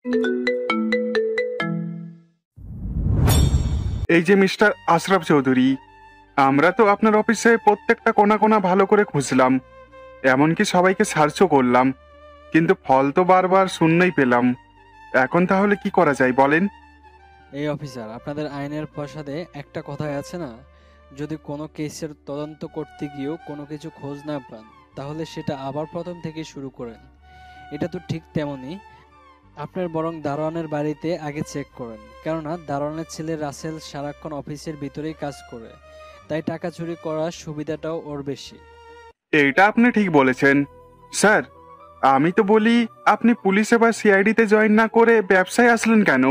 এই যে মিস্টার আশরাফ চৌধুরী, আমরা তো আপনার অফিসে প্রত্যেকটা কোণা কোণা ভালো করে খুঁজলাম, এমনকি সবাইকে সার্চও করলাম, কিন্তু ফল তো বারবার শূন্যই পেলাম। এখন তাহলে কি করা যায় বলেন? এই অফিসার, আপনাদের আইনের প্রসাদে একটা কথাই আছে না, যদি কোনো কেসের তদন্ত করতে গিয়েও কোনো কিছু খোঁজ না পান, তাহলে সেটা আবার প্রথম থেকে শুরু করেন। এটা তো ঠিক তেমনই। আপনার বরং দারোয়ানের বাড়িতে আগে চেক করেন, কেননা দারোয়ানের ছেলে রাসেল সারাক্ষণ অফিসের ভিতরেই কাজ করে, তাই টাকা চুরি করার সুবিধাটাও ওর বেশি। এইটা আপনি ঠিক বলেছেন স্যার। আমি তো বলি, আপনি পুলিশে বা সিআইডিতে জয়েন না করে ব্যবসায় আসলেন কেন?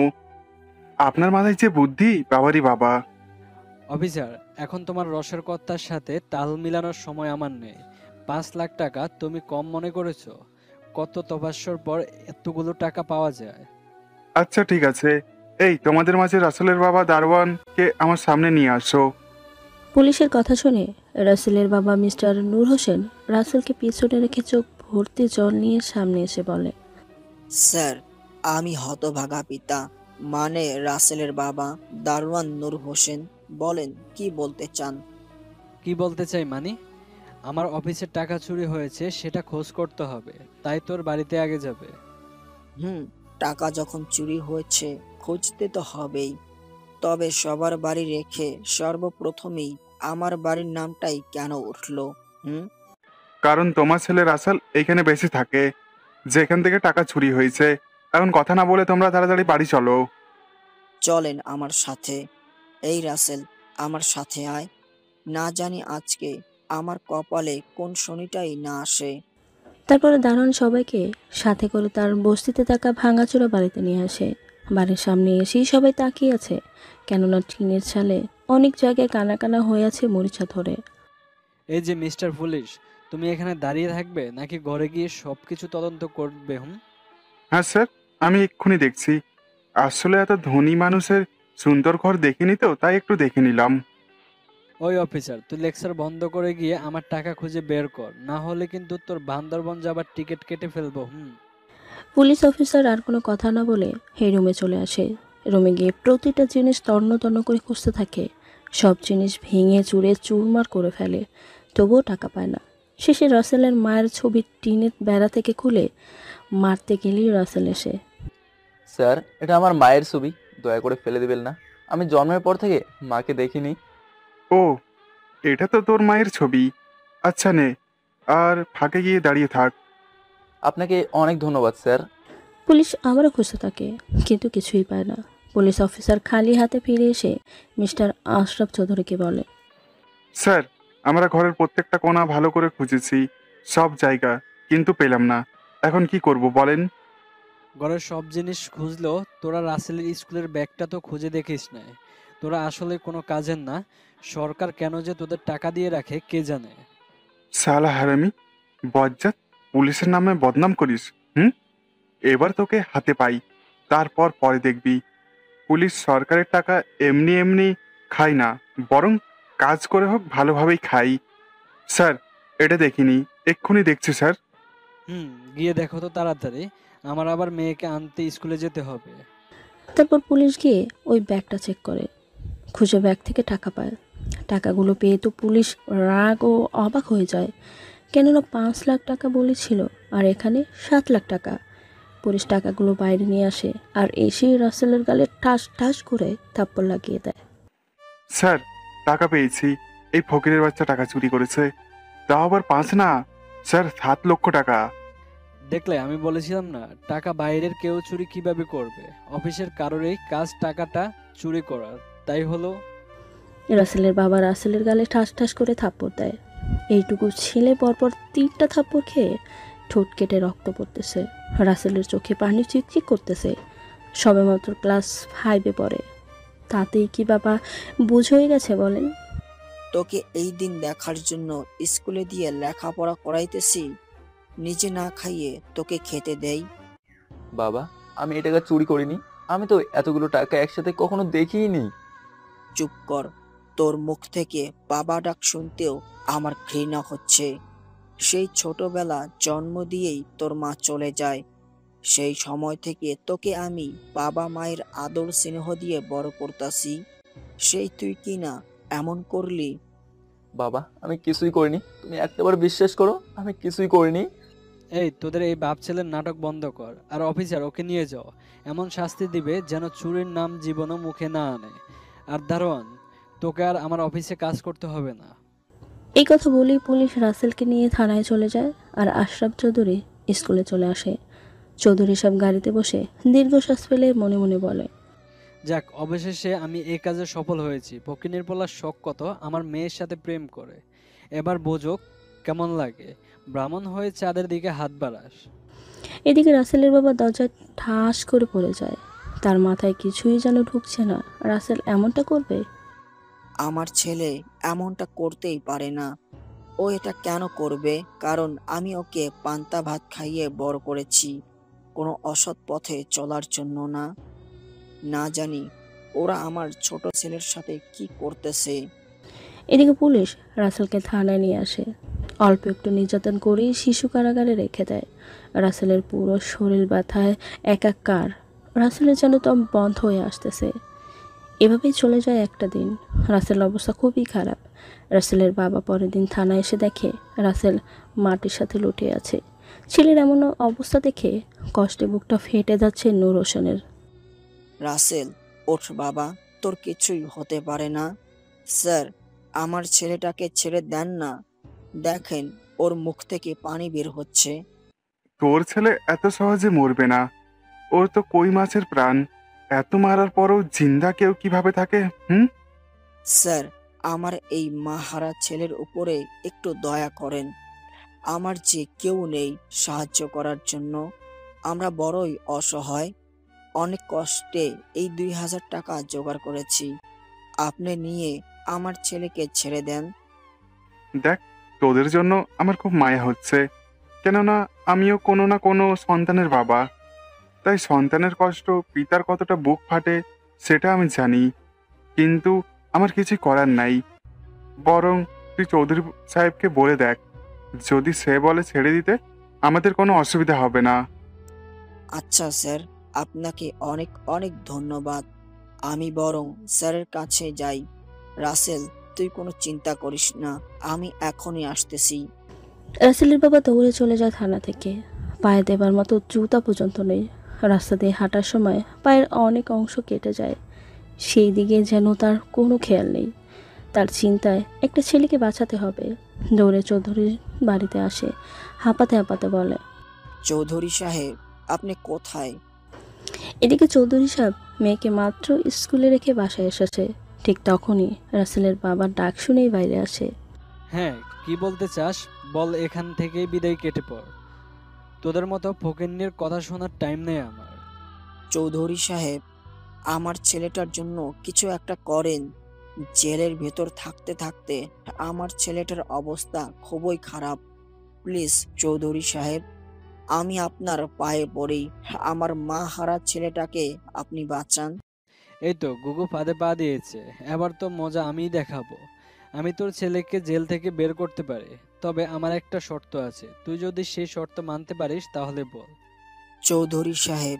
আপনার মাথায় যে বুদ্ধি, বাবারি বাবা। অফিসার, এখন তোমার রসের কর্তার সাথে তাল মিলানোর সময় আমার নেই। 5 লাখ টাকা তুমি কম মনে করেছো? কত তপস্যার পর এতগুলো টাকা পাওয়া যায়? আচ্ছা ঠিক আছে, এই তোমাদের মাঝে রাসেলের বাবা দারওয়ানকে আমার সামনে নিয়ে আসো। পুলিশের কথা শুনে রাসেলের বাবা মিস্টার নূর হোসেন রাসেলকে পিছনে রেখে চোখ ভর্তি জল নিয়ে সামনে এসে বলে, স্যার, আমি হতভাগা পিতা, মানে রাসেলের বাবা দারওয়ান নূর হোসেন। বলেন, কি বলতে চান? কি বলতে চাই মানে, আমার অফিসের টাকা চুরি হয়েছে, সেটা খোঁজ করতে হবে, তাই তোর বাড়িতে আগে যাবে। হুম, টাকা যখন চুরি হয়েছে খুঁজতে তো হবেই। তবে সবার বাড়ি রেখে সর্বপ্রথমেই আমার বাড়ির নামটাই কেন উঠলো? হুম। কারণ তোমার ছেলে রাসেল এইখানে বেশি থাকে, যেখান থেকে টাকা চুরি হয়েছে। এখন কথা না বলে তোমরা তাড়াতাড়ি বাড়ি চলো। চলেন আমার সাথে। এই রাসেল, আমার সাথে আয়। না জানি আজকে আমার কপালে কোন শনিটাই না আসে। তারপরে দারোয়ান সবাইকে সাথে করে তার বস্তিতে থাকা ভাঙাচোরা বাড়িতে নিয়ে আসে। বাড়ির সামনে এসেই সবাই তাকিয়ে আছে, কেননা টিনের চালে অনেক জায়গায় কানা কানা হয়ে আছে মরিচা ধরে। এই যে মিস্টার পুলিশ, তুমি এখানে দাঁড়িয়ে থাকবে নাকি ঘরে গিয়ে সবকিছু তদন্ত করবে? হ্যাঁ স্যার, আমি এক্ষুনি দেখছি। আসলে এত ধনী মানুষের সুন্দর ঘর দেখিনি তো, তাই একটু দেখে নিলাম। ওই অফিসার, তুই লেকচার বন্ধ করে গিয়ে আমার টাকা খুঁজে বের কর, না হলে কিন্তু তোর বান্দরবন যাবার টিকিট কেটে ফেলবো। পুলিশ অফিসার আর কোনো কথা না বলে এই রুমে চলে আসে। রুমে গিয়ে প্রতিটা জিনিস তন্ন তন্ন করে খুঁজতে থাকে। সব জিনিস ভেঙে চুরে চুরমার করে ফেলে, তবুও টাকা পায় না। শেষে রাসেলের মায়ের ছবি টিনের বেড়া থেকে খুলে মারতে গেলেই রাসেল এসে, স্যার, এটা আমার মায়ের ছবি, দয়া করে ফেলে দিবেন না। আমি জন্মের পর থেকে মাকে দেখিনি। ও, এটা তো তোর মায়ের ছবি। আচ্ছা নে, আর ফাঁকে গিয়ে দাঁড়িয়ে থাক। আপনাকে অনেক ধন্যবাদ স্যার। পুলিশ আবারও খুঁজতে থাকে, কিন্তু কিছুই পায় না। পুলিশ অফিসার খালি হাতে ফিরে এসে মিস্টার আশরাফ চৌধুরীকে বলে, স্যার, আমরা ঘরের প্রত্যেকটা কোণা ভালো করে খুঁজেছি, সব জায়গা, কিন্তু পেলাম না। এখন কি করব বলেন? ঘরের সব জিনিস খুঁজলো, তোরা রাসেলের স্কুলের ব্যাগটা তো খুঁজে দেখিস নাই। তোরা আসলে কোনো কাজের না। সরকার কেন যে তোদের টাকা দিয়ে রাখে কে জানে। শালা হারামি, বজ্জাত, পুলিশের নামে বদনাম করিস। হুম, এবার তোকে হাতে পাই, তারপর পরে দেখবি। পুলিশ সরকারের টাকা এমনি এমনি খায় না, বরং কাজ করে হোক ভালোভাবেই খাই। স্যার, এটা দেখিনি, এক্ষুনি দেখছি স্যার। গিয়ে দেখো তো তাড়াতাড়ি, আমার আবার মেয়েকে আনতে স্কুলে যেতে হবে। তারপর পুলিশ গিয়ে ওই ব্যাগটা চেক করে, খুঁজে ব্যাগ থেকে টাকা পায়। টাকাগুলো পেয়ে তো পুলিশ রাগ ও অবাক হয়ে যায়, কেননা 5 লাখ টাকা বলেছিল, আর এখানে 7 লাখ টাকা। পুলিশ টাকাগুলো বাইরে নিয়ে আসে আর এসেই রাসেলের গালে ঠাস ঠাস করে থাপ্পড় লাগিয়ে দেয়। স্যার, টাকা পেয়েছি। এই ফকিরের বাচ্চা টাকা চুরি করেছে, তাও আবার 5 না স্যার, 7 লক্ষ টাকা। দেখলে, আমি বলেছিলাম না, টাকা বাইরের কেউ চুরি কিভাবে করবে? অফিসের কারোরই কাজ টাকাটা চুরি করার, তাই হলো। রাসেলের বাবা রাসেলের গালে ঠাস ঠাস করে থাপ্পড় দেয়। এইটুকু ছেলে পরপর 3টা থাপ্পড় খেয়ে ঠোঁট কেটে রক্ত পড়তেছে। রাসেলের চোখে পানি চিকচিক করতেছে। সবেমাত্র ক্লাস 5-এ পড়ে, তাতেই কি বাবা বুঝ হয়ে গেছে বলেন? তোকে এই দিন দেখার জন্য স্কুলে দিয়ে লেখাপড়া করাইতেছি, নিজে না খাইয়ে তোকে খেতে দেই। বাবা, আমি এই টাকা চুরি করিনি। আমি তো এতগুলো টাকা একসাথে কখনো দেখিই নি। চুপ কর। তোর মুখ থেকে বাবা ডাক শুনতেও আমার ঘৃণা হচ্ছে। সেই ছোটবেলা জন্ম দিয়েই তোর মা চলে যায়, সেই সময় থেকে তোকে আমি বাবা মায়ের আদর স্নেহ দিয়ে বড় করতাছি, সেই তুই কি না এমন করলি? বাবা, আমি কিছুই করিনি, তুমি একটাবার বিশ্বাস করো, আমি কিছুই করিনি। এই তোদের এই বাপ ছেলের নাটক বন্ধ কর, আর অফিসার ওকে নিয়ে যাও। এমন শাস্তি দিবে যেন চুরির নাম জীবনও মুখে না আনে। আর দারোয়ান, তোকে আর আমার অফিসে কাজ করতে হবে না। এই কথা বলেই পুলিশ রাসেলকে নিয়ে থানায় চলে যায়, আর আশরাফ চৌধুরী স্কুলে চলে আসে। চৌধুরী সব গাড়িতে বসে দীর্ঘশ্বাস ফেলে মনে মনে বলে, যাক, অবশেষে আমি এই কাজে সফল হয়েছি। ফকিনের পোলার শখ কত আমার মেয়ের সাথে প্রেম করে। এবার বোঝো কেমন লাগে ব্রাহ্মণ হয়ে চাঁদের দিকে হাত বাড়াস। এদিকে রাসেলের বাবা দরজায় ঠাস করে পড়ে যায়। তার মাথায় কিছুই যেন ঢুকছে না। রাসেল এমনটা করবে? আমার ছেলে এমনটা করতেই পারে না। ও এটা কেন করবে? কারণ আমি ওকে পান্তা ভাত খাইয়ে বড় করেছি, কোনো অসৎ পথে চলার জন্য না। না জানি ওরা আমার ছোট ছেলের সাথে কি করতেছে। এদিকে পুলিশ রাসেলকে থানায় নিয়ে আসে। অল্প একটু নির্যাতন করেই শিশু কারাগারে রেখে দেয়। রাসেলের পুরো শরীর ব্যথায় একাকার। রাসেলের যেন দম বন্ধ হয়ে আসতেছে। এভাবেই চলে যায় একটা দিন। রাসেলের অবস্থা খুবই খারাপ। রাসেলের বাবা পরের দিন থানায় এসে দেখে রাসেল মাটির সাথে লুটিয়ে আছে। ছেলের এমন অবস্থা দেখে কষ্টে বুকটা ফেটে যাচ্ছে নূর হোসেনের। রাসেল, ওঠ বাবা, তোর কিছুই হতে পারে না। স্যার, আমার ছেলেটাকে ছেড়ে দেন না। দেখেন, ওর মুখ থেকে পানি বের হচ্ছে। তোর ছেলে এত সহজে মরবে না। ওর তো কই মাছের প্রাণ। এত মারার পরও জিন্দা কেউ কিভাবে থাকে? হুম? স্যার, আমার এই মাহারা ছেলের উপরে একটু দয়া করেন। আমার যে কেউ নেই সাহায্য করার জন্য। আমরা বড়ই অসহায়। অনেক কষ্টে এই 2000 টাকা জোগাড় করেছি। আপনি নিয়ে আমার ছেলেকে ছেড়ে দেন। দেখ, তোদের জন্য আমার খুব মায়া হচ্ছে। কেননা আমিও কোনো না কোনো সন্তানের বাবা। তাই সন্তানের কষ্ট পিতার কতটা বুক ফাটে সেটা আমি জানি। কিন্তু আমার কিছু করার নাই। বরং তুই চৌধুরী সাহেবকে বলে দেখ, যদি সে বলে ছেড়ে দিতে আমাদের কোনো অসুবিধা হবে না। আচ্ছা স্যার, আপনাকে অনেক অনেক ধন্যবাদ। আমি বরং স্যারের কাছে যাই। রাসেল, তুই কোনো চিন্তা করিস না, আমি এখনই আসতেছি। রাসেলের বাবা দৌড়ে চলে যায় থানা থেকে। পায়ে দেবার মতো জুতা পর্যন্ত নেই। রাস্তা দিয়ে হাঁটার সময় পায়ের অনেক অংশ কেটে যায়। সেই দিকে যেন তার কোনো খেয়াল নেই। তার চিন্তায় একটা ছেলেকে বাঁচাতে হবে। দৌড়ে চৌধুরীর বাড়িতে আসে। হাঁপাতে হাঁপাতে বলে, চৌধুরী সাহেব, আপনি কোথায়? এদিকে চৌধুরী সাহেব মেয়েকে মাত্র স্কুলে রেখে বাসায় এসেছে। ঠিক তখনই রাসেলের বাবার ডাক শুনেই বাইরে আসে। হ্যাঁ, কি বলতে চাস বল, এখান থেকেই বিদায় কেটে পড়। তোদের মতো ফকিন্নির কথা শোনার টাইম নেই আমার। চৌধুরী সাহেব, আমার ছেলেটার জন্য কিছু একটা করেন। জেলের ভেতর থাকতে থাকতে আমার ছেলেটার অবস্থা খুবই খারাপ। প্লিজ চৌধুরী সাহেব, আমি আপনার পায়ে পড়ি। আমার মা হারা ছেলেটাকে আপনি বাঁচান। এই তো গুগু ফাঁদে পা দিয়েছে। এবার তো মজা আমিই দেখাবো। আমি তোর ছেলেকে জেল থেকে বের করতে পারি, তবে আমার একটা শর্ত আছে। তুই যদি সেই শর্ত মানতে পারিস তাহলে বল। চৌধুরী সাহেব,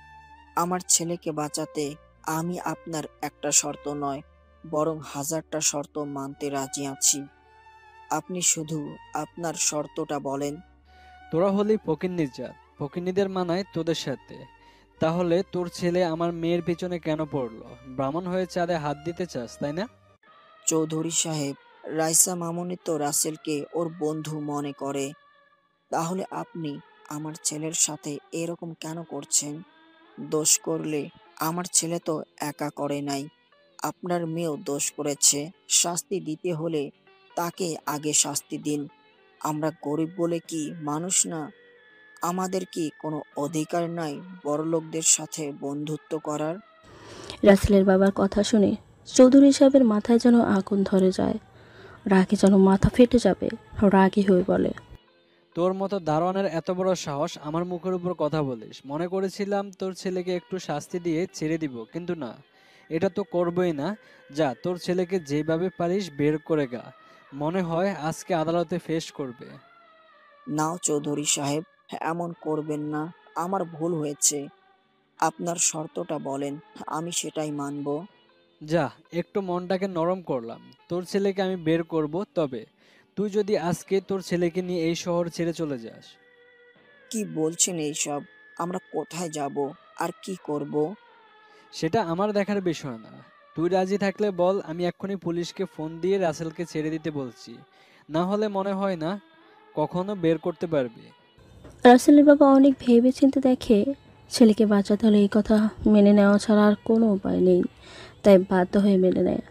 আমার ছেলেকে বাঁচাতে আমি আপনার একটা শর্ত নয়, বরং 1000টা শর্ত মানতে রাজি আছি। আপনি শুধু আপনার শর্তটা বলেন। তোরা হলি ফকিন্নির জাত, ফকিন্নিদের মানায় তোদের সাথে। তাহলে তোর ছেলে আমার মেয়ের পিছনে কেন পড়লো? ব্রাহ্মণ হয়ে চাঁদে হাত দিতে চাস, তাই না? চৌধুরী সাহেব, রাইসা মামুনি তো রাসেলকে ওর বন্ধু মনে করে। তাহলে আপনি আমার ছেলের সাথে এরকম কেন করছেন? দোষ করলে আমার ছেলে তো একা করে নাই, আপনার মেয়েও দোষ করেছে। শাস্তি দিতে হলে তাকে আগে শাস্তি দিন। আমরা গরিব বলে কি মানুষ না? আমাদের কি কোনো অধিকার নাই বড়লোকদের সাথে বন্ধুত্ব করার? রাসেলের বাবার কথা শুনে চৌধুরী সাহেবের মাথায় যেন আগুন ধরে যায়। রাগে যেন মাথা ফেটে যাবে। রাগী হয়ে বলে, তোর মতো দারোয়ানের এত বড় সাহস, আমার মুখের উপর কথা বলিস? মনে করেছিলাম তোর ছেলেকে একটু শাস্তি দিয়ে ছেড়ে দিব, কিন্তু না, এটা তো করবই না। যা, তোর ছেলেকে যেভাবে পারিস বের করে গা। মনে হয় আজকে আদালতে ফেস করবে। নাও চৌধুরী সাহেব, এমন করবেন না। আমার ভুল হয়েছে। আপনার শর্তটা বলেন, আমি সেটাই মানব। যা, একটু মনটাকে নরম করলাম। তোর ছেলেকে আমি বের করব, তবে তুই যদি আজকে তোর ছেলেকে নিয়ে এই শহর ছেড়ে চলে যাস। কি বলছেন এইসব? আমরা কোথায় যাব আর কি করব? সেটা আমার দেখার বিষয় না। তুই রাজি থাকলে বল, আমি এক্ষুনি পুলিশকে ফোন দিয়ে রাসেলকে ছেড়ে দিতে বলছি। না হলে মনে হয় না কখনো বের করতে পারবি। রাসেলের বাবা অনেক ভেবেচিন্তে দেখে ছেলেকে বাঁচাতে হলে এই কথা মেনে নেওয়া ছাড়া আর কোনো উপায় নেই, তাই বাধ্য হয়ে মেনে নেয়।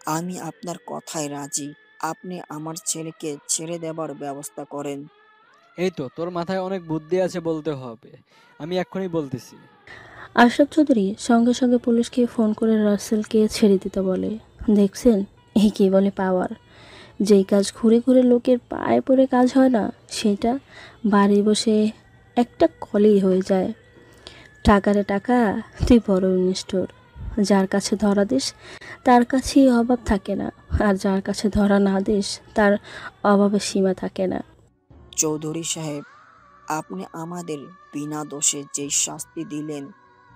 আমি আপনার কথায় রাজি। আপনি আমার ছেলেকে ছেড়ে দেবার ব্যবস্থা করেন। এই তো, তোর মাথায় অনেক বুদ্ধি আছে বলতে হবে। আমি এক্ষুনি বলতেছি। আশরাফ চৌধুরী সঙ্গে সঙ্গে পুলিশকে ফোন করে রাসেলকে ছেড়ে দিতে বলে। দেখছেন, এই কি বলে পাওয়ার। যেই কাজ ঘুরে ঘুরে লোকের পায়ে পড়ে কাজ হয় না, সেটা বাড়ি বসে একটা কলেই হয়ে যায়। টাকারে টাকা, তুই বড় নিষ্ঠুর। যার কাছে ধরা দিস তার কাছেই অভাব থাকে না, আর যার কাছে ধরা না দিস তার অভাবের সীমা থাকে না। চৌধুরী সাহেব, আপনি আমাদের বিনা দোষে যেই শাস্তি দিলেন,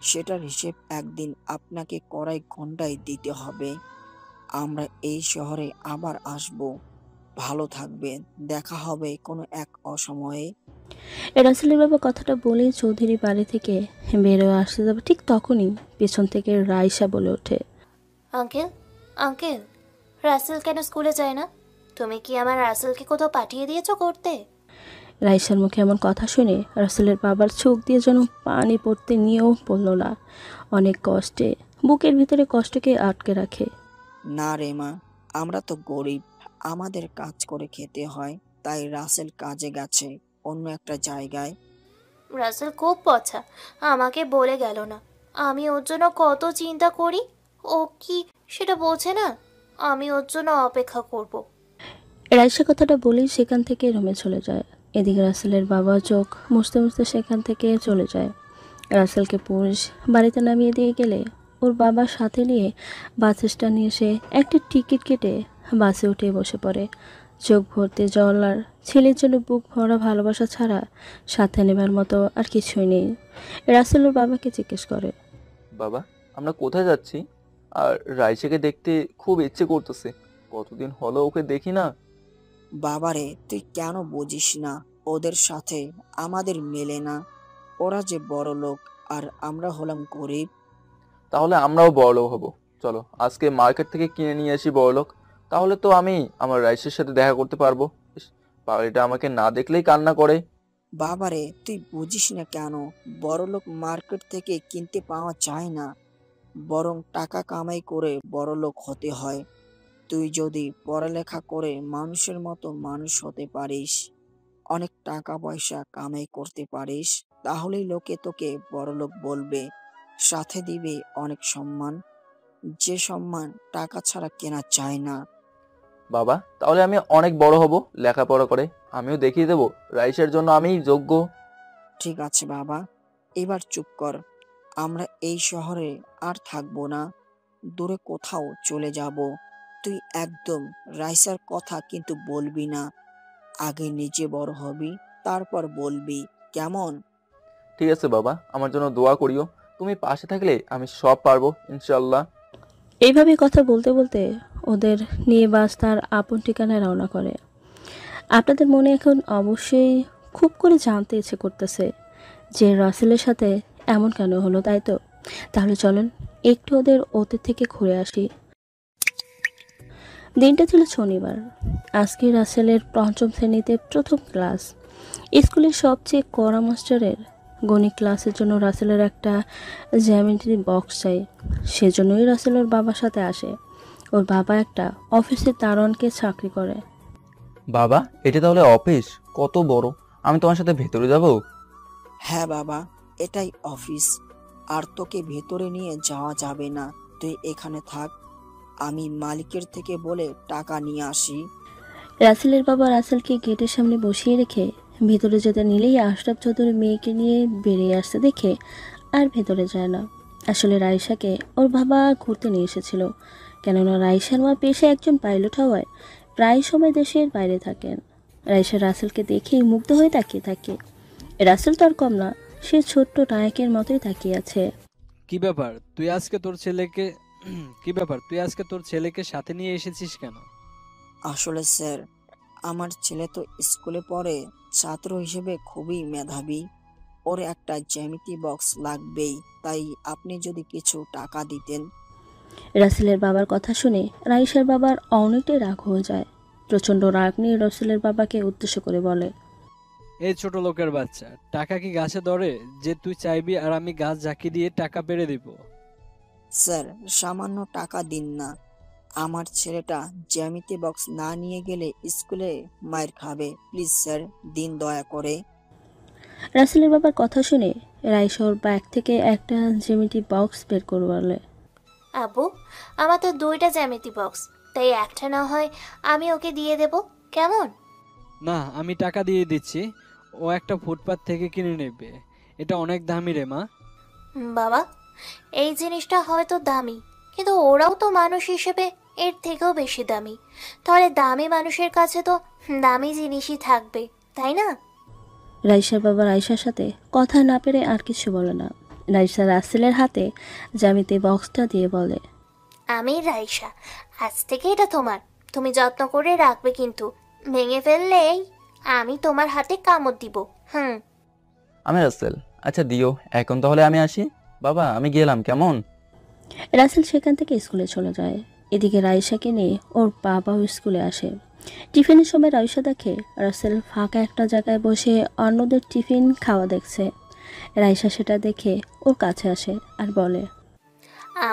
সেটার হিসেব একদিন আপনাকে কড়াই গণ্ডায় দিতে হবে। আমরা এই শহরে আবার আসব। ভালো থাকবেন। দেখা হবে কোনো এক অসময়ে। রাসেলের বাবা কথাটা বলেই চৌধুরী বাড়ি থেকে বেরোয় আসতে যাবে, ঠিক তখনই পেছন থেকে রাইসা বলে ওঠে। আঙ্কেল, আঙ্কেল, রাসেল কেন স্কুলে যায় না? তুমি কি আমার রাসেলকে কোথাও পাঠিয়ে দিয়েছো করতে? রাইসার মুখে এমন কথা শুনে রাসেলের বাবার চোখ দিয়ে যেন পানি পড়তে নিয়েও পড়ল না। অনেক কষ্টে বুকের ভিতরে কষ্টকে আটকে রাখে। না রে মা, আমরা তো গরিব, আমাদের কাজ করে খেতে হয়। তাই রাসেল কাজে গেছে অন্য একটা জায়গায়। রাসেল খুব পছা, আমাকে বলে গেল না। আমি ওর জন্য কত চিন্তা করি, ও কি সেটা বোঝে না? আমি ওর জন্য অপেক্ষা করব। রাইসা কথাটা বলেই সেখান থেকে রুমে চলে যায়। এদিকে রাসেলের বাবা চোখ মুছতে মুছতে সেখান থেকে চলে যায়। রাসেলকে পুলিশ বাড়িতে নামিয়ে দিয়ে গেলে ওর বাবার সাথে নিয়ে বাস স্ট্যান্ডে এসে একটা টিকিট কেটে বাসে উঠে বসে পড়ে। চোখ ভর্তি জল, আর ছেলের জন্য বুক ভরা ভালোবাসা ছাড়া সাথে নেবার মতো আর কিছুই নেই। রাসেল ওর বাবাকে জিজ্ঞেস করে। বাবা, আমরা কোথায় যাচ্ছি? আর রাইসাকে দেখতে খুব ইচ্ছে করতেছে। কতদিন হলো ওকে দেখি না। বাবারে, তুই কেন বুঝিস না? ওদের সাথে আমাদের মেলে না। ওরা যে বড় লোক আর আমরা হলাম গরিব। তাহলে আমরাও বড়লোক হব। চলো আজকে মার্কেট থেকে কিনে নিয়ে আসি বড়লোক। তাহলে তো আমি আমার রাইসের সাথে দেখা করতে পারবো। ইস, পাগলিটা আমাকে না দেখলেই কান্না করে। বাবারে, তুই বুঝিস না কেন? বড়লোক মার্কেট থেকে কিনতে পাওয়া যায় না, বরং টাকা কামাই করে বড়লোক হতে হয়। তুই যদি পড়ালেখা করে মানুষের মতো মানুষ হতে পারিস, অনেক টাকা পয়সা কামাই করতে পারিস, তাহলেই লোকে তোকে বড়লোক বলবে, সাথে দিবে অনেক সম্মান, যে সম্মান টাকা ছাড়া কেনা যায় না। বাবা, তাহলে আমি অনেক বড় হব লেখাপড়া করে। আমিও দেখিয়ে দেবো রাইসের জন্য আমিই যোগ্য। ঠিক আছে বাবা, এবার চুপ কর। আমরা এই শহরে আর থাকবো না, দূরে কোথাও চলে যাব। তুই একদম রাইসার কথা কিন্তু বলবি না। আগে নিজে বড় হবি, তারপর বলবি, কেমন? ঠিক আছে বাবা, আমার জন্য দোয়া করিও। তুমি পাশে থাকলে আমি সব পারবো ইনশাল্লাহ। এইভাবে কথা বলতে বলতে ওদের নিয়ে বাস তার আপন ঠিকানায় রওনা করে। আপনাদের মনে এখন অবশ্যই খুব করে জানতে ইচ্ছে করতেছে যে রাসেলের সাথে এমন কেন হলো, তাই তো? তাহলে চলেন একটু ওদের অতীত থেকে ঘুরে আসি। দিনটা ছিল শনিবার। আজকে রাসেলের পঞ্চম শ্রেণীতে প্রথম ক্লাস। স্কুলের সবচেয়ে কড়া মাস্টারের গণিত ক্লাসের জন্য রাসেলের একটা জ্যামিতি বক্স চাই। সেজন্যই রাসেল ওর বাবার সাথে আসে। ওর বাবা একটা অফিসে দারোয়ানকে চাকরি করে। বাবা, এটা তাহলে অফিস? কত বড়! আমি তোমার সাথে ভেতরে যাব? হ্যাঁ বাবা, এটাই অফিস। আর তোকে ভেতরে নিয়ে যাওয়া যাবে না, তুই এখানে থাক। আমি মালিকের থেকে বলে টাকা নিয়ে আসি। রাসেলের বাবা রাসেলকে গেটের সামনে বসিয়ে রেখে ভেতরে যেতে নিলেই আশরাফ চৌধুরী মেয়েকে নিয়ে বেরিয়ে আসতে দেখে আর ভেতরে যায় না। আসলে রাইসাকে ওর বাবা ঘুরতে নিয়ে এসেছিল, কেননা রাইসার মা পেশায় একজন পাইলট হওয়ায় প্রায় সময় দেশের বাইরে থাকেন। রাইসা রাসেলকে দেখেই মুগ্ধ হয়ে তাকিয়ে থাকে। রাসেল তো আর কম না, সে ছোট্ট নায়কের মতোই তাকিয়ে আছে। কি ব্যাপার তুই আজকে তোর ছেলেকে কি ব্যাপার তুই আজকে তোর ছেলেকে সাথে নিয়ে এসেছিস কেন? আসলে স্যার, আমার ছেলে তো স্কুলে পড়ে, ছাত্র হিসেবে খুবই মেধাবী। ওর একটা জ্যামিতি বক্স লাগবেই, তাই আপনি যদি কিছু টাকা দিতেন। রাসেলের বাবার কথা শুনে রাইসার বাবার অনেকটাই রাগ হয়ে যায়। প্রচণ্ড রাগ নিয়ে রাসেলের বাবাকে উদ্দেশ্য করে বলে, এই ছোট লোকের বাচ্চা, টাকা কি গাছে ধরে যে তুই চাইবি আর আমি গাছ ঝাঁকি দিয়ে টাকা পেড়ে দিব? স্যার, সামান্য টাকা দিন না। আমার ছেলেটা জ্যামিতি বক্স না নিয়ে গেলে স্কুলে মার খাবে। প্লিজ স্যার, দিন দয়া করে। রাসেলের বাবার কথা শুনে রাইসা ওর ব্যাগ থেকে একটা জ্যামিতি বক্স বের করে বলে, আব্বু, আমার তো 2টা জ্যামিতি বক্স, তাই একটা না হয় আমি ওকে দিয়ে দেব, কেমন? না, আমি টাকা দিয়ে দিচ্ছি, ও একটা ফুটপাত থেকে কিনে নেবে। এটা অনেক দামি রে মা। বাবা, এই জিনিসটা হয়তো দামি, কিন্তু ওরাও তো মানুষ হিসেবে এর থেকেও বেশি দামি। তাহলে দামি মানুষের কাছে তো দামি জিনিসই থাকবে, তাই না? রাইসার বাবা রাইসার সাথে কথা না পেরে আর কিছু বলে না। রাইসা রাসেলের হাতে জ্যামিতি বক্সটা দিয়ে বলে, আমি রাইসা, আজ থেকে এটা তোমার। তুমি যত্ন করে রাখবে, কিন্তু ভেঙে ফেললেই আমি তোমার হাতে কামড় দিব। আমি রাসেল। আচ্ছা দিও, এখন তাহলে আমি আসি। বাবা, আমি গেলাম, কেমন? রাসেল সেখান থেকে স্কুলে চলে যায়। এদিকে রাইসাকে নিয়ে ওর বাবাও স্কুলে আসে। টিফিনের সময় রাইসা দেখে রাসেল ফাঁকা একটা জায়গায় বসে অন্যদের টিফিন খাওয়া দেখছে। রাইসা সেটা দেখে ওর কাছে আসে আর বলে,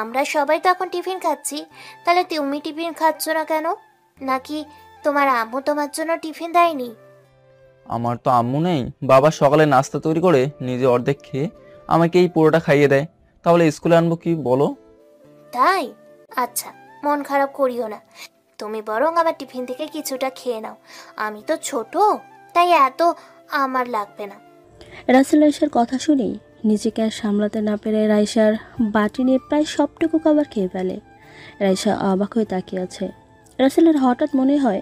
আমরা সবাই তো এখন টিফিন খাচ্ছি, তাহলে তুমি টিফিন খাচ্ছ না কেন? নাকি তোমার আম্মু তোমার জন্য টিফিন দেয়নি? আমার তো আম্মু নেই। বাবা সকালে নাস্তা তৈরি করে নিজে অর্ধেক খেয়ে আমাকে এই পুরোটা খাইয়ে দেয়। তাহলে স্কুলে আনবো কি বলো? তাই? আচ্ছা, মন খারাপ করিও না, তুমি বরং আমার টিফিন থেকে কিছুটা খেয়ে নাও। আমি তো ছোট, তাই এত আমার লাগবে না। রাসেল রাইসার কথা শুনেই নিজেকে আর সামলাতে না পেরে রাইসার বাটি নিয়ে প্রায় সবটুকু খাবার খেয়ে ফেলে। রাইসা অবাক হয়ে তাকিয়ে আছে। রাসেলের হঠাৎ মনে হয়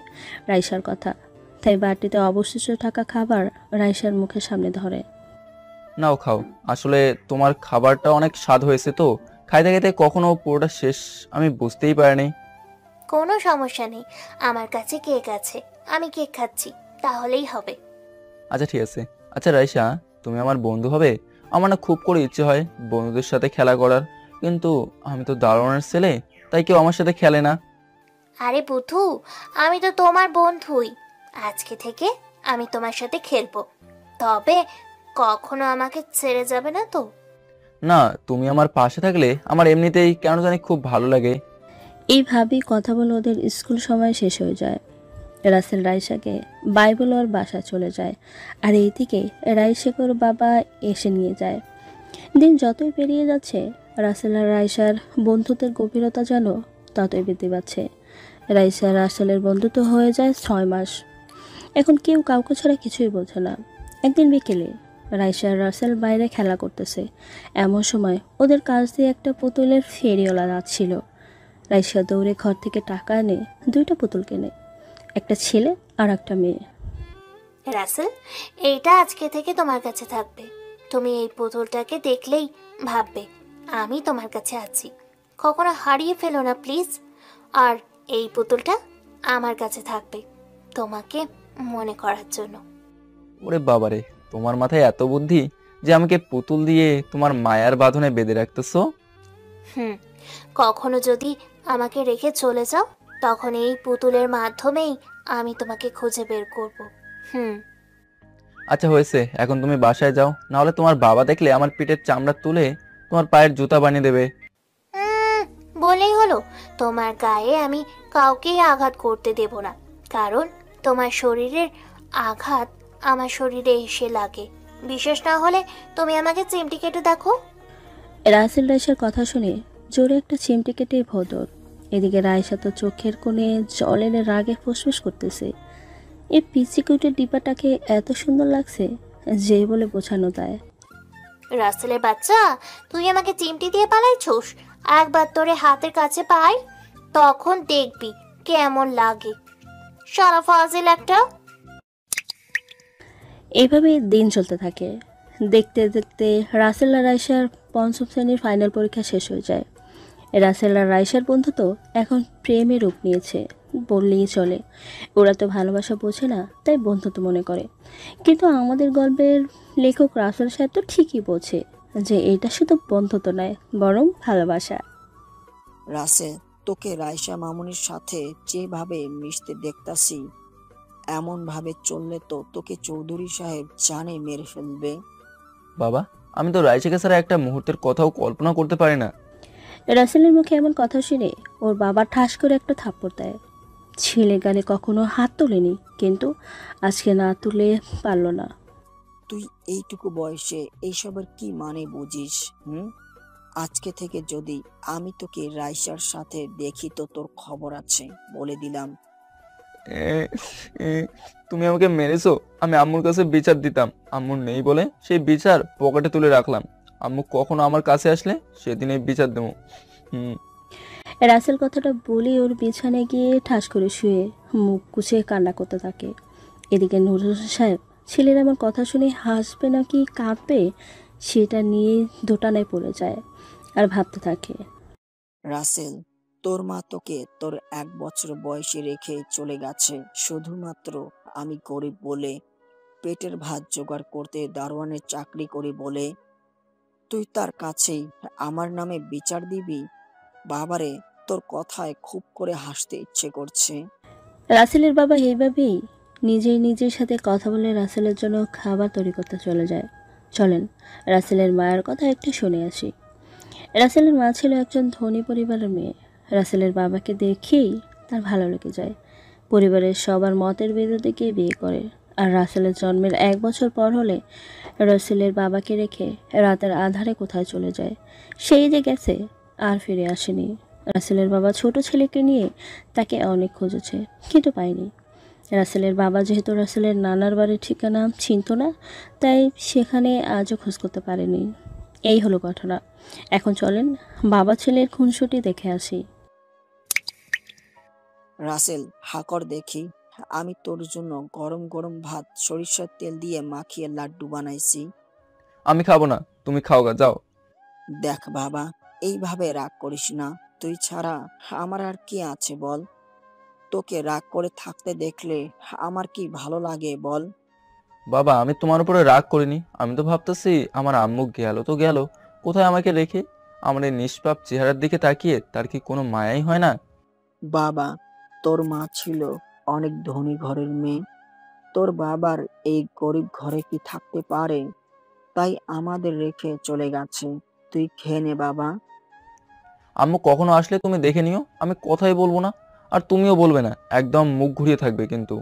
রাইসার কথা, তাই বাটিতে অবশিষ্ট থাকা খাবার রাইসার মুখের সামনে ধরে। নাও খাও। আসলে তোমার খাবারটা অনেক স্বাদ হয়েছে, তো খাইতে খাইতে কখনো পুরোটা শেষ আমি বুঝতেই পারিনি। কোনো সমস্যা নেই, আমার কাছে কেক আছে, আমি কেক খাচ্ছি, তাহলেই হবে। আচ্ছা ঠিক আছে। আচ্ছা রাইসা, তুমি আমার বন্ধু হবে? আমার না খুব করে ইচ্ছে হয় বন্ধুদের সাথে খেলা করার, কিন্তু আমি তো দারোয়ানের ছেলে, তাই কেউ আমার সাথে খেলে না। আরে বুধু, আমি তো তোমার বন্ধুই। আজকে থেকে আমি তোমার সাথে খেলবো, তবে কখনো আমাকে ছেড়ে যাবে না তো? না, তুমি আমার পাশে থাকলে আমার এমনিতেই কেন জানি খুব ভালো লাগে। এইভাবেই কথা বলে ওদের স্কুল সময় শেষ হয়ে যায়। রাসেল রাইসাকে বাই বলে ওর বাসা চলে যায়, আর এইদিকে রাইসাকে ওর বাবা এসে নিয়ে যায়। দিন যতই পেরিয়ে যাচ্ছে, রাসেল আর রাইসার বন্ধুত্বের গভীরতা যেন ততই বৃদ্ধি পাচ্ছে। রাইসা আর রাসেলের বন্ধুত্ব হয়ে যায় 6 মাস। এখন কেউ কাউকে ছাড়া কিছুই বোঝে না। একদিন বিকেলে রাইসা আর রাসেল বাইরে খেলা করতেছে। এমন সময় ওদের কাছ দিয়ে একটা পুতুলের ফেরিওয়ালা যাচ্ছিল। রাইসা দৌড়ে ঘর থেকে টাকা এনে 2টা পুতুল কেনে, একটা ছেলে আর একটা মেয়ে। রাসেল, এইটা আজকে থেকে তোমার কাছে থাকবে। তুমি এই পুতুলটাকে দেখলেই ভাববে আমি তোমার কাছে আছি। কখনো হারিয়ে ফেলো না প্লিজ। আর এই পুতুলটা আমার কাছে থাকবে তোমাকে মনে করার জন্য। ওরে বাবারে, তোমার মাথায় এত বুদ্ধি যে আমাকে পুতুল দিয়ে তোমার মায়ার বাঁধনে বেঁধে রাখতেছো। কখনো যদি আমাকে রেখে চলে যাও, তখন এই পুতুলের মাধ্যমেই আমি তোমাকে খুঁজে বের করব। আচ্ছা হয়েছে, এখন তুমি বাসায় যাও, নাহলে তোমার বাবা দেখলে আমার পিঠের চামড়া তুলে তোমার পায়ের জুতা বানিয়ে দেবে। বলেই হলো, তোমার গায়ে আমি কাউকেই আঘাত করতে দেব না, কারণ তোমার শরীরের আঘাত আমার শরীরে এসে লাগে। বিশেষ না হলে তুমি আমাকে চিমটি কেটে দেখো। রাসেল রাইসার কথা শুনে জোরে একটা চিমটি কেটে ভদর। এদিকে রাইসা তো চোখের কোণে জল এনে রাগে ফুসফুস করতেছে। এই পিচিকুটের ডিপাটাকে এত সুন্দর লাগছে যে বলে বোঝানো যায়। রাসেলের বাচ্চা, তুই আমাকে চিমটি দিয়ে পালাইছোস। একবার তোরে হাতের কাছে পাই, তখন দেখবি কেমন লাগে। সারা ফাজিল একটা। এইভাবে দিন চলতে থাকে। দেখতে দেখতে রাসেল আর রাইসার পঞ্চম শ্রেণীর ফাইনাল পরীক্ষা শেষ হয়ে যায়। রাসেল আর রাইসার বন্ধুত্ব এখন প্রেমে রূপ নিয়েছে বললেই চলে। ওরা তো ভালোবাসা বোঝে না, তাই বন্ধুত্ব মনে করে। কিন্তু আমাদের গল্পের লেখক রাসেল সাহেব তো ঠিকই বোঝে যে এটা শুধু বন্ধুত্ব নয়, বরং ভালোবাসা। রাসেল, তোকে রাইসা মামুনির সাথে যেভাবে মিশতে দেখতাছি, এমন ভাবে চললে তো তোকে চৌধুরী সাহেব জানে মেরে ফেলবে। বাবা, আমি তো রাইসাকে ছাড়া একটা মুহূর্তের কথাও কল্পনা করতে পারি না। রাসেলের মুখে এমন কথা শুনে ওর বাবা ঠাস করে একটা থাপ্পড় দেয়। ছেলে গালে কখনো হাত তোলেনি, কিন্তু আজকে না তুলে পারল না। তুই এইটুকু বয়সে এইসবের কি মানে বুঝিস? আজকে থেকে যদি আমি তোকে রাইসার সাথে দেখি তো তোর খবর আছে, বলে দিলাম। এ, এ, তুমি আমাকে মেরেছো। আমি আম্মুর কাছে বিচার দিতাম, আম্মুর নেই বলে সেই বিচার পকেটে তুলে রাখলাম। আম্মু কখনো আমার কাছে আসলে সেদিন এই বিচার দেবো। রাসেল কথাটা বলে ওর বিছানায় গিয়ে ঠাস করে শুয়ে মুখ কুচিয়ে কান্না করতে থাকে। এদিকে নুরুল সাহেব ছেলের এমন কথা শুনে হাসবে নাকি কাঁদবে সেটা নিয়ে দোটানায় পড়ে যায় আর ভাবতে থাকে। রাসেল, তোর মা তোকে তোর 1 বছর বয়সে রেখে চলে গেছে শুধুমাত্র আমি গরিব বলে, পেটের ভাত জোগাড় করতে দারোয়ানের চাকরি করি বলে। তুই তার কাছেই আমার নামে বিচার দিবি? বাবারে, তোর কথায় খুব করে হাসতে ইচ্ছে করছে। রাসেলের বাবা এইভাবেই নিজের সাথে কথা বলে রাসেলের জন্য খাবার তৈরি করতে চলে যায়। চলেন রাসেলের মায়ের কথা একটু শুনে আসি। রাসেলের মা ছিল একজন ধনী পরিবারের মেয়ে। রাসেলের বাবাকে দেখেই তার ভালো লেগে যায়। পরিবারের সবার মতের বিরুদ্ধে গিয়ে বিয়ে করে। আর রাসেলের জন্মের 1 বছর পর হলে রাসেলের বাবাকে রেখে রাতের আধারে কোথায় চলে যায়। সেই যে গেছে আর ফিরে আসেনি। রাসেলের বাবা ছোট ছেলেকে নিয়ে তাকে অনেক খুঁজেছে, কিন্তু পায়নি। রাসেলের বাবা যেহেতু রাসেলের নানার বাড়ির ঠিকানা চিনত না, তাই সেখানে আজও খোঁজ করতে পারেনি। এই হলো ঘটনা। এখন চলেন বাবা ছেলের খুনসুটি দেখে আসি। রাসেল, হাকর দেখি। আমি তোর জন্য গরম গরম ভাত সরিষার তেল দিয়ে মাখিয়ে লাড্ডু বানাইছি। আমি খাবো না, তুমি খাও গা, যাও। দেখ বাবা, এইভাবে রাগ করিস না। তুই ছাড়া আমার আর কি আছে বল? তোকে রাগ করে থাকতে দেখলে আমার কি ভালো লাগে বল? বাবা, আমি তোমার উপরে রাগ করিনি। আমি তো ভাবতেছি আমার আম্মু গেল তো গেল, কোথায় আমাকে রেখে। আমার এই নিষ্পাপ চেহারার দিকে তাকিয়ে তার কি কোনো মায়াই হয় না? বাবা, তোর মা ছিল অনেক ধনী ঘরের মেয়ে। তোর বাবার এই গরিব ঘরে কি থাকতে পারে? তাই আমাদের রেখে চলে গেছে। তুই খেয়ে নে বাবা। আম্মু কখনো আসলে তুমি দেখে নিও, আমি কথাই বলবো না, আর তুমিও বলবে না, একদম মুখ ঘুরিয়ে থাকবে কিন্তু।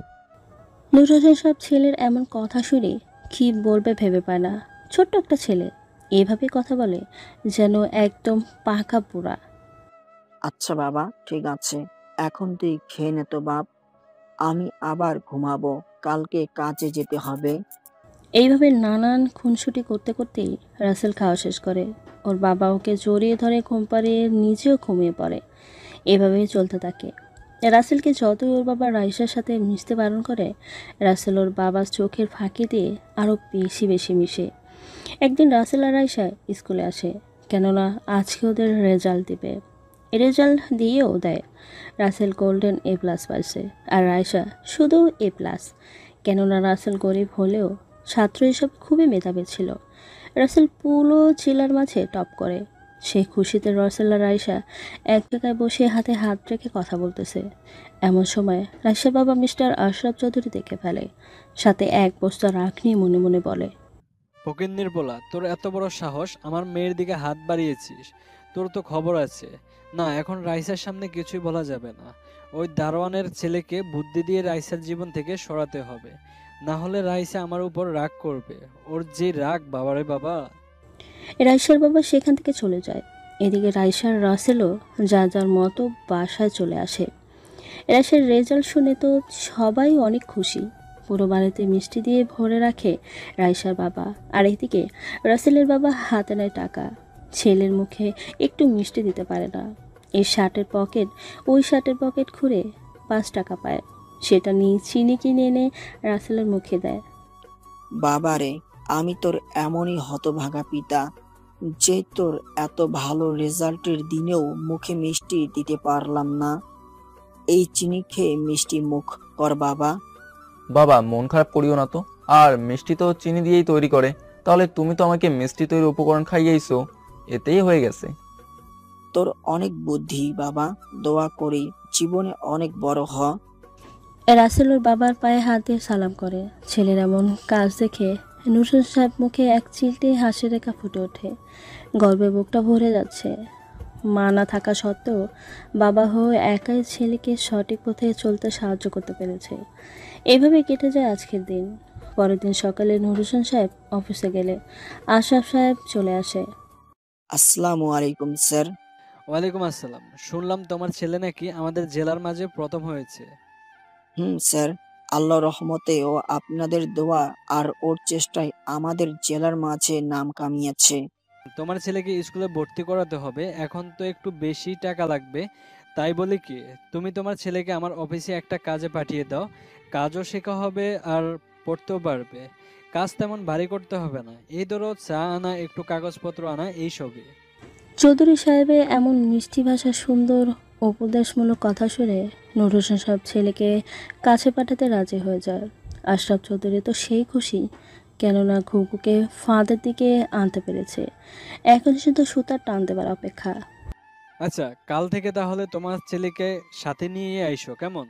নুরুলের সব ছেলের এমন কথা শুনে কি বলবে ভেবে পায় না। ছোট্ট একটা ছেলে এভাবে কথা বলে যেন একদম পাকা পোড়া। আচ্ছা বাবা, ঠিক আছে। এখন তুই খেয়ে নে তো বাপ। আমি আবার ঘুমাবো, কালকে কাজে যেতে হবে। এইভাবে নানান খুনসুটি করতে করতেই রাসেল খাওয়া শেষ করে। ওর বাবা ওকে জড়িয়ে ধরে ঘুম পাড়িয়ে নিজেও ঘুমিয়ে পড়ে। এভাবেই চলতে থাকে। রাসেলকে যতই ওর বাবা রাইসার সাথে মিশতে বারণ করে, রাসেল ওর বাবার চোখের ফাঁকি দিয়ে আরও বেশি বেশি মিশে। একদিন রাসেল আর রাইসা স্কুলে আসে, কেননা আজকে ওদের রেজাল্ট দিবে। রেজাল্ট দিয়েও দেয়। রাসেল গোল্ডেন A+ পাইছে, আর রাইসা শুধু A+। কেননা রাসেল গরিব হলেও ছাত্র হিসেবে খুবই মেধাবী ছিল। রাসেল পুরো জেলার মাঝে টপ করে। সেই খুশিতে রাসেল আর রাইসা এক জায়গায় বসে হাতে হাত রেখে কথা বলতেছে। এমন সময় রাইসার বাবা মিস্টার আশরাফ চৌধুরী দেখে ফেলে। সাথে এক বস্তা রাখ নিয়ে মনে মনে বলে, ফকিন্নির বলা, তোর এত বড় সাহস, আমার মেয়ের দিকে হাত বাড়িয়েছিস। তোর তো খবর আছে। না, এখন রাইসার সামনে কিছুই বলা যাবে না। ওই দারোয়ানের ছেলেকে বুদ্ধি দিয়ে রাইসার জীবন থেকে সরাতে হবে, না হলে রাইসা আমার উপর রাগ করবে। ওর যে রাগ, বাবারে বাবা। রাইসার বাবা সেখান থেকে চলে যায়। এদিকে রাইসার রাসেলও যার মতো বাসায় চলে আসে। রাইসার রেজাল্ট শুনে তো সবাই অনেক খুশি। পুরো বাড়িতে মিষ্টি দিয়ে ভরে রাখে রাইসার বাবা। আর এদিকে রাসেলের বাবা হাতে নেয় টাকা। ছেলের মুখে একটু মিষ্টি দিতে পারে না। ওই শার্টের পকেট খুঁড়ে 5 টাকা পায়। সেটা নিয়ে চিনি কিনে এনে রাসেলের মুখে দেয়। বাবারে, আমি তোর এমনই হতভাগা পিতা যে তোর এত ভালো রেজাল্টের দিনেও মুখে মিষ্টি দিতে পারলাম না। এই চিনি খেয়ে মিষ্টি মুখ কর বাবা। বাবা মন খারাপ করিও না তো, আর মিষ্টি তো চিনি দিয়েই তৈরি করে, তাহলে তুমি তো আমাকে মিষ্টি তৈরির উপকরণ খাইয়েইছো, এতেই হয়ে গেছে। তোর অনেক বুদ্ধি বাবা, দোয়া করি জীবনে অনেক বড় হ। রাসেল ওর বাবার পায়ে হাত দিয়ে সালাম করে। ছেলের এমন কাজ দেখে নুরুল সাহেব মুখে এক চিলতে হাসির রেখা ফুটে ওঠে। গর্বে বুকটা ভরে যাচ্ছে। মা না থাকা সত্ত্বেও বাবা হয়ে একাই ছেলেকে সঠিক পথে চলতে সাহায্য করতে পেরেছে। এভাবে কেটে যায় আজকের দিন। পরের দিন সকালে নুরুল সাহেব অফিসে গেলে আশরাফ সাহেব চলে আসে। আসসালামু আলাইকুম স্যার। ওয়ালাইকুম আসসালাম। শুনলাম তোমার ছেলে নাকি আমাদের জেলার মাঝে প্রথম হয়েছে। স্যার, আল্লাহ রহমতে ও আপনাদের দোয়া আর ওর চেষ্টায় আমাদের জেলার মাঝে নাম কামিয়েছে। তোমার ছেলেকে স্কুলে ভর্তি করাতে হবে, এখন তো একটু বেশি টাকা লাগবে। তাই বলি কি, তুমি তোমার ছেলেকে আমার অফিসে একটা কাজে পাঠিয়ে দাও। কাজও শেখা হবে আর পড়তেও পারবে। কাজ তেমন ভারী করতে হবে না, এই ধরো চা আনা, একটু কাগজপত্র আনা, এইসবই। চৌধুরী সাহেবের এমন মিষ্টি ভাষা সুন্দর উপদেশমূলক কথা শুনে নুরুল সাহেব ছেলেকে কাছে পাঠাতে রাজি হয়ে যায়। আশরাফ চৌধুরী তো সেই খুশি, কেননা ঘুঘুকে ফাঁদের দিকে আনতে পেরেছে। এখন শুধু সুতার টান দেবার অপেক্ষা। আচ্ছা, কাল থেকে তাহলে তোমার ছেলেকে সাথে নিয়ে আইসো, কেমন?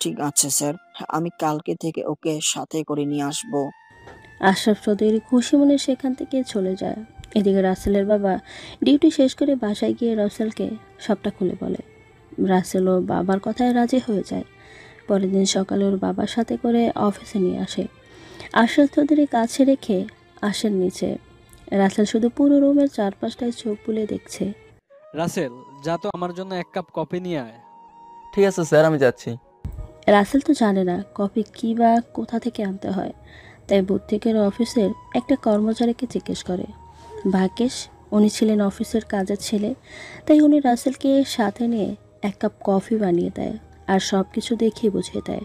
ঠিক আছে স্যার, আমি কালকে থেকে ওকে সাথে করে নিয়ে আসবো। আশরাফ চৌধুরী খুশি মনে সেখান থেকে চলে যায়। এদিকে রাসেলের বাবা ডিউটি শেষ করে বাসায় গিয়ে রাসেলকে সবটা খুলে বলে। রাসেল ও বাবার কথায় রাজি হয়ে যায়। পরের দিন সকালে ওর বাবার সাথে করে অফিসে নিয়ে আসে। আশরাফ চৌধুরী কাছে রেখে আসেন নিচে। রাসেল শুধু পুরো রুমের চারপাশটায় চোখ বুলে দেখছে। রাসেল, যা তো আমার জন্য এক কাপ কফি নিয়ে আয়। ঠিক আছে স্যার, আমি যাচ্ছি। রাসেল তো জানে না কফি কী বা কোথা থেকে আনতে হয়, তাই বুদ্ধিকের অফিসের একটা কর্মচারীকে জিজ্ঞেস করে। ভাগ্যেশ, উনি ছিলেন অফিসের কাজের ছেলে, তাই উনি রাসেলকে সাথে নিয়ে এক কাপ কফি বানিয়ে দেয় আর সব কিছু দেখিয়ে বুঝিয়ে দেয়।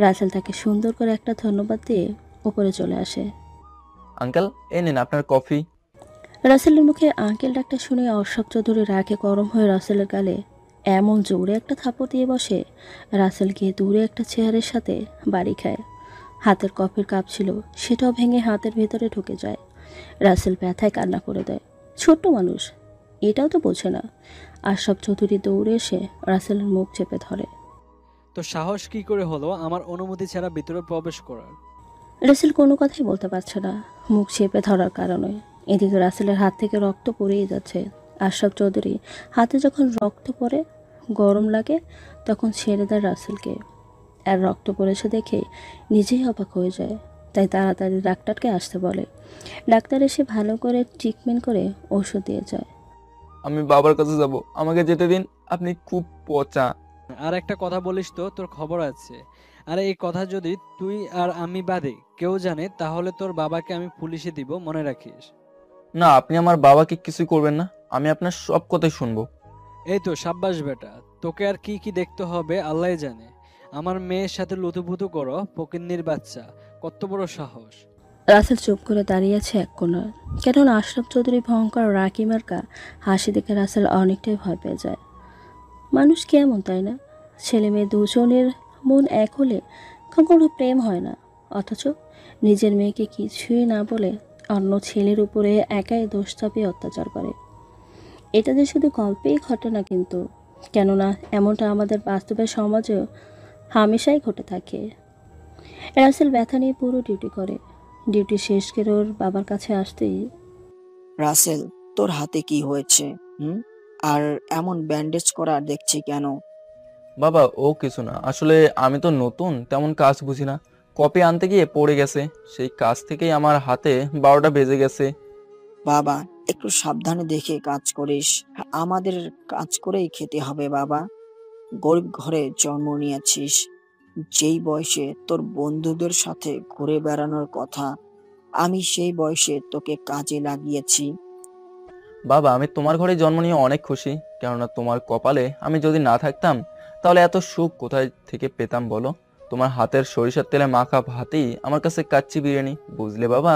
রাসেল তাকে সুন্দর করে একটা ধন্যবাদ দিয়ে উপরে চলে আসে। আঙ্কেল, এই নিন আপনার কফি। রাসেলের মুখে আঙ্কেল ডাকটা শুনে অশোক চৌধুরী রাগে গরম হয়ে রাসেলের গালে এমন জোরে একটা থাপড় দিয়ে বসে, রাসেল গিয়ে দূরে একটা চেয়ারের সাথে বাড়ি খায়। হাতের কফির কাপ ছিল, সেটাও ভেঙে হাতের ভেতরে ঢুকে যায়। রাসেল ব্যথায় কান্না করে দেয়। ছোট্ট মানুষ, এটাও তো বোঝে না। আশরাফ চৌধুরী দৌড়ে এসে রাসেলের মুখ চেপে ধরে। তো সাহস কি করে হলো আমার অনুমতি ছাড়া ভিতরে প্রবেশ করার? রাসেল কোনো কথাই বলতে পারছে না, মুখ চেপে ধরার কারণে। এদিকে রাসেলের হাত থেকে রক্ত পড়েই যাচ্ছে। আশরাফ চৌধুরী হাতে যখন রক্ত পড়ে গরম লাগে, তখন ছেড়ে দেয় রাসেলকে। আর রক্ত পড়েছে দেখে নিজেই অবাক হয়ে যায়, তাই তাড়াতাড়ি ডাক্তারকে আসতে বলে। ডাক্তার এসে ভালো করে ট্রিটমেন্ট করে ওষুধ দিয়ে যায়। আমি বাবার কাছে যাব, আমাকে যেতে দিন, আপনি খুব পচা। আর একটা কথা বলিস তো, তোর খবর আছে। আরে এই কথা যদি তুই আর আমি বাদে কেউ জানে, তাহলে তোর বাবাকে আমি পুলিশে দিব, মনে রাখিস। না, আপনি আমার বাবাকে কিছুই করবেন না, আমি আপনার সব কথাই শুনবো। এই তো সাব্বাস বেটা, তোকে আর কি কি দেখতে হবে আল্লাহ জানে। আমার মেয়ের সাথে লুতুপুতু করো, ফকিন্নির বাচ্চা, কত বড় সাহস! রাসেল চুপ করে দাঁড়িয়ে আছে এক কোণায়, কেননা আশরাফ চৌধুরী ভয়ঙ্কর রাকি মার্কা হাসি দেখে রাসেল অনেকটাই ভয় পেয়ে যায়। মানুষ কেমন, তাই না? ছেলে মেয়ে দুজনের মন এক হলে কখনো প্রেম হয় না, অথচ নিজের মেয়েকে কিছুই না বলে অন্য ছেলের উপরে একাই দোষ চাপিয়ে অত্যাচার করে। এটা যে শুধু গল্পেই ঘটে না কিন্তু, কেননা এমনটা আমাদের বাস্তবের সমাজেও হামেশাই ঘটে থাকে। রাসেল ব্যথা নিয়ে পুরো ডিউটি করে। ডিউটি শেষ করে ওর বাবার কাছে আসতেই, রাসেল, তোর হাতে কি হয়েছে? আর এমন ব্যান্ডেজ করা দেখছি কেন? বাবা ও কিছু না, আসলে আমি তো নতুন, তেমন কাজ বুঝি না, কপি আনতে গিয়ে পড়ে গেছে, সেই কাজ থেকেই আমার হাতে 12টা বেজে গেছে। বাবা, একটু সাবধানে দেখে কাজ করিস। আমাদের কাজ করেই খেতে হবে বাবা। গরিব ঘরে জন্ম নিয়েছিস, যেই বয়সে তোর বন্ধুদের সাথে ঘুরে বেড়ানোর কথা, আমি সেই বয়সে তোকে কাজে লাগিয়েছি। বাবা, আমি তোমার ঘরে জন্ম নিয়ে অনেক খুশি, কেননা তোমার কপালে আমি যদি না থাকতাম তাহলে এত সুখ কোথায় থেকে পেতাম বলো? তোমার হাতের সরিষার তেলে মাখা ভাতেই আমার কাছে কাচ্চি বিরিয়ানি, বুঝলে বাবা?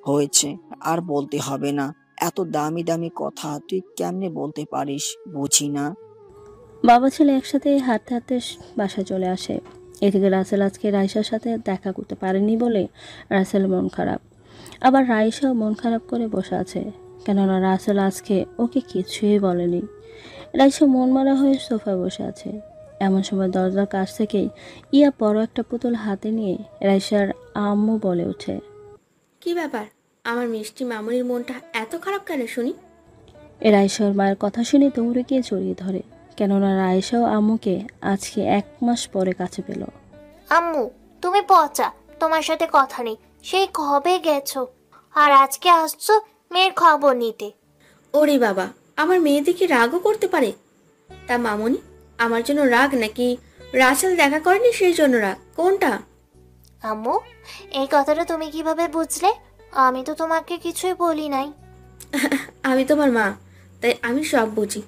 হয়েছে, আর বলতে হবে না। এত দামি দামি কথা তুই কেমনে বলতে পারিস বুঝি না। বাবা ছেলে একসাথে হাঁটতে হাঁটতে বাসায় চলে আসে। এদিকে রাসেল আজকে রাইসার সাথে দেখা করতে পারেনি বলে রাসেল মন খারাপ। আবার রাইসাও মন খারাপ করে বসে আছে, কেননা রাসেল আজকে ওকে কিছুই বলেনি। রাইসা মন মারা হয়ে সোফায় বসে আছে। এমন সময় দরজার কাছ থেকেই ইয়া বড় একটা পুতুল হাতে নিয়ে রাইসার আম্মু বলে ওঠে, কি ব্যাপার, আমার মিষ্টি মামুনির মনটা এত খারাপ কেন শুনি? রাইসার মায়ের কথা শুনে দৌড়ে গিয়ে জড়িয়ে ধরে, কেননা রাইসাও আম্মুকে আজকে 1 মাস পরে কাছে পেল। আম্মু, তুমি পচা, তোমার সাথে কথা নেই, সেই কবে গেছো, আর আজকে আসছো মেয়ের খবর নিতে। ওরে বাবা, আমার মেয়ে দেখি রাগও করতে পারে। তা মামুনি, আমার জন্য রাগ নাকি রাসেল দেখা করেনি সেই জন্য রাগ, কোনটা? আম্মু, এই কথাটা তুমি কিভাবে বুঝলে? আমি তো তোমাকে কিছুই বলি নাই। আমি তোমার মা, তাই আমি সব বুঝি।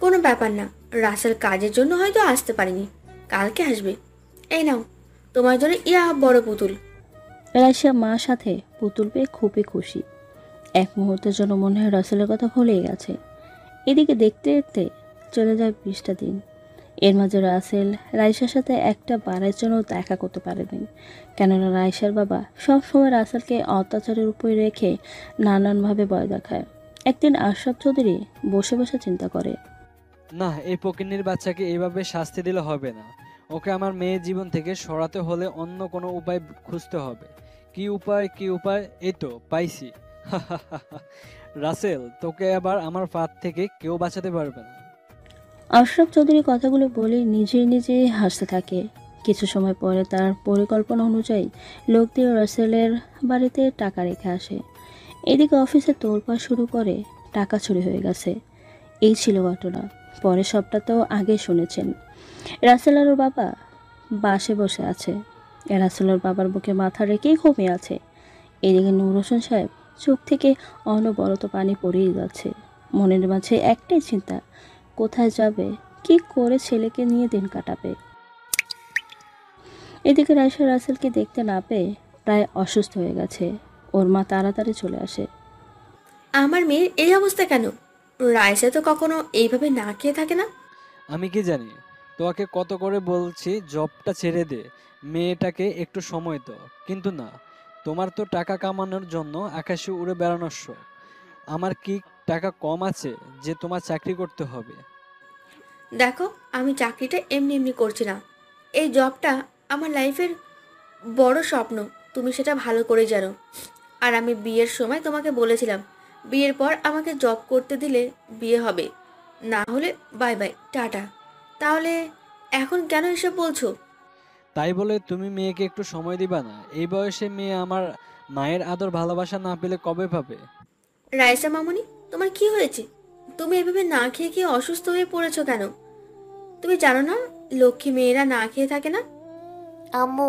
কোনো ব্যাপার না, রাসেল কাজের জন্য হয়তো আসতে পারেনি, কালকে আসবে। এই নাও তোমার জন্য ইয়া বড় পুতুল। রাইসা মার সাথে পুতুল পেয়ে খুবই খুশি। এক মুহূর্তের জন্য মনে হয় রাসেলের কথা ভুলেই গেছে। এদিকে দেখতে দেখতে চলে যায় 20টা দিন। এর মাঝে রাসেল রাইসার সাথে একটা বারের জন্য দেখা করতে পারেনি, কেননা রাইসার বাবা সবসময় রাসেলকে অত্যাচারের উপরে রেখে নানানভাবে ভয় দেখায়। একদিন আশরাফ চৌধুরী বসে বসে চিন্তা করে, না, এই ফকিন্নির বাচ্চাকে এইভাবে শাস্তি দিলে হবে না। ওকে আমার মেয়ের জীবন থেকে সরাতে হলে অন্য কোনো উপায় খুঁজতে হবে। কি উপায়, কি উপায়? এই তো পাইছি। রাসেল, তোকে আবার আমার ফাঁদ থেকে কেউ বাঁচাতে পারবে না। আশরাফ চৌধুরী কথাগুলো বলে নিজে নিজে হাসতে থাকে। কিছু সময় পরে তার পরিকল্পনা অনুযায়ী লোক দিয়ে রাসেলের বাড়িতে টাকা রেখে আসে। এদিকে অফিসে তোলপাড় শুরু করে টাকা চুরি হয়ে গেছে। এই ছিল ঘটনা। পরে সবটা তো আগে শুনেছেন। রাসেল আর ওর বাবা বাসে বসে আছে। রাসেলের বাবার বুকে মাথা রেখেই ঘুমিয়ে আছে। এদিকে নূর হোসেন সাহেব চোখ থেকে অনবরত পানি পড়েই যাচ্ছে। মনের মাঝে একটাই চিন্তা, কোথায় যাবে, কি করে ছেলেকে নিয়ে দিন কাটাবে। এদিকে রাইসা রাসেলকে দেখতে না পেয়ে প্রায় অসুস্থ হয়ে গেছে। ওর মা তাড়াতাড়ি চলে আসে। আমার মেয়ের এই অবস্থা কেন? রাইসা তো কখনো এইভাবে না খেয়ে থাকে না। আমি কি জানি? তোকে কত করে বলছি জবটা ছেড়ে দে, মেয়েটাকে একটু সময় দাও, কিন্তু না। তোমার তো টাকা কামানোর জন্য আকাশে উড়ে বেড়ানোর শখ। আমার কি টাকা কম আছে যে তোমার চাকরি করতে হবে? দেখো, আমি চাকরিটা এমনি এমনি করছি না। এই জবটা আমার লাইফের বড় স্বপ্ন, তুমি সেটা ভালো করে জানো। আর আমি বিয়ের সময় তোমাকে বলেছিলাম, বিয়ের পর আমাকে জব করতে দিলে বিয়ে হবে, না হলে বাই বাই টাটা। তাহলে এখন কেন এসব বলছো? তাই বলে তুমি মেয়েকে একটু সময় দিবা না? এই বয়সে মেয়ে আমার মায়ের আদর ভালোবাসা না পেলে কবে পাবে? রাইসা মামুনি, তোমার কি হয়েছে? তুমি এভাবে না খেয়ে খেয়ে অসুস্থ হয়ে পড়েছো কেন? তুমি জানো না লক্ষ্মী মেয়েরা না খেয়ে থাকে না? আম্মু,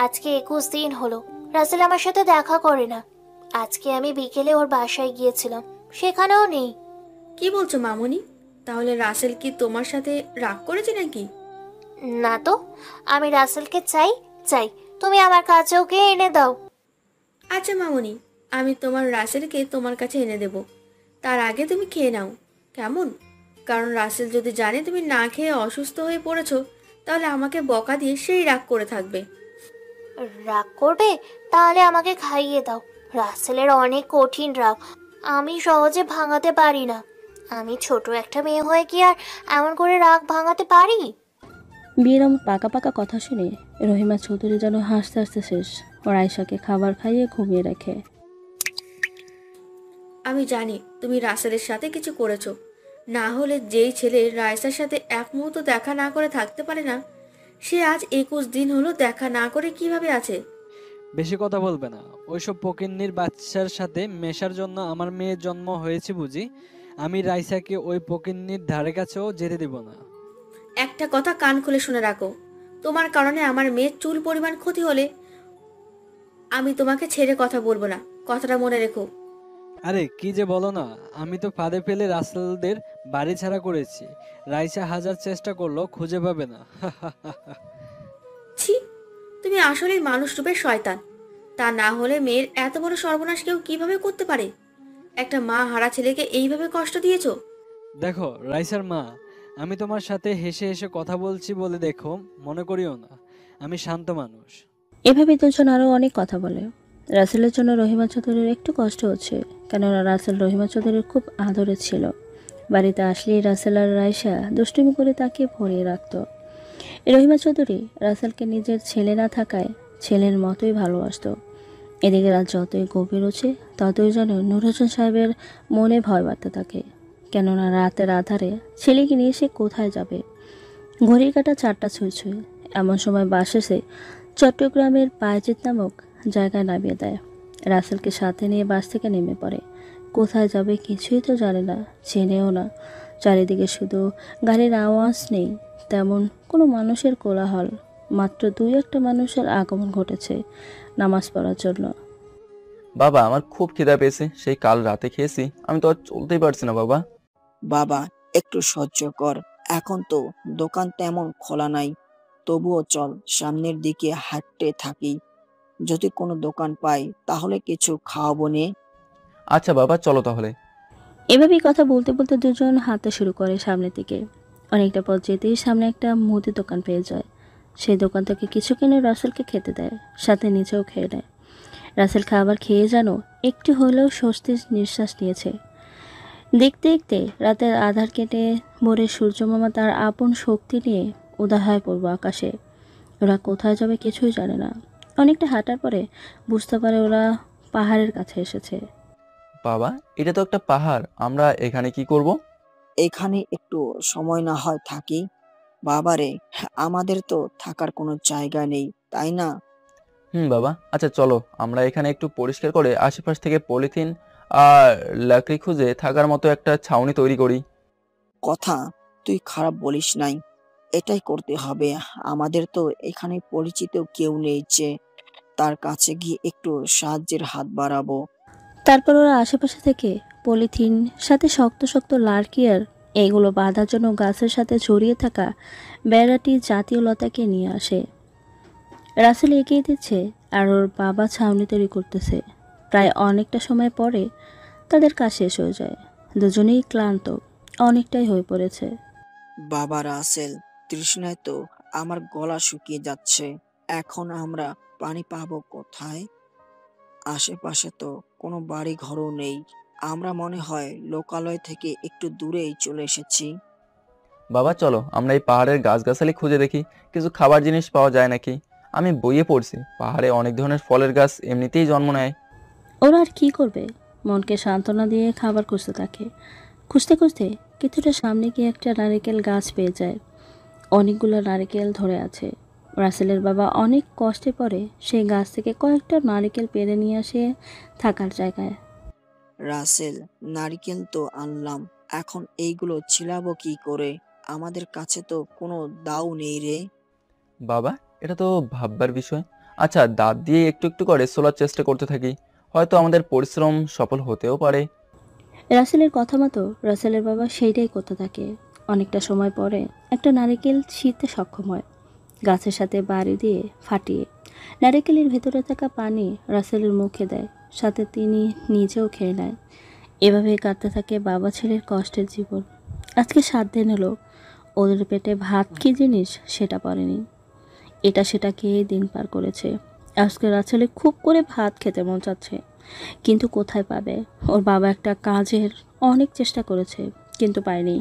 আজকে 21 দিন হলো রাসেল আমার সাথে দেখা করে না। আজকে আমি বিকেলে ওর বাসায় গিয়েছিলাম, সেখানেও নেই। কি বলছো মামুনি? তাহলে রাসেল কি তোমার সাথে রাগ করেছে নাকি? না তো, আমি রাসেলকে চাই চাই, তুমি আমার কাছে ওকে এনে দাও। আচ্ছা মামুনি, আমি তোমার রাসেলকে তোমার কাছে এনে দেব। তার আগে তুমি খেয়ে নাও, কেমন? কারণ রাসেল যদি জানে তুমি না খেয়ে অসুস্থ হয়ে পড়েছো, তাহলে আমাকে বকা দিয়ে সেই রাগ করে থাকবে। রাগ করবে? তাহলে আমাকে খাইয়ে দাও। রাসেলের অনেক কঠিন রাগ, আমি সহজে ভাঙাতে পারি না। আমি ছোট একটা মেয়ে হয়ে কি আর এমন করে রাগ ভাঙাতে পারি? বিয়ের এমন পাকা পাকা কথা শুনে রহিমা চৌধুরী যেন হাসতে হাসতে শেষ। ওর আয়শাকে খাবার খাইয়ে ঘুমিয়ে রাখে। আমি জানি তুমি রাসেলের সাথে কিছু করেছো, না হলে যেই ছেলে রাইসার সাথে এক মুহূর্ত দেখা না করে থাকতে পারে না, সে আজ 21 দিন হলো দেখা না করে কিভাবে আছে? বেশি কথা বলবে না। ওইসব ফকিন্নির বাচ্চার সাথে মেশার জন্য আমার মেয়ের জন্ম হয়েছে বুঝি? আমি রাইসাকে ওই ফকিন্নির ধারে কাছেও যেতে দেব না। একটা কথা কান খুলে শুনে রাখো, তোমার কারণে আমার মেয়ের চুল পরিমাণ ক্ষতি হলে আমি তোমাকে ছেড়ে কথা বলবো না, কথাটা মনে রেখো। আরে কি যে বলো না! আমি তো ফাঁদে ফেলে রাসেলদের বাড়ি ছাড়া করেছি। রাইসা হাজার চেষ্টা করলো, খুঁজে পাবে না। ছি, তুমি আসলেই মানুষ রূপের শয়তান। তা না হলে মেয়ের এত বড় সর্বনাশ কেউ কিভাবে করতে পারে? একটা মা হারা ছেলেকে এইভাবে কষ্ট দিয়েছো? দেখো রাইসার মা, আমি তোমার সাথে হেসে হেসে কথা বলছি বলে দেখো মনে করিও না, আমি শান্ত মানুষ। এভাবে দুজন আরও অনেক কথা বলে। রাসেলের জন্য রহিমা চৌধুরীর একটু কষ্ট হচ্ছে, কেননা রাসেল রহিমা চৌধুরীর খুব আদরের ছিল। বাড়িতে আসলেই রাসেল আর রাইসা দুষ্টুমি করে তাকে ভরিয়ে রাখত। রহিমা চৌধুরী রাসেলকে নিজের ছেলে না থাকায় ছেলের মতোই ভালোবাসতো। এদিকে রাত যতই গভীর হচ্ছে ততই যেন নুরুজ্জামান সাহেবের মনে ভয় বাড়তে থাকে, কেননা রাতের আধারে ছেলেকে নিয়ে সে কোথায় যাবে। ঘড়ির কাঁটা 4টা ছুঁই ছুঁই। এমন সময় বাস এসে চট্টগ্রামের পায়জিত নামক জায়গায় নামিয়ে দেয়। রাসেলকে সাথে নিয়ে বাস থেকে নেমে পড়ে। কোথায় যাবে কিছুই তো জানে না, চেনেও না। চারিদিকে শুধু গাড়ির আওয়াজ নেই, তেমন কোনো মানুষের কোলাহল। মাত্র 2-1টা মানুষের আগমন ঘটেছে নামাজ পড়ার জন্য। বাবা, আমার খুব খিদা পেয়েছে, সেই কাল রাতে খেয়েছি, আমি তো আর চলতেই পারছি না বাবা। বাবা, একটু সহ্য কর, এখন তো দোকান তেমন খোলা নাই, তবুও চল সামনের দিকে হাঁটতে থাকি। যদি কোনো দোকান পাই তাহলে কিছু খাওয়াবো নে। আচ্ছা বাবা, চলো তাহলে। এভাবেই কথা বলতে বলতে দুজন হাঁটতে শুরু করে সামনের দিকে। অনেকটা পথ যেতেই সামনে একটা মুদি দোকান পেয়ে যায়। সেই দোকান থেকে কিছু কিনে রাসেলকে খেতে দেয়, সাথে নিজেও খেয়ে নেয়। রাসেল খাবার খেয়ে যেন একটু হলেও স্বস্তির নিঃশ্বাস নিয়েছে। দেখতে দেখতে রাতের আধার কেটে ভোরে সূর্যমামা তার আপন শক্তি নিয়ে উদয় হয় পূর্ব আকাশে। ওরা কোথায় যাবে কিছুই জানে না। অনেকটা হাঁটার পরে বুঝতে পারে ওরা পাহাড়ের কাছে এসেছে। বাবা, এটা তো একটা পাহাড়, আমরা এখানে কি করব? এখানে একটু সময় না হয় থাকি। বাবারে, আমাদের তো থাকার কোনো জায়গা নেই, তাই না? বাবা, আচ্ছা চলো, আমরা এখানে একটু পরিষ্কার করে আশেপাশ থেকে পলিথিন আর লাকড়ি খুঁজে থাকার মতো একটা ছাউনি তৈরি করি। কথা তুই খারাপ বলিস নাই, এটাই করতে হবে। আমাদের তো এখানে পরিচিত কেউ নেই যে তার কাছে গিয়ে একটু সাহায্যের হাত বাড়াবো। তারপর ওরা আশেপাশে থেকে পলিথিন, সাথে শক্ত শক্ত লার্কিয়ার এইগুলো বাঁধার জন্য গাছের সাথে জড়িয়ে থাকা বেড়াটি জাতীয় লতাকে নিয়ে আসে। রাসেল এগিয়ে দিচ্ছে আর ওর বাবা ছাউনি তৈরি করতেছে। প্রায় অনেকটা সময় পরে তাদের কাজ শেষ হয়ে যায়। দুজনেই ক্লান্ত, অনেকটাই হয়ে পড়েছে। বাবা রাসেল, তৃষ্ণায় তো আমার গলা শুকিয়ে যাচ্ছে। এখন আমরা পানি পাবো কোথায়? আশেপাশে তো কোনো বাড়ি ঘরও নেই। আমরা মনে হয় লোকালয় থেকে একটু দূরেই চলে এসেছি। বাবা চলো, আমরা এই পাহাড়ের গাছগাছালি খুঁজে দেখি কিছু খাবার জিনিস পাওয়া যায় নাকি। আমি বইয়ে পড়ছি পাহাড়ে অনেক ধরনের ফলের গাছ এমনিতেই জন্ম নেয়। ওরা আর কি করবে, মনকে সান্ত্বনা দিয়ে খাবার খুঁজতে থাকে। খুঁজতে খুঁজতে কিছুটা সামনে গিয়ে একটা নারকেল গাছ পেয়ে যায়। অনেকগুলো নারকেল ধরে আছে। রাসেলের বাবা অনেক কষ্টে পড়ে সেই গাছ থেকে কয়েকটা নারকেল পেড়ে নিয়ে আসে থাকার জায়গায়। রাসেল, নারকেল তো আনলাম, এখন এইগুলো ছিলাবো কি করে? আমাদের কাছে তো কোনো দাও নেই রে। বাবা, এটা তো ভাববার বিষয়। আচ্ছা, দাঁত দিয়ে একটু একটু করে ছোলার চেষ্টা করতে থাকি, হয়তো আমাদের পরিশ্রম সফল হতেও পারে। রাসেলের কথা মতো রাসেলের বাবা সেইটাই করতে থাকে। অনেকটা সময় পরে একটা নারকেল ছিঁড়তে সক্ষম হয়, গাছের সাথে বাড়ি দিয়ে ফাটিয়ে। নারকেলের ভেতরে থাকা পানি রাসেলের মুখে দেয়, সাথে তিনি নিজেও খেয়ে নেয়। এভাবে কাটতে থাকে বাবা ছেলের কষ্টের জীবন। আজকে 7 দিন হলো ওদের পেটে ভাত কী জিনিস সেটা পড়েনি। এটা সেটা খেয়ে দিন পার করেছে। আজকে রাসেলে খুব করে ভাত খেতে মন চাচ্ছে, কিন্তু কোথায় পাবে? ওর বাবা একটা কাজের অনেক চেষ্টা করেছে, কিন্তু পায়নি।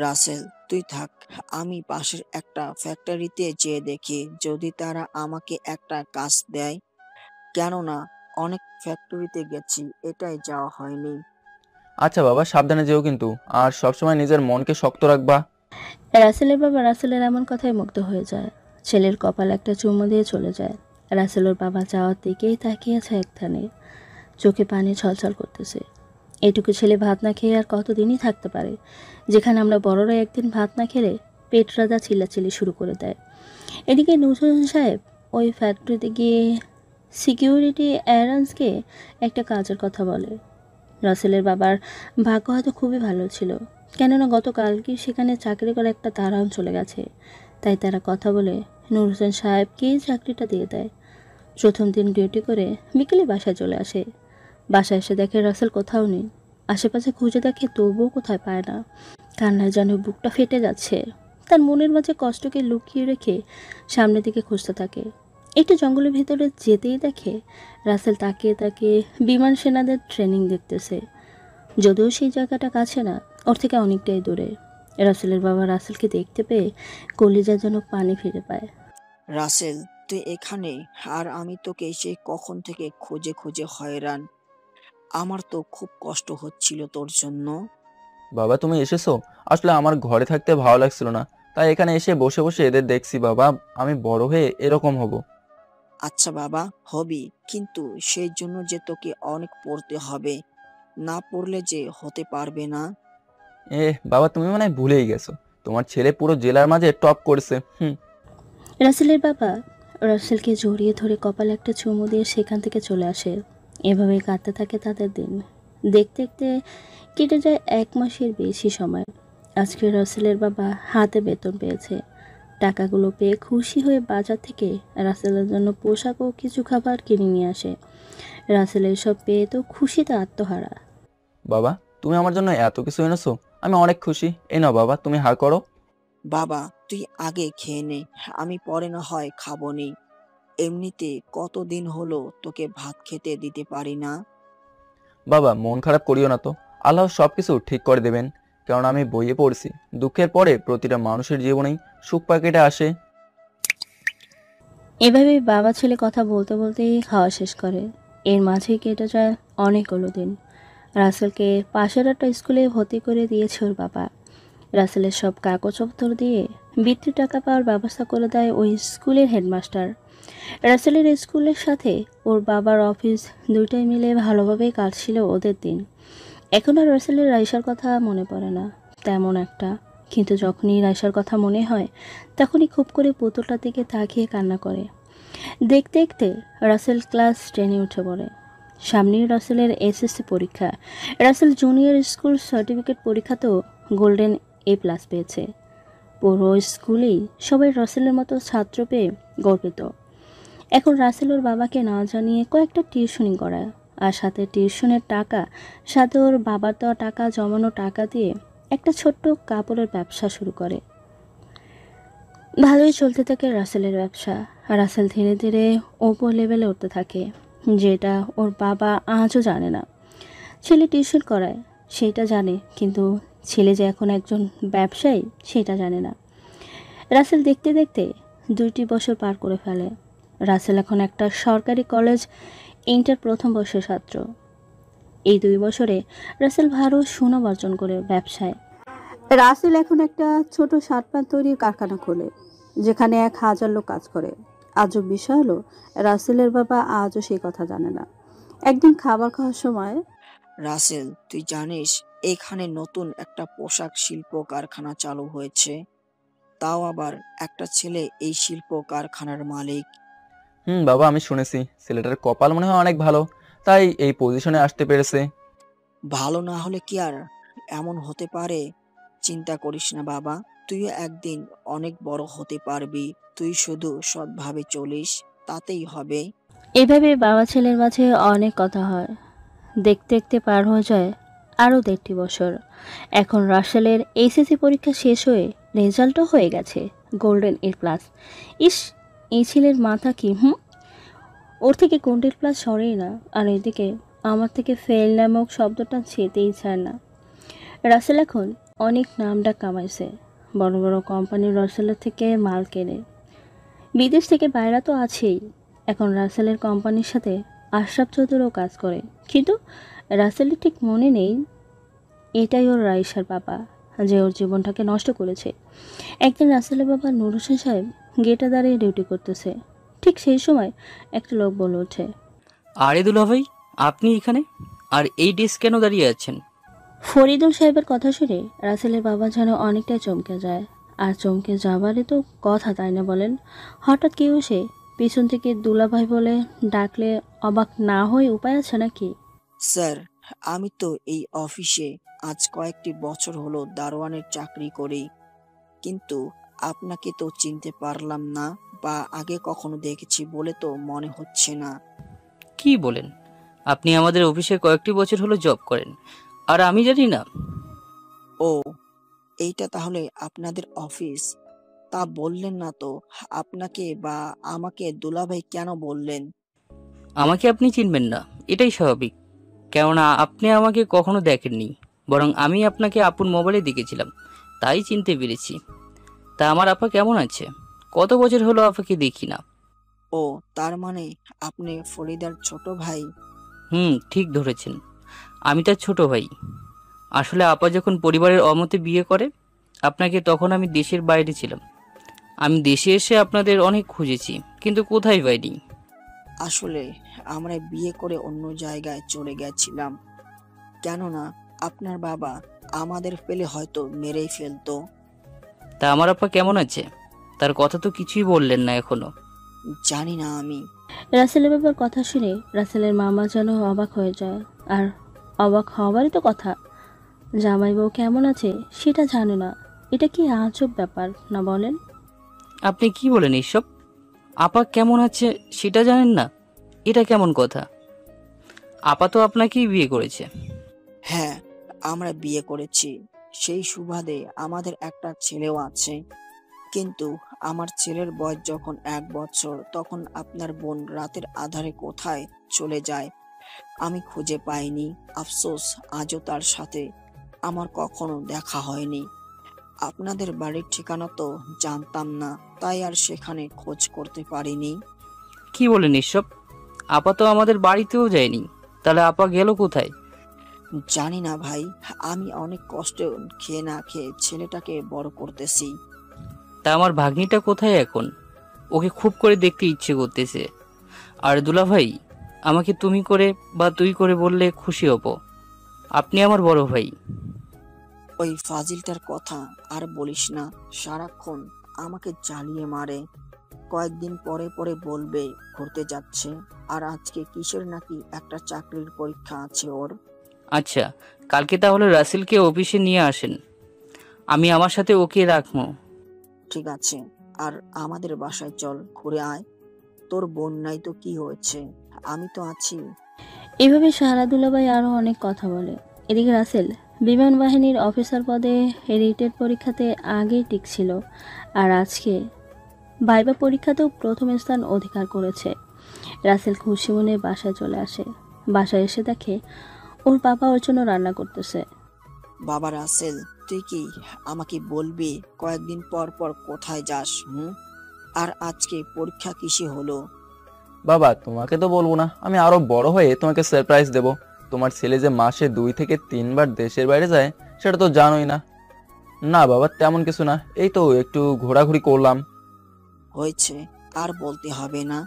রাসেল, তুই থাক, আমি পাশের একটা ফ্যাক্টরিতে যেয়ে দেখি যদি তারা আমাকে একটা কাজ দেয়। কেননা অনেক ফ্যাক্টরিতে গেছি, এটাই যাওয়া হয়নি। আচ্ছা বাবা, সাবধানে যেও কিন্তু, আর সবসময় নিজের মনকে শক্ত রাখবা। রাসেলের বাবা রাসেলের এমন কথায় মুগ্ধ হয়ে যায়। ছেলের কপালে একটা চুমু দিয়ে চলে যায়। রাসেলের বাবা যাওয়ার দিকেই তাকিয়েছে একধানে, চোখে পানি ছলছল করতেছে। এটুকু ছেলে ভাত না খেয়ে আর কতদিনই থাকতে পারে, যেখানে আমরা বড়রা একদিন ভাত না খেলে পেট রাজা চিল্লাচিল্লি শুরু করে দেয়। এদিকে নুরুজ্জামান সাহেব ওই ফ্যাক্টরিতে গিয়ে সিকিউরিটি অ্যারেঞ্জকে একটা কাজের কথা বলে। রাসেলের বাবার ভাগ্য হয়তো খুবই ভালো ছিল, কেননা গতকালকে সেখানে চাকরি করে একটা দারোয়ান চলে গেছে। তাই তারা কথা বলে নুরুজ্জামান সাহেবকেই চাকরিটা দিয়ে দেয়। প্রথম দিন ডিউটি করে বিকেলে বাসায় চলে আসে। বাসায় এসে দেখে রাসেল কোথাও নেই। আশেপাশে খুঁজে দেখে তবুও কোথায় পায় না। কান্নায় যেন বুকটা ফেটে যাচ্ছে। তার মনের মাঝে কষ্টকে লুকিয়ে রেখে সামনের দিকে খুঁজতে থাকে। একটু জঙ্গলের ভিতরে যেতেই দেখে রাসেল তাকিয়ে তাকিয়ে বিমান সেনাদের ট্রেনিং দেখতেছে। যদিও সেই জায়গাটা কাছে না, ওর থেকে অনেকটাই দূরে। রাসেলের বাবা রাসেলকে দেখতে পেয়ে কলিজা যেন পানি ফিরে পায়। রাসেল, তুই এখানে? আর আমি তোকে সেই কখন থেকে খুঁজে খুঁজে হয়রান। আমার তো খুব কষ্ট হচ্ছিল তোর জন্য। বাবা তুমি এসেছো? আসলে আমার ঘরে থাকতে ভালো লাগছিল না, তাই এখানে এসে বসে বসে এদের দেখছি। বাবা আমি বড় হয়ে এরকম হব। আচ্ছা বাবা, হবি, কিন্তু সেই জন্য যে তোকে অনেক পড়তে হবে। না পড়লে যে হতে পারবে না। বাবা তুমি মানে ভুলেই গেছো, তোমার ছেলে পুরো জেলার মাঝে টপ করেছে। রাসেলের বাবা রাসেলকে জড়িয়ে ধরে কপালে একটা চুমু দিয়ে সেখান থেকে চলে আসে। এভাবেই কাটতে থাকে তাদের দিন। দেখতে দেখতে কেটে যায় 1 মাসের বেশি সময়। আজকে রাসেলের বাবা হাতে বেতন পেয়েছে। টাকাগুলো পেয়ে খুশি হয়ে বাজার থেকে রাসেলের জন্য পোশাক ও কিছু খাবার কিনে নিয়ে আসে। রাসেল এসব পেয়ে তো খুশিতে আত্মহারা। বাবা তুমি আমার জন্য এত কিছু এনেছো, আমি অনেক খুশি। এই নাও বাবা, তুমি হা করো। বাবা তুই আগে খেয়ে নে, আমি পরে না হয় খাবো নি। এমনিতে কতদিন হলো তোকে ভাত খেতে দিতে পারি না। বাবা মন খারাপ করিও না তো, আল্লাহ সবকিছু ঠিক করে দেবেন। কারণ আমি বইয়ে পড়ছি, দুঃখের পরে প্রতিটা মানুষের জীবনেই সুখ পাকেটে আসে। এভাবে বাবা ছেলে কথা বলতে বলতেই খাওয়া শেষ করে। এর মাঝেই কেটে যায় অনেকগুলো দিন। রাসেলকে পাশের একটা স্কুলে ভর্তি করে দিয়েছে ওর বাবা। রাসেলের সব কাগজপত্র দিয়ে বৃত্তি টাকা পাওয়ার ব্যবস্থা করে দেয় ওই স্কুলের হেডমাস্টার। রাসেলের স্কুলের সাথে ওর বাবার অফিস দুইটাই মিলে ভালোভাবেই কাটছিল ওদের দিন। এখন আর রাসেলের রাইসার কথা মনে পড়ে না তেমন একটা, কিন্তু যখনই রাইসার কথা মনে হয় তখনই খুব করে পুতুলটার দিকে তাকিয়ে কান্না করে। দেখতে দেখতে রাসেল ক্লাস 10-এ উঠে পড়ে। সামনেই রাসেলের এসএসসি পরীক্ষা। রাসেল জুনিয়র স্কুল সার্টিফিকেট পরীক্ষাতেও গোল্ডেন A+ পেয়েছে। পুরো স্কুলেই সবাই রাসেলের মতো ছাত্র পেয়ে গর্বিত। এখন রাসেল ওর বাবাকে না জানিয়ে কয়েকটা টিউশনি করায়, আর সাথে টিউশনের টাকা, সাথে ওর বাবার দেওয়া টাকা জমানো টাকা দিয়ে একটা ছোট্ট কাপড়ের ব্যবসা শুরু করে। ভালোই চলতে থাকে রাসেলের ব্যবসা। রাসেল ধীরে ধীরে ওপর লেভেলে উঠতে থাকে, যেটা ওর বাবা আজও জানে না। ছেলে টিউশন করায় সেটা জানে, কিন্তু ছেলে যে এখন একজন ব্যবসায়ী সেটা জানে না। রাসেল দেখতে দেখতে 2টি বছর পার করে ফেলে। রাসেল এখন একটা সরকারি কলেজ ইন্টার প্রথম বর্ষের ছাত্র। এই 2 বছরে রাসেল ভালো সুনাম অর্জন করে ব্যবসায়। রাসেল এখন একটা ছোট শার্ট প্যান্ট তৈরির কারখানা খোলে, যেখানে 1000 লোক কাজ করে। আজব বিষয় হলো, রাসেলের বাবা আজও সেই কথা জানে না। একদিন খাবার খাওয়ার সময় রাসেল, তুই জানিস এখানে নতুন একটা পোশাক শিল্প কারখানা চালু হয়েছে? তাও আবার একটা ছেলে এই শিল্প কারখানার মালিক। বাবা আমি শুনেছি ছেলেটার কপাল মনে হয় অনেক ভালো, তাই এই পজিশনে আসতে পেরেছে। ভালো না হলে কি আর এমন হতে পারে? চিন্তা করিস না বাবা, তুইও একদিন অনেক বড় হতে পারবি। তুই শুধু সৎভাবে চলিস, তাতেই হবে। এভাবে বাবা ছেলের মাঝে অনেক কথা হয়। দেখতে দেখতে পার হয়ে যায় আরও 1.5 বছর। এখন রাসেলের এইচএসসি পরীক্ষা শেষ হয়ে রেজাল্টও হয়ে গেছে গোল্ডেন A+। ইস, এই ছেলের মাথা কি! ওর থেকে গোল্ডেন প্লাস সরেই না, আর এদিকে আমার থেকে ফেল নামক শব্দটা যেতেই চায় না। রাসেল এখন অনেক নামডাক কামাইছে। বড় বড় কোম্পানি রাসেলের থেকে মাল কেনে, বিদেশ থেকে বাইরা তো আছেই। এখন রাসেলের কোম্পানির সাথে আশরাফ চৌধুরীও কাজ করে, কিন্তু রাসেলের ঠিক মনে নেই এটাই ওর রাইসার বাবা, যে ওর জীবনটাকে নষ্ট করেছে। একদিন রাসেলের বাবা নুর হোসেন সাহেব গেটে দাঁড়িয়ে ডিউটি করতেছে। ঠিক সেই সময় একটা লোক বলে ওঠে, আরে দুলা ভাই, আপনি এখানে? আর এই ডেস্ক কেন দাঁড়িয়ে আছেন? ফরিদুল সাহেবের কথা শুনে রাসেলের বাবা যেন অনেকটাই চমকে যায়। আর চমকে যাবারই তো কথা, তাই না বলেন? হঠাৎ কেউ সে পিছন থেকে দুলাভাই বলে ডাকলে অবাক না হয়ে উপায় আছে নাকি? স্যার, আমি তো এই অফিসে আজ কয়েকটি বছর হলো দারোয়ানের চাকরি করি, কিন্তু আপনাকে তো চিনতে পারলাম না, বা আগে কখনো দেখেছি বলে তো মনে হচ্ছে না। কি বলেন? আপনি আমাদের অফিসে কয়েকটি বছর হলো জব করেন, আর আমি জানি না? ও, এইটা তাহলে আপনাদের অফিস? তা বললেন না তো। আপনাকে বা আমাকে দুলাভাই কেন বললেন? আমাকে আপনি চিনবেন না, এটাই স্বাভাবিক। কেননা আপনি আমাকে কখনো দেখেননি, বরং আমি আপনাকে আপুর মোবাইলে দেখেছিলাম, তাই চিনতে পেরেছি। তা আমার আপা কেমন আছে? কত বছর হলো আপাকে দেখি না। ও, তার মানে আপনি ফরিদার ছোট ভাই? ঠিক ধরেছেন, আমি তার ছোট ভাই। আসলে আপা যখন পরিবারের অমতে বিয়ে করে আপনাকে, তখন আমি দেশের বাইরে ছিলাম। আমি দেশে এসে আপনাদের অনেক খুঁজেছি, কিন্তু কোথায় পাইনি। আসলে আমরা বিয়ে করে অন্য জায়গায় চলে গেছিলাম, কেননা আপনার বাবা আমাদের পেলে হয়তো মেরেই ফেলতো। তা আমার আপা কেমন আছে? তার কথা তো কিছুই বললেন না এখনো। জানি না আমি। রাসেলের বাবার কথা শুনে রাসেলের মামা যেন অবাক হয়ে যায়। আর অবাক হওয়ারই তো কথা, জামাই বউ কেমন আছে সেটা জানে না। এটা কি আজব ব্যাপার না বলেন? আপনি কি বলেন এইসব? আপা কেমন আছে সেটা জানেন না? এটা কেমন কথা? আপা তো আপনাকেই বিয়ে করেছে। হ্যাঁ, আমরা বিয়ে করেছি, সেই সুবাদে আমাদের একটা ছেলেও আছে। কিন্তু আমার ছেলের বয়স যখন 1 বছর, তখন আপনার বোন রাতের আধারে কোথায় চলে যায় আমি খুঁজে পাইনি। আফসোস, আজও তার সাথে আমার কখনো দেখা হয়নি। আপনাদের বাড়ির ঠিকানা তো জানতাম না, তাই আর সেখানে খোঁজ করতে পারিনি। কি বলেন এসব? আপা তো আমাদের বাড়িতেও যায়নি, তাহলে আপা গেল কোথায়? জানি না ভাই, আমি অনেক কষ্টে খেয়ে না খেয়ে ছেলেটাকে বড় করতেছি। তা আমার ভাগ্নিটা কোথায় এখন? ওকে খুব করে দেখতে ইচ্ছে করতেছে। আর দুলা ভাই, আমাকে তুমি করে বা তুই করে বললে খুশি হব। আপনি আমার বড় ভাই। ওই ফাজিলটার কথা আর বলিস না, সারাক্ষণ আমাকে জ্বালিয়ে মারে। কয়েকদিন পরে পরে বলবে ঘুরতে যাচ্ছে, আর আজকে কিসের নাকি একটা চাকরির পরীক্ষা আছে ওর। আচ্ছা, কালকে তাহলে রাসেলকে অফিসে নিয়ে আসেন, আমি আমার সাথে ওকে রাখবো। ঠিক আছে, আর আমাদের বাসায় চল, ঘুরে আয়। তোর বোন নাই তো কি হয়েছে, আমি তো আছি। এভাবে সাহারা দুলাভাই আরও অনেক কথা বলে। এদিকে রাসেল বিমান বাহিনীর অফিসার পদে রিটেড পরীক্ষাতে আগেই টিকছিল, আর আজকে ভাইবা পরীক্ষাতেও প্রথম স্থান অধিকার করেছে। রাসেল খুশি মনে বাসায় চলে আসে। বাসায় এসে দেখে ওর বাবা ওর জন্য রান্না করতেছে। বাবা রাসেল, তুই কি আমাকে বলবি কয়েকদিন পর পর কোথায় যাস? আর আজকে পরীক্ষা কিসে হলো? বাবা, তোমাকে তো বলবো না, আমি আরো বড় হয়ে তোমাকে সারপ্রাইজ দেব। তোমার ছেলে যে মাসে 2 থেকে 3 বার দেশের বাইরে যায়, সেটা তো জানোই না। না বাবা, তেমন কিছু না, এই তো একটু ঘোরাঘুরি করলাম। হয়েছে, আর বলতে হবে না।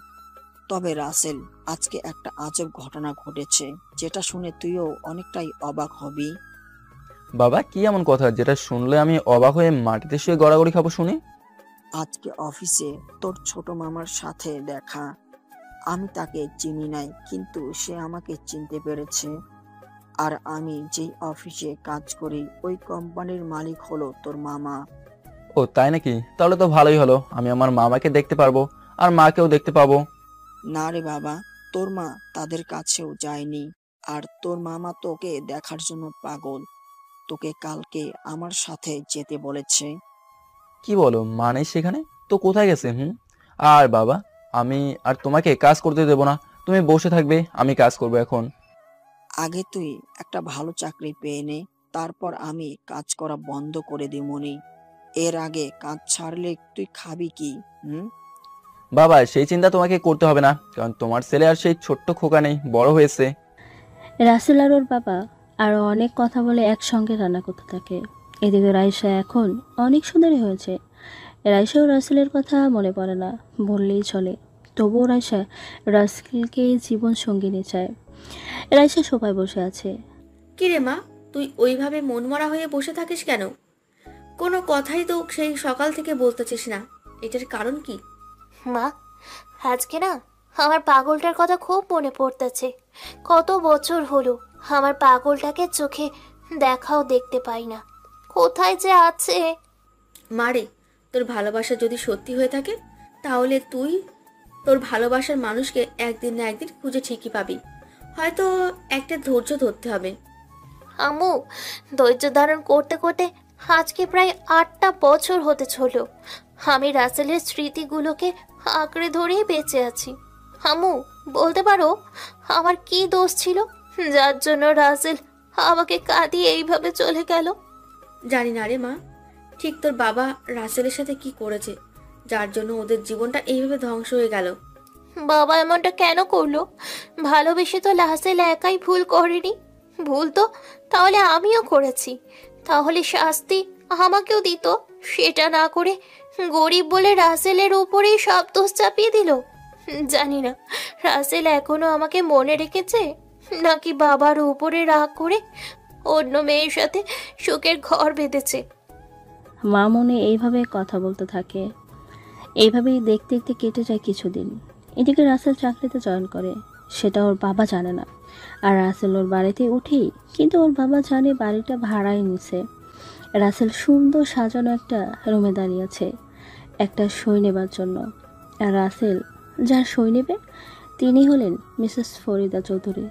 তবে রাসেল, আজকে একটা আজব ঘটনা ঘটেছে, যেটা শুনে তুইও অনেকটাই অবাক হবি। বাবা, কি এমন কথা যেটা শুনলে আমি অবাক হয়ে মাটিতে শুয়ে গড়াগড়ি খাবো শুনি? আজকে অফিসে তোর ছোট মামার সাথে দেখা। আমি তাকে চিনি নাই, কিন্তু সে আমাকে চিনতে পেরেছে। আর আমি যেই অফিসে কাজ করি, ওই কোম্পানির মালিক হলো তোর মামা। ও তাই নাকি? তাহলে তো ভালোই হলো, আমি আমার মামাকে দেখতে পারবো আর মাকেও দেখতে পাবো। না রে বাবা, তোর মা তাদের কাছেও যায়নি। আর তোর মামা তোকে দেখার জন্য পাগল। তোকে কালকে আমার সাথে যেতে বলেছে। কি বলো, মানে সেখানে তো কোথায় গেছে? আর বাবা, আমি আর তোমাকে কাজ করতে দেবো না, তুমি বসে থাকবে, আমি কাজ করবো এখন। আগে তুই একটা ভালো চাকরি পেয়ে নে, তারপর আমি কাজ করা বন্ধ করে দিমুনি। এর আগে কাজ ছাড়লে তুই খাবি কি? বাবা, সেই চিন্তা তোমাকে করতে হবে না, কারণ তোমার ছেলে আর সেই ছোট্ট খোকা নেই, বড় হয়েছে। রাসেল আর ওর বাবা আরও অনেক কথা বলে একসঙ্গে রান্না করতে থাকে। এদিকে রাইসা এখন অনেক সুন্দরী হয়েছে। রাইসা ও রাসেলের কথা মনে পড়ে না বললেই চলে। তবুও রাইসা রাসেলকে জীবন সঙ্গিনী চায়। রাইসা সোফায় বসে আছে। কি রে মা, তুই ওইভাবে মনমরা হয়ে বসে থাকিস কেন? কোনো কথাই তো সেই সকাল থেকে বলতেছিস না, এটার কারণ কি? মা, আজকে না আমার পাগলটার কথা খুব মনে পড়তেছে। কত বছর হলো আমার পাগলটাকে চোখে দেখাও দেখতে পাই না, কোথায় যে আছে। মারে, তোর ভালোবাসা যদি সত্যি হয়ে থাকে তাহলে তুই তোর ভালোবাসার মানুষকে একদিন না একদিন খুঁজে ঠিকই পাবি। হয়তো একটা ধৈর্য ধরতে হবে। আম্মু, ধৈর্য ধারণ করতে করতে আজকে প্রায় 8টা বছর হতে চলো আমি রাসেলের স্মৃতিগুলোকে আঁকড়ে ধরেই বেঁচে আছি। আম্মু, বলতে পারো আমার কি দোষ ছিল যার জন্য রাসেল আমাকে কাঁদিয়ে এইভাবে চলে গেল? জানি না রে মা, ঠিক তোর বাবা রাসেলের সাথে কি করেছে যার জন্য ওদের জীবনটা এইভাবে ধ্বংস হয়ে গেল। বাবা এমনটা কেন করলো? ভালোবেসে তো রাসেল একাই ভুল করেনি, ভুল তো তাহলে আমিও করেছি। তাহলে শাস্তি আমাকেও দিত, সেটা না করে গরিব বলে রাসেলের উপরেই সব দোষ চাপিয়ে দিল। জানি না রাসেল এখনো আমাকে মনে রেখেছে নাকি বাবার উপরে রাগ করে অন্য মেয়ের সাথে সুখের ঘর বেঁধেছে। মা মনে এইভাবে কথা বলতে থাকে। এইভাবেই দেখতে দেখতে কেটে যায় কিছুদিন। এদিকে রাসেল চাকরিতে জয়েন করে, সেটা ওর বাবা জানে না। আর রাসেল ওর বাড়িতে উঠেই, কিন্তু ওর বাবা জানে বাড়িটা ভাড়ায় নিছে। রাসেল সুন্দর সাজানো একটা রুমে দাঁড়িয়ে আছে একটা সই নেবার জন্য। আর রাসেল যার সই নেবে তিনি হলেন মিসেস ফরিদা চৌধুরী,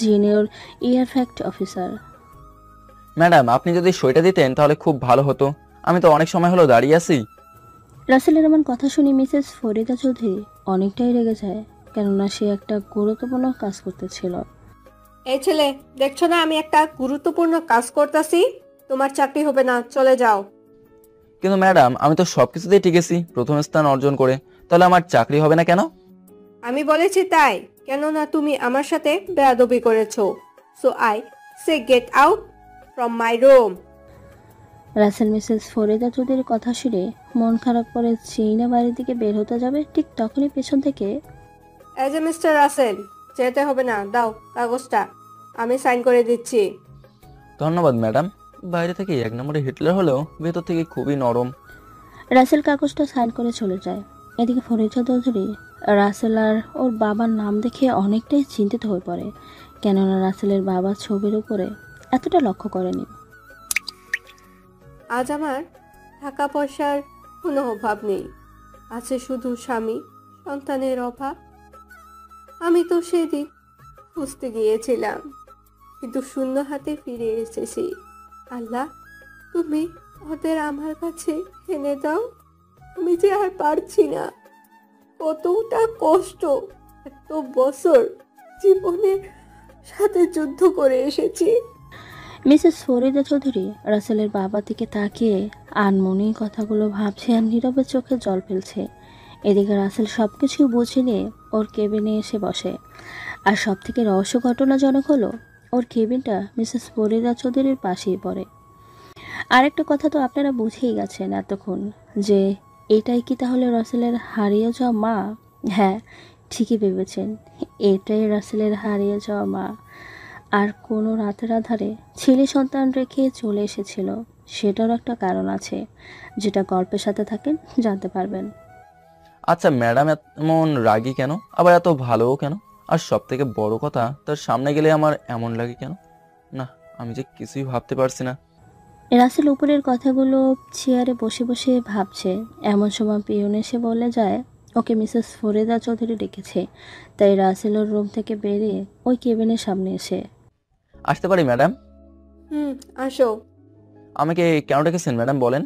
যিনি ওর এয়ারফ্যাক্ট অফিসার। ম্যাডাম, আপনি যদি সইটা দিতেন তাহলে খুব ভালো হতো। আমি তো অনেক সময় হলো দাঁড়িয়ে আছি। রাসেলের এমন কথা শুনে মিসেস ফরিদা চৌধুরী অনেকটাই রেগে যায়, কেননা সে একটা গুরুত্বপূর্ণ কাজ করতেছিল। এই ছেলে, দেখছো না আমি একটা গুরুত্বপূর্ণ কাজ করতেছি? তোমার চাকরি হবে না, চলে যাও। কিন্তু ম্যাডাম, আমি তো সবকিছুতেই টিকেছি প্রথম স্থান অর্জন করে, তাহলে আমার চাকরি হবে না কেন? আমি বলেছি তাই, কেননা তুমি আমার সাথে বেয়াদবি করেছো। So I say get out from my room. Rasel Mrs Farida চৌধুরীর কথা শুনে মন খারাপ করে চীনা বাড়ির দিকে বের হতে যাবে, ঠিক তখনই পেছন থেকে, এই যে মিস্টার রাসেল, যেতে হবে না, দাও কাগজটা, আমি সাইন করে দিচ্ছি। ধন্যবাদ ম্যাডাম। বাইরে থেকে এক নম্বরে হিটলার হলেও ভেতর থেকে খুবই নরম। রাসেল কাগজটা সাইন করে চলে যায়। এদিকে ফরিদা চৌধুরী রাসেল আর ওর বাবার নাম দেখে অনেকটাই চিন্তিত হয়ে পড়ে, কেননা রাসেলের বাবার ছবির উপরে এতটা লক্ষ্য করেনি। আজ আমার টাকা পয়সার কোনো অভাব নেই, আছে শুধু স্বামী সন্তানের অভাব। আমি তো সেদিন খুঁজতে গিয়েছিলাম, কিন্তু শূন্য হাতে ফিরে এসেছি। আল্লাহ, তুমি ওদের আমার কাছে এনে দাও। আমি যে আর পারছি না, কতটা কষ্ট, এত বছর জীবনের সাথে যুদ্ধ করে এসেছি। মিসেস ফরিদা চৌধুরী রাসেলের বাবার দিকে তাকিয়ে আনমনেই কথাগুলো ভাবছে আর নীরবে চোখে জল ফেলছে। এদিকে রাসেল সবকিছু বুঝে নিয়ে ওর কেবিনে এসে বসে। আর সব থেকে রহস্য ঘটনাজনক হলো, ওর কেবিনটা মিসেস ফরিদা চৌধুরীর পাশেই পড়ে। আরেকটা কথা তো আপনারা বুঝেই গেছেন এতক্ষণ, যে এটাই কি তাহলে রাসেলের হারিয়ে যাওয়া মা? হ্যাঁ, ঠিকই ভেবেছেন, এটাই রাসেলের হারিয়ে যাওয়া মা। আর কোনো রাতের আধারে ছেলে সন্তান রেখে চলে এসেছিল, সেটারও একটা কারণ আছে, যেটা গল্পের সাথে থাকেন জানতে পারবেন। আচ্ছা ম্যাডাম, এমন রাগী কেন, আবার এত ভালোও কেন? আর সব থেকে বড় কথা, তার সামনে গেলে আমার এমন লাগে কেন? না, আমি যে কিছুই ভাবতে পারছি না। রাসেল উপরের কথাগুলো চেয়ারে বসে বসে ভাবছে। এমন সময় পিয়ন এসে বলে যায় ওকে মিসেস ফরিদা চৌধুরী ডেকেছে। তাই রাসেল ওর রুম থেকে বেরিয়ে ওই কেবিনের সামনে এসে, আসতে পারি ম্যাডাম? আসো। আমাকে কেন ডেকেছেন ম্যাডাম, বলেন।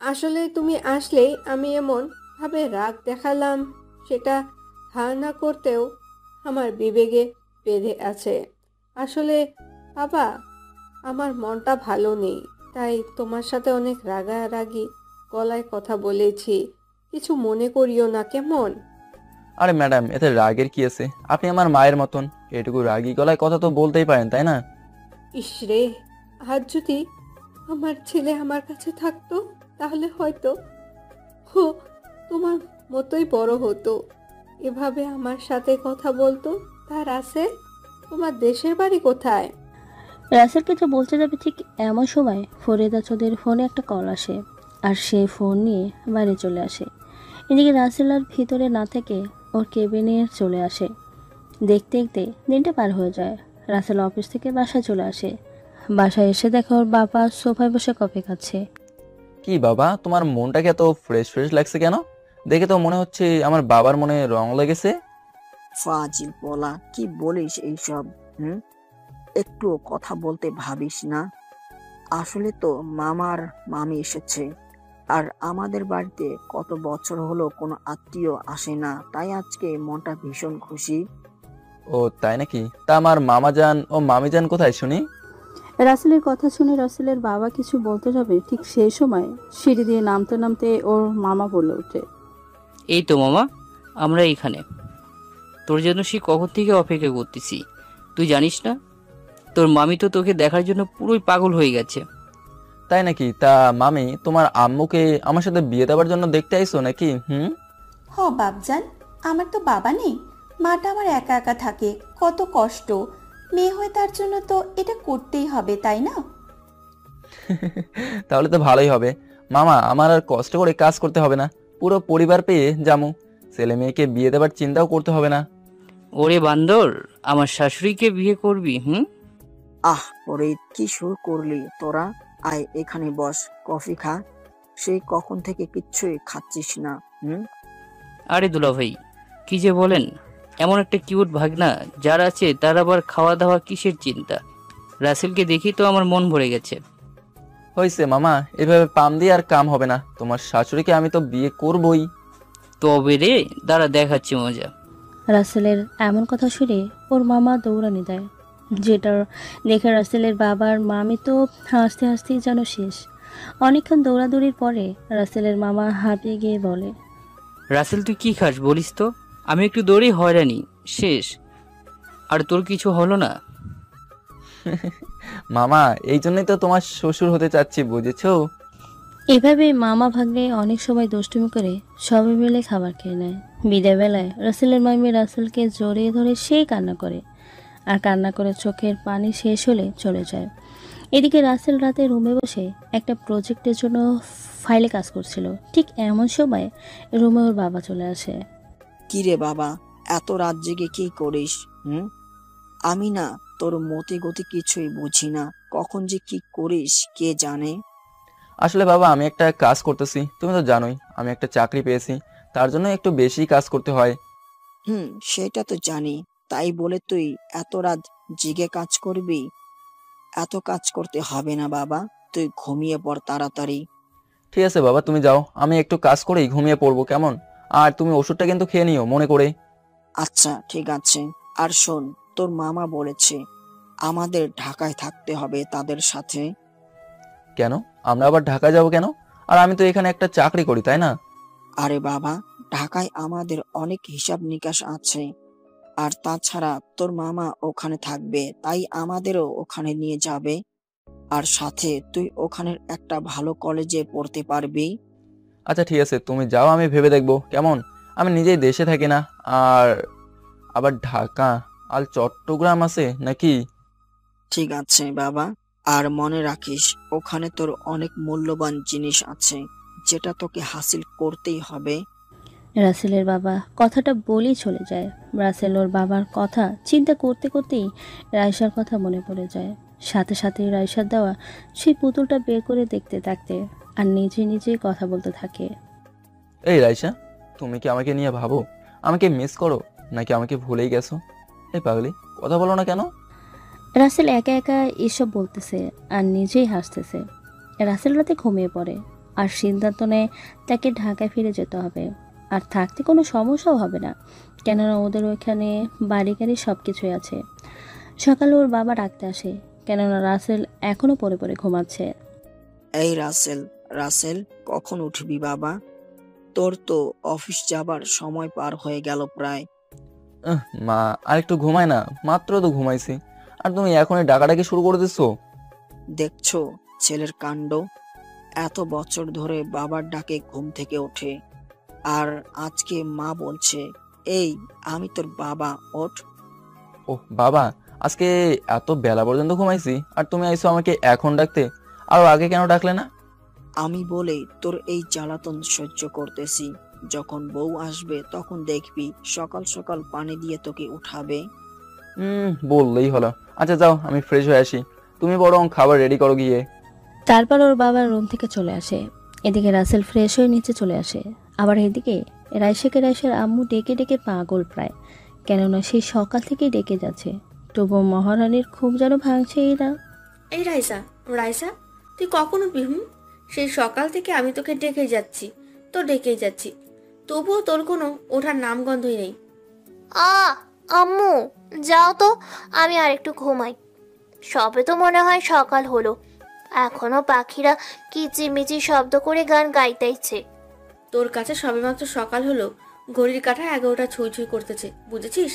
আসলে তুমি আসলেই আমি এমন ভাবে রাগ দেখালাম, সেটা ধারণা করতেও আমার বিবেকে বেঁধে আছে। আসলে বাবা, আমার মনটা ভালো নেই, তাই তোমার সাথে অনেক রাগারাগি গলায় কথা বলেছি, কিছু মনে করিও না কেমন? আরে ম্যাডাম, এতে রাগের কি আছে? আপনি আমার মায়ের মতন, এটুকু রাগী গলায় কথা তো বলতেই পারেন, তাই না? ইসরে, আজ যদি আমার ছেলে আমার কাছে থাকতো তাহলে হয়তো ও তোমার মতোই বড় হতো, এভাবে আমার সাথে কথা বলতো। তার আছে, তোমার দেশের বাড়ি কোথায়? রাসেল কিছু বলতে যাবে ঠিক এমন সময় ফরিদা চৌধুরীর ফোনে একটা কল আসে, আর সে ফোন নিয়ে বাইরে চলে আসে। এদিকে রাসেল আর ভিতরে না থেকে ওর কেবিনে চলে আসে। দেখতে দেখতে দিনটা পার হয়ে যায়। রাসেল অফিস থেকে বাসায় চলে আসে। বাসায় এসে দেখে ওর বাবা সোফায় বসে কফি খাচ্ছে। কি বাবা, তোমার মনটাকে এত ফ্রেশ ফ্রেশ লাগছে কেন? দেখে তো মনে হচ্ছে আমার বাবার মনে রং লেগেছে। ফাজিল পোলা, কি বলিস এইসব? হুম, একটু কথা বলতে ভাবিস না? আসলে তো মামার মামি এসেছে, আর আমাদের বাড়িতে কত বছর হলো কোনো আত্মীয় আসে না, তাই আজকে মনটা ভীষণ খুশি। ও তাই নাকি? তা আমার মামা যান ও মামি যান কোথায় শুনি? রাসেলের কথা শুনে রাসেলের বাবা কিছু বলতে যাবে, ঠিক সেই সময় সিঁড়ি দিয়ে নামতে নামতে ওর মামা বলে ওঠে, এই তো মামা, আমরা এইখানে। তোর জন্য সে কখন থেকে অপেক্ষা করতেছি, তুই জানিস না? তোর মামি তো তোকে দেখার জন্য পুরোই পাগল হয়ে গেছে। তাই নাকি? তা মামি, তোমার আম্মুকে আমার সাথে বিয়ে দেওয়ার জন্য দেখতে আইছো নাকি? হ বাপজান, আমার তো বাবা নেই, মাটা আমার একা একা থাকে, কত কষ্ট। মেয়ে হয়ে তার জন্য তো এটা করতেই হবে, তাই না? তাহলে তো ভালোই হবে মামা, আমার আর কষ্ট করে কাজ করতে হবে না, পুরো পরিবার পেয়ে যামু, ছেলে মেয়েকে বিয়ে দেওয়ার চিন্তাও করতে হবে না। ওরে বান্দর, আমার শাশুড়িকে বিয়ে করবি? আহ ওরে, কি শুরু করলি তোরা? আয় এখানে বস, কফি খা। সেই কখন থেকে কিচ্ছুই খাচ্ছিস না। আরে দুলাভাই, কি যে বলেন! এমন একটা কিউট ভাগনা যার আছে, তার আবার খাওয়া দাওয়া কিসের চিন্তা? রাসেলকে দেখি তো আমার মন ভরে গেছে। হয়েছে মামা, এভাবে পাম দিয়ে আর কাম হবে না, তোমার শাশুড়িকে আমি তো বিয়ে করবই। তবে রে, দাঁড়া দেখাচ্ছি মজা। রাসেলের এমন কথা শুনে ওর মামা দৌড়ানি দেয়, যেটা দেখে রাসেলের বাবার মামি তো হাসতে হাসতেই যেন শেষ। অনেকক্ষণ দৌড়াদৌড়ির পরে রাসেলের মামা হাঁপিয়ে গিয়ে বলে, রাসেল তুই কি খাস বলিস তো? আমি একটু দৌড়েই হয়রানি শেষ। আর তোর কিছু হলো না? মামা, এই জন্যই তো তোমার শ্বশুর হতে চাচ্ছি, বুঝেছো? এভাবে মামা ভাগ্নে অনেক সময় দুষ্টুমি করে সবাই মিলে খাবার খেয়ে নেয়। বিদায় বেলায় রাসেলের মামি রাসেলকে জড়িয়ে ধরে সেই কান্না করে, আর কান্না করে চোখের পানি শেষ হলে চলে যায়। এদিকে রাসেল রাতে রুমে বসে একটা প্রজেক্টের জন্য ফাইলে কাজ করছিল। ঠিক এমন সময় রুমে ওর বাবা চলে আসে। কি রে বাবা, এত রাত জেগে কি করিস? আমি না তোর মতি গতি কিছুই বুঝি না, কখন যে কি করিস কে জানে। আসলে বাবা, আমি একটা কাজ করতেছি, তুমি তো জানোই আমি একটা চাকরি পেয়েছি, তার জন্য একটু বেশি কাজ করতে হয়। সেটা তো জানি, তাই বলে তুই এত রাত জেগে কাজ করবি? এত কাজ করতে হবে না বাবা, তুই ঘুমিয়ে পড় তাড়াতাড়ি। ঠিক আছে বাবা, তুমি যাও, আমি একটু কাজ করেই ঘুমিয়ে পড়বো, কেমন? আর তুমি ওষুধটা কিন্তু খেয়ে নিও মনে করে। আচ্ছা ঠিক আছে। আর শোন, তোর মামা বলেছে আমাদের ঢাকায় থাকতে হবে তাদের সাথে। কেন? আমরা আবার ঢাকা যাব কেন? আর আমি তো এখানে একটা চাকরি করি, তাই না? আরে বাবা, ঢাকায় আমাদের অনেক হিসাব নিকাশ আছে, আর তাছাড়া তোর মামা ওখানে থাকবে, তাই আমাদেরও ওখানে নিয়ে যাবে। আর সাথে তুই ওখানের একটা ভালো কলেজে পড়তে পারবি। আচ্ছা ঠিক আছে, তুমি যাও, আমি ভেবে দেখবো, কেমন? আমি নিজেই দেশে থাকি না, আর আবার ঢাকা আর চট্টগ্রাম আছে নাকি? ঠিক আছে বাবা, আর মনে রাখিস ওখানে তোর অনেক মূল্যবান জিনিস আছে, যেটা তোকে হাসিল করতেই হবে। রাসেলের বাবা কথাটা বলেই চলে যায়। রাসেল ওর বাবার কথা চিন্তা করতে করতেই রাইসার কথা মনে পড়ে যায়। সাথে সাথে রাইসার দেওয়া সেই পুতুলটা বের করে দেখতে থাকতে আর নিজে নিজেই কথা বলতে থাকে। এই রাইসা, তুমি কি আমাকে নিয়ে ভাবো? আমাকে মিস করো নাকি আমাকে ভুলেই গেছো? এই পাগলি, কথা বলো না কেন? রাসেল একা একা এসব বলতেছে আর নিজেই হাসতেছে। রাসেল রাতে ঘুমিয়ে পড়ে আর সিদ্ধান্ত নেয় তাকে ঢাকায় ফিরে যেতে হবে, আর থাকতে কোনো সমস্যাও হবে না, কেননা ওদের ওইখানে বাড়ি গাড়ি সব কিছুই আছে। সকালে ওর বাবা ডাকতে আসে, কেননা রাসেল এখনো পড়ে পড়ে ঘুমাচ্ছে। এই রাসেল, রাসেল কখন উঠবি বাবা? তোর তো অফিস যাবার সময় পার হয়ে গেল প্রায়। মা, আর একটু ঘুমায় না, মাত্র তো ঘুমাইছি, আর তুমি এখনই ডাকাডাকি শুরু করে দিচ্ছ। দেখছো ছেলের কাণ্ড, এত বছর ধরে বাবার ডাকে ঘুম থেকে ওঠে, আর আজকে মা বলছে এই আমি তোর বাবা, ওঠ। ও বাবা, আজকে এত বেলা পর্যন্ত ঘুমাইছি, আর তুমি আইছো আমাকে এখন ডাকতে? আর আগে কেন ডাকলে না? আমি বলে তোর এই জ্বালাতন সহ্য করতেছি, যখন বউ আসবে তখন দেখবি সকাল সকাল পানি দিয়ে তোকে উঠাবে। বললেই হলো। আচ্ছা যাও, আমি ফ্রেশ হয়ে আসি, তুমি বরং খাবার রেডি করো গিয়ে। তারপর ওর বাবা রুম থেকে চলে আসে। এদিকে রাসেল ফ্রেশ হয়ে নিচে চলে আসে। আবার এদিকে রাইসাকে রাইসার আম্মু ডেকে ডেকে পাগল প্রায়, কেননা সেই সকাল থেকেই ডেকে যাচ্ছে, তবুও মহারানীর খুব যেন ভাঙছেই না। এই রাইসা, রাইসা, তুই কখন উঠবি? সেই সকাল থেকে আমি তোকে ডেকেই যাচ্ছি, তবুও তোর কোনো ওঠার নামগন্ধই নেই। আম্মু যাও তো, আমি আর একটু ঘুমাই। সবে তো মনে হয় সকাল হলো, এখনো পাখিরা কিচিমিচি শব্দ করে গান গাইতেইছে। তোর কাছে সবেমাত্র সকাল হলো, ঘড়ির কাঁটা 11টা ছুঁই ছুঁই করতেছে, বুঝেছিস?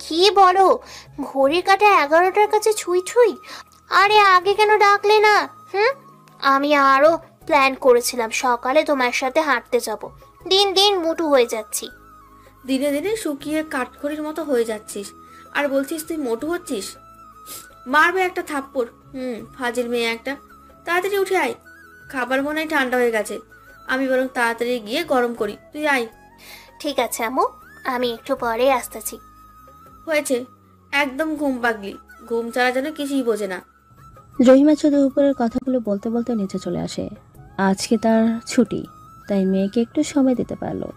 কি বলো, ঘড়ির কাঁটা 11টার কাছে ছুঁই ছুঁই? আরে আগে কেন ডাকলে না? আমি আরো প্ল্যান করেছিলাম সকালে তোমার সাথে হাঁটতে যাব। দিন দিন মোটু হয়ে যাচ্ছি। দিনে দিনে শুকিয়ে কাঠখড়ির মতো হয়ে যাচ্ছিস, আর বলছিস তুই মোটু হচ্ছিস? মারবে একটা থাপ্পড়। ফাজিল মেয়ে একটা। তাড়াতাড়ি উঠে আয়, খাবার মনে হয় ঠান্ডা হয়ে গেছে। আমি বরং তাড়াতাড়ি গিয়ে গরম করি, তুই আয়। ঠিক আছে আম্মু, আমি একটু পরে আসতেছি। হয়েছে, একদম ঘুম পাগলি, ঘুম ছাড়া যেন কিছুই বোঝে না। রহিমা চৌধুরী উপরের কথাগুলো বলতে বলতে নিচে চলে আসে। আজকে তার ছুটি, তাই মেয়েকে একটু সময় দিতে পারলো।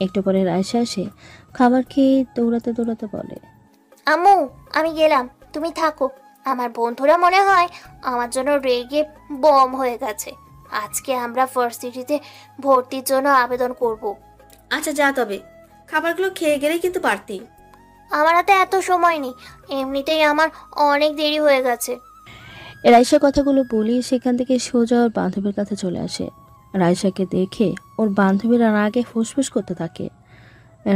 একটু পরে রাইসা এসে খাবার খেয়ে দৌড়াতে দৌড়াতে বলে, আম্মু আমি গেলাম, তুমি থাকো। আমার বন্ধুরা মনে হয় আমার জন্য রেগে বম হয়ে গেছে। আজকে আমরা ভার্সিটিতে ভর্তির জন্য আবেদন করব। আচ্ছা যা, তবে খাবারগুলো খেয়ে গেলেই কিন্তু পারতি। আমার হাতে এত সময় নেই, এমনিতেই আমার অনেক দেরি হয়ে গেছে। রাইসা কথাগুলো বলি সেখান থেকে সোজা ওর বান্ধবীর কাছে চলে আসে। রাইসাকে দেখে ওর বান্ধবীরা রাগে ফুসফুস করতে থাকে।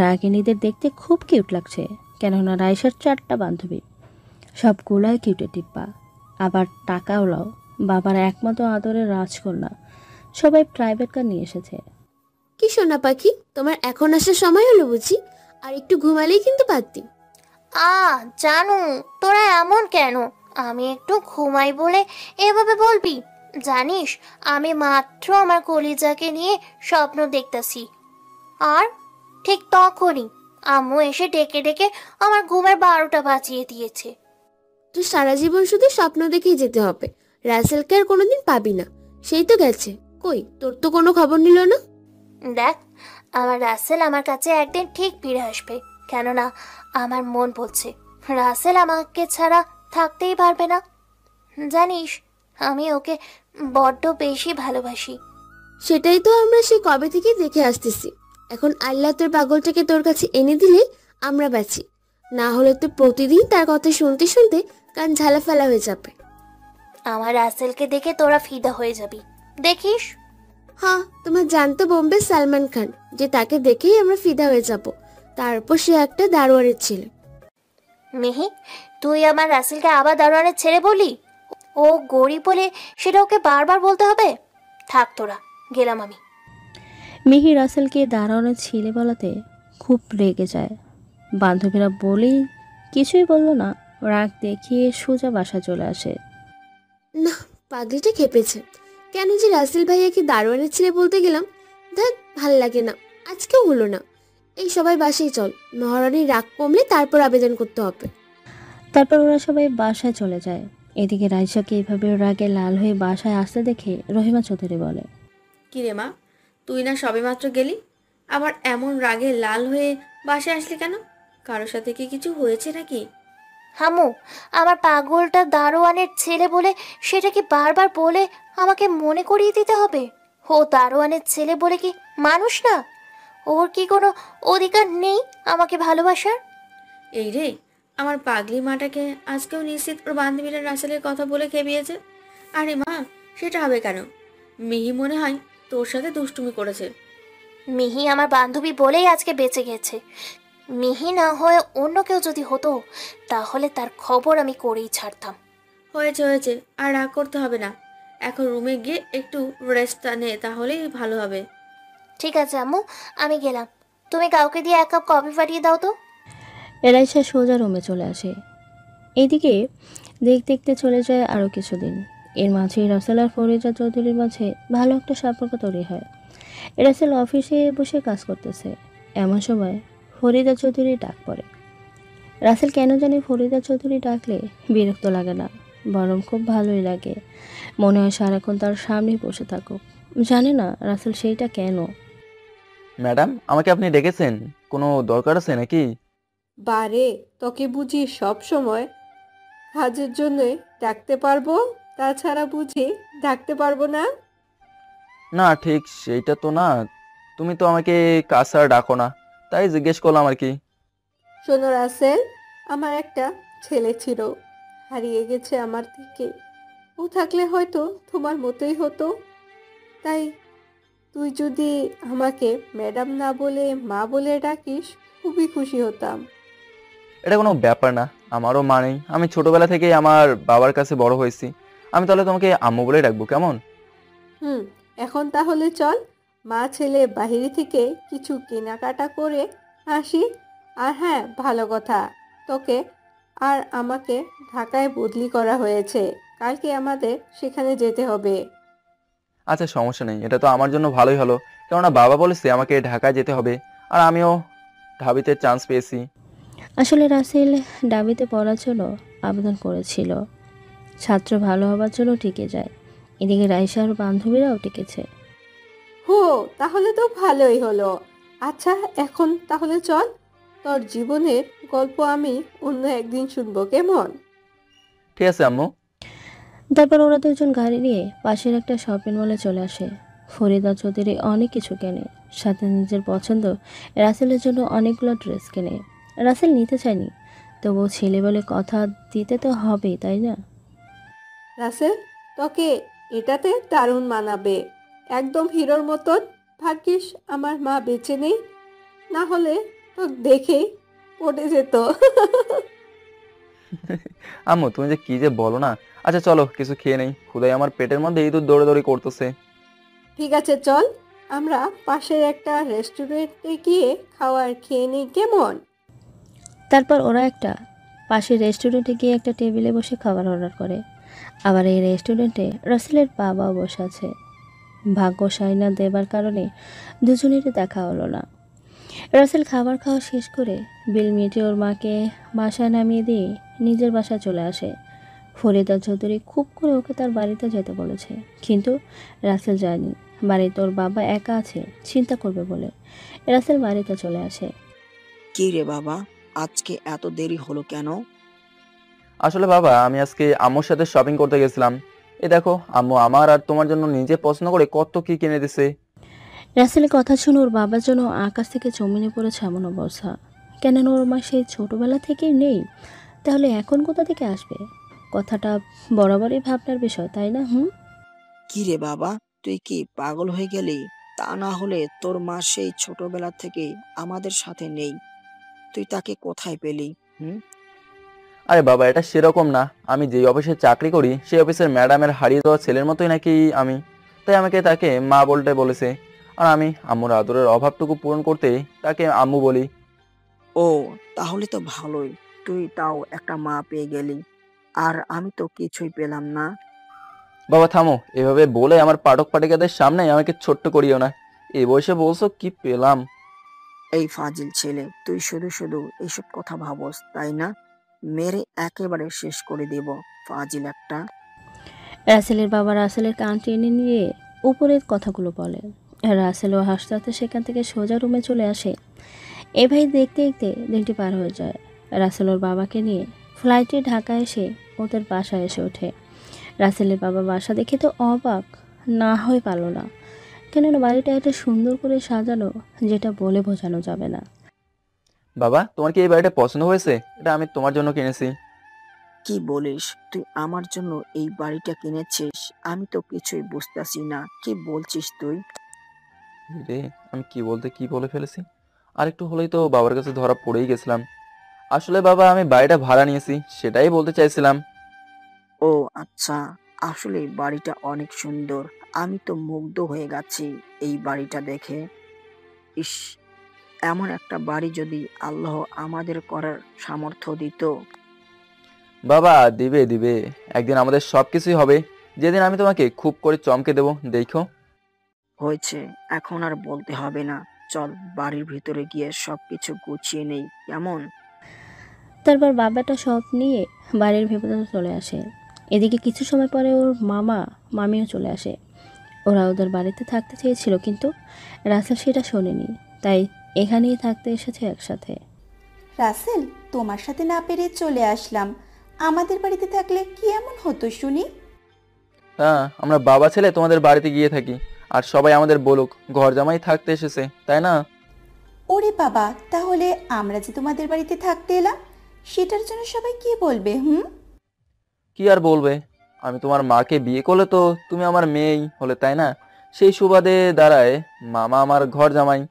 রাগিনীদের দেখতে খুব কিউট লাগছে, কেননা রাইসার 4টা বান্ধবী, সবগুলাই কিউটে টিপ্পা, আবার টাকাওলাও, বাবার একমাত্র আদরের রাজকন্যা। সবাই প্রাইভেট কার নিয়ে এসেছে। কি সোনা পাখি, তোমার এখন আসার সময় হলো বুঝি? আর একটু ঘুমালেই কিন্তু পারতি। জানু, তোরা এমন কেন? আমি একটু ঘুমাই বলে এভাবে বলবি? জানিস আমি মাত্র আমার কলিজাকে নিয়ে স্বপ্ন দেখতেছি, আর ঠিক তখনই আম্মু এসে ডেকে ডেকে আমার ঘুমের 12টা বাজিয়ে দিয়েছে। তুই সারা জীবন শুধু স্বপ্ন দেখেই যেতে হবে, রাসেলকে আর কোনোদিন পাবি না। সেই তো গেছে, কই তোর তো কোনো খবর নিল না। দেখ, আমার রাসেল আমার কাছে একদিন ঠিক ফিরে আসবে, কেননা আমার মন বলছে রাসেল আমাকে ছাড়া থাকতেই পারবে না। জানিস আমি ওকে বড্ড বেশি ভালোবাসি। সেটাই তো আমরা সে কবে থেকে দেখে আসতেছি। এখন আল্লাহ তোর পাগলটাকে তোর কাছে এনে দিলে আমরা বাঁচি, না হলে তো প্রতিদিন তার কথা শুনতে শুনতে কান ঝালা ফেলা হয়ে যাবে। আমার রাসেলকে দেখে তোরা ফিদা হয়ে যাবি, দেখিস। হ্যাঁ, তোমার জানতো বোম্বে সালমান খান, যে তাকে দেখেই আমরা ফিদা হয়ে যাব। তারপর সে একটা দারোয়ানের ছেলে। মিহি, তুই আমার রাসেলকে আবার দারোয়ানের ছেলে বলি? ও গরিব বলে সেটা ওকে বারবার বলতে হবে? থাক তোরা, গেলাম আমি। মিহি রাসেলকে দারোয়ানের ছেলে বলাতে খুব রেগে যায়। বান্ধবীরা বলেই কিছুই বলল না, রাগ দেখিয়ে সোজা বাসা চলে আসে। না, পাগলিটা খেপেছে। কেন যে রাসেল ভাইয়াকে দারোয়ানের ছেলে বলতে গেলাম, দেখ ভাল লাগে না, আজকেও হলো না। এই সবাই বাসায় চল, মহারানীর রাগ কমলে তারপর আবেদন করতে হবে। তারপর ওরা সবাই বাসায় চলে যায়। এদিকে রাইসাকে এইভাবে রাগে লাল হয়ে বাসায় আসতে দেখে রহিমা চৌধুরী বলে, কিরে মা, তুই না সবেমাত্র গেলি, আবার এমন রাগে লাল হয়ে বাসায় আসলি কেন? কারোর সাথে কি কিছু হয়েছে নাকি? হামু, আমার পাগলটা দারোয়ানের ছেলে বলে সেটা কি বারবার বলে আমাকে মনে করিয়ে দিতে হবে? ও দারোয়ানের ছেলে বলে কি মানুষ না? ওর কি কোনো অধিকার নেই আমাকে ভালোবাসার? এই রে, আমার পাগলি মাটাকে আজকেও নিশ্চিত ওর বান্ধবীরা রাসেলের কথা বলে খেপিয়েছে। আরে মা, সেটা হবে কেন? মিহি মনে হয় তোর সাথে দুষ্টুমি করেছে। মিহি আমার বান্ধবী বলেই আজকে বেঁচে গেছে। মিহি না হয়ে অন্য কেউ যদি হতো তাহলে তার খবর আমি করেই ছাড়তাম। হয়েছে হয়েছে, আর রাগ করতে হবে না। এখন রুমে গিয়ে একটু রেস্ট নে, তাহলেই ভালো হবে। ঠিক আছে আম্মু, আমি গেলাম। তুমি কাউকে দিয়ে 1 কাপ কফি পাঠিয়ে দাও তো। রাইসা সোজা রুমে চলে আসে। এইদিকে দেখতে দেখতে চলে যায় আরও কিছুদিন। এর মাঝে রাসেল আর ফরিদা চৌধুরীর মাঝে ভালো একটা সম্পর্ক তৈরি হয়। রাসেল অফিসে বসে কাজ করতেছে, এমন সময় ফরিদা চৌধুরী ডাক পড়ে। রাসেল কেন জানি ফরিদা চৌধুরী ডাকলে বিরক্ত লাগে না, বরং খুব ভালোই লাগে। মনে হয় সারাক্ষণ তার সামনে বসে থাকুক, জানে না রাসেল সেইটা কেন। ম্যাডাম, আমাকে আপনি ডেকেছেন? কোনো দরকার আছে নাকি? বারে, তোকে বুঝি সব সময় কাজের জন্য ডাকতে পারবো, তাছাড়া বুঝি ডাকতে পারবো না? না, ঠিক সেইটা তো না। তুমি তো আমাকে কাজ ছাড়া ডাকো না, তাই জিজ্ঞেস করলাম আর কি। শোনো রাসেল, আমার একটা ছেলে ছিল, হারিয়ে গেছে আমার থেকে। ও থাকলে হয়তো তোমার মতোই হতো। তাই তুই যদি আমাকে ম্যাডাম না বলে মা বলে ডাকিস, খুবই খুশি হতাম। এটা কোনো ব্যাপার না, আমারও মা নেই। আমি ছোটবেলা থেকেই আমার বাবার কাছে বড় হয়েছি। আমি তাহলে তোমাকে আম্মু বলে ডাকবো, কেমন? হুম, এখন তাহলে চল, মা ছেলে বাইরে থেকে কিছু কেনাকাটা করে আসি। আর হ্যাঁ, ভালো কথা, তোকে আর আমাকে ঢাকায় বদলি করা হয়েছে। কালকে আমাদের সেখানে যেতে হবে। আচ্ছা, সমস্যা নেই, এটা তো আমার জন্য ভালোই হলো। কেননা বাবা বলেছে আমাকে ঢাকায় যেতে হবে, আর আমিও ঢাবিতে চান্স পেয়েছি। আসলে রাসেল ডাবিতে পড়ার জন্য আবেদন করেছিল। ছাত্র ভালো হবার জন্য টিকে যায়। এদিকে রাইসার বান্ধবীরাও টিকেছে। হো, তাহলে তো ভালোই হলো। আচ্ছা, এখন তাহলে চল, তোর জীবনের গল্প আমি অন্য একদিন শুনবো, কেমন? ঠিক আছে আম্মু। তারপর ওরা দুজন গাড়ি নিয়ে পাশের একটা শপিং মলে চলে আসে। ফরিদা চৌধুরী অনেক কিছু কেনে, সাথে নিজের পছন্দ রাসেলের জন্য অনেকগুলো ড্রেস কেনে। রাসেল নিতে চায়নি, তবুও ছেলে বলে কথা দিতে তো হবেই, তাই না? রাসেল, তোকে এটাতে দারুণ মানাবে, একদম হিরোর মতন। ভাগ্যিস আমার মা বেঁচে নেই, না হলে তো দেখেই পড়ে যেত। আম্মু, তুমি যে কি যে বলো না। আচ্ছা চলো, কিছু খেয়ে নেই, ক্ষুধায় আমার পেটের মধ্যে ইঁদুর দৌড়াদৌড়ি করতেছে। ঠিক আছে, চল, আমরা পাশের একটা রেস্টুরেন্টে গিয়ে খাবার খেয়ে নিই, কেমন? তারপর ওরা একটা পাশের রেস্টুরেন্টে গিয়ে একটা টেবিলে বসে খাবার অর্ডার করে। আবার এই রেস্টুরেন্টে রাসেলের বাবাও বসে আছে। ভাগ্য সাইনা দেবার কারণে দুজনেরই দেখা হলো না। রাসেল খাবার খাওয়া শেষ করে বিল মিটিয়ে ওর মাকে বাসায় নামিয়ে দিয়ে নিজের বাসায় চলে আসে। ফরিদা চৌধুরী খুব করে ওকে তার বাড়িতে যেতে বলেছে, কিন্তু রাসেল যায়নি। বাড়িতে ওর বাবা একা আছে, চিন্তা করবে বলে রাসেল বাড়িতে চলে আসে। কি রে বাবা, আজকে এত দেরি হলো কেন? আসলে বাবা, আমি আজকে আম্মুর সাথে শপিং করতে গেছিলাম। এই দেখো, আম্মু আমার আর তোমার জন্য নিজে পছন্দ করে কত কি কিনে দিছে। রাসেলের কথা শুনে ওর বাবার জন্য আকাশ থেকে জমিনে পড়েছে এমন অবস্থা। কেননা ওর মা সেই ছোটবেলা থেকেই নেই, তাহলে এখন কোথা থেকে আসবে? কথাটা বরাবরই ভাবনার বিষয়, তাই না? কি রে বাবা, তুই কি পাগল হয়ে গেলি? তা না হলে তোর মা সেই ছোটবেলা থেকে আমাদের সাথে নেই, তুই তাকে কোথায় পেলি? হুম। আরে বাবা, এটা সেরকম না। আমি যেই অফিসে চাকরি করি সেই অফিসের ম্যাডামের হারিয়ে যাওয়া ছেলের মতোই নাকি আমি, তাই আমাকে তাকে মা বলতে বলেছে। আর আমি আম্মুর আদরের অভাবটুকু পূরণ করতে তাকে আম্মু বলি। ও, তাহলে তো ভালোই, তুই তাও একটা মা পেয়ে গেলি, আর আমি তো কিছুই পেলাম না। বাবা থামো, এভাবে বলে আমার পাঠক পাঠিকাদের সামনে আমাকে ছোট্ট করিও না। এই বয়সে বলছো কি পেলাম? এই ফাজিল ছেলে, তুই শুধু শুধু এসব কথা ভাবস, তাই না? মেরে একেবারে শেষ করে দেব, ফাজিল একটা। রাসেলের বাবা রাসেলের কান টেনে নিয়ে উপরের কথাগুলো বলে। রাসেলও হাসতে হাসতে সেখান থেকে সোজা রুমে চলে আসে। এভাবে দেখতে দেখতে দিনটি পার হয়ে যায়। রাসেল ওর বাবাকে নিয়ে ফ্লাইটে ঢাকা এসে ওদের বাসায় এসে ওঠে। রাসেলের বাবা বাসা দেখে তো অবাক না হয়ে পারল না, কেননা বাড়িটা এত সুন্দর করে সাজানো যেটা বলে বোঝানো যাবে না। বাবা, তোমার কি এই বাড়িটা পছন্দ হয়েছে? এটা আমি তোমার জন্য কিনেছি। কি বলিস? তুই আমার জন্য এই বাড়িটা কিনেছিস? আমি তো কিছুই বুঝতেছি না, কি বলছিস তুই? রে, আমি কি বলতে কি বলে ফেলেছি। আরেকটু হলেই তো বাবার কাছে ধরা পড়েই গেছিলাম। আসলে বাবা, আমি বাড়িটা ভাড়া নিয়েছি, সেটাই বলতে চাইছিলাম। ও আচ্ছা, আসলে বাড়িটা অনেক সুন্দর, আমি তো মুগ্ধ হয়ে গেছি এই বাড়িটা দেখে। ইস, এমন একটা বাড়ি যদি আল্লাহ আমাদের করার সামর্থ্য দিত। বাবা, দিবে দিবে, একদিন আমাদের সবকিছুই হবে, যেদিন আমি তোমাকে খুব করে চমকে দেবো, দেখো। হয়েছে, এখন আর বলতে হবে না, চল বাড়ির ভিতরে গিয়ে সবকিছু গুছিয়ে নেই, কেমন? তারপর বাবাটা সব নিয়ে বাড়ির ভেতরে চলে আসে। এদিকে কিছু সময় পরে ওর মামিও চলে আসে। ওরা ওদের বাড়িতে থাকতে চেয়েছিল, কিন্তু রাসেল সেটা শোনেনি, তাই এখানেই থাকতে এসেছে একসাথে। রাসেল, তোমার সাথে না পেরে চলে আসলাম। আমাদের বাড়িতে থাকলে কি এমন হতো শুনি? হ্যাঁ, আমরা বাবা ছেলে তোমাদের বাড়িতে গিয়ে থাকি, আর সবাই আমাদের বলুক ঘর জামাই থাকতে এসেছে, তাই না? ওরে বাবা, তাহলে আমরা যে তোমাদের বাড়িতে থাকতে এলাম সেটার জন্য সবাই কি বলবে? কি আর বলবে, আমি তোমার মাকে বিয়ে করলে তো তুমি আমার মেয়েই হলে, তাই না? সেই সুবাদে দাঁড়ায় মামা আমার ঘর জামাই।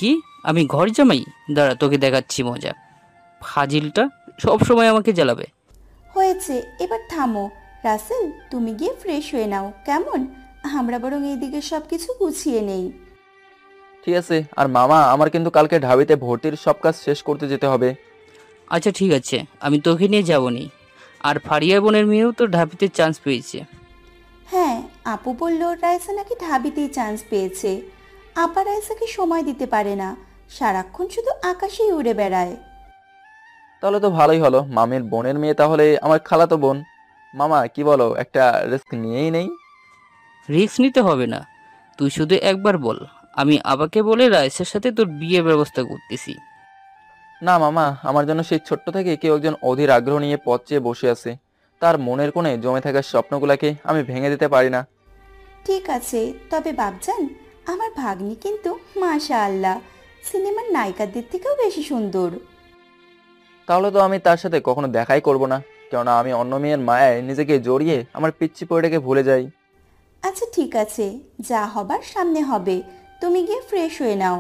কি, আমি ঘর জামাই? দাঁড়া, তোকে দেখাচ্ছি মজা। ফাজিলটা সব সময় আমাকে জ্বালাবে। হয়েছে, এবার থামো। রাসেল, তুমি গিয়ে ফ্রেশ হয়ে নাও, কেমন? আমরা বরং এইদিকে সব কিছু গুছিয়ে নেই। ঠিক আছে, আর মামা আমার কিন্তু কালকে ঢাবিতে ভর্তির সব কাজ শেষ করতে যেতে হবে। আচ্ছা ঠিক আছে, আমি তোকে নিয়ে যাবনি। আর ফারিয়া বোনের মেয়েও তো ঢাবিতে চান্স পেয়েছে। হ্যাঁ, আপু বলল রাইসা নাকি ঢাবিতেই চান্স পেয়েছে। আপা রাইসাকে সময় দিতে পারে না, সারাক্ষণ শুধু আকাশেই উড়ে বেড়ায়। তাহলে তো ভালোই হলো, মামের বোনের মেয়ে তাহলে আমার খালাতো বোন। মামা কি বলো, একটা রিস্ক নিয়েই নেই? রিস্ক নিতে হবে না, তুই শুধু একবার বল, আমি আবাকে বলে রাইসের সাথে তোর বিয়ে ব্যবস্থা করতেছি। না মামা, আমার জন্য সেই ছোট্ট থেকে কেউ একজন অধীর আগ্রহ নিয়ে পথ চেয়ে বসে আছে। তার মনের কোণে জমে থাকা স্বপ্নগুলোকে আমি ভেঙে দিতে পারি না। ঠিক আছে, তবে বাপজান, আমার ভাগ্নি কিন্তু মাশাআল্লাহ সিনেমার নায়িকাদের থেকেও বেশি সুন্দর। তাহলে তো আমি তার সাথে কখনো দেখাই করব না, কেননা আমি অন্য মেয়ের মায়ায় নিজেকে জড়িয়ে আমার পিচ্চি পরিটাকে ভুলে যাই। আচ্ছা ঠিক আছে, যা হবার সামনে হবে, তুমি গিয়ে ফ্রেশ হয়ে নাও।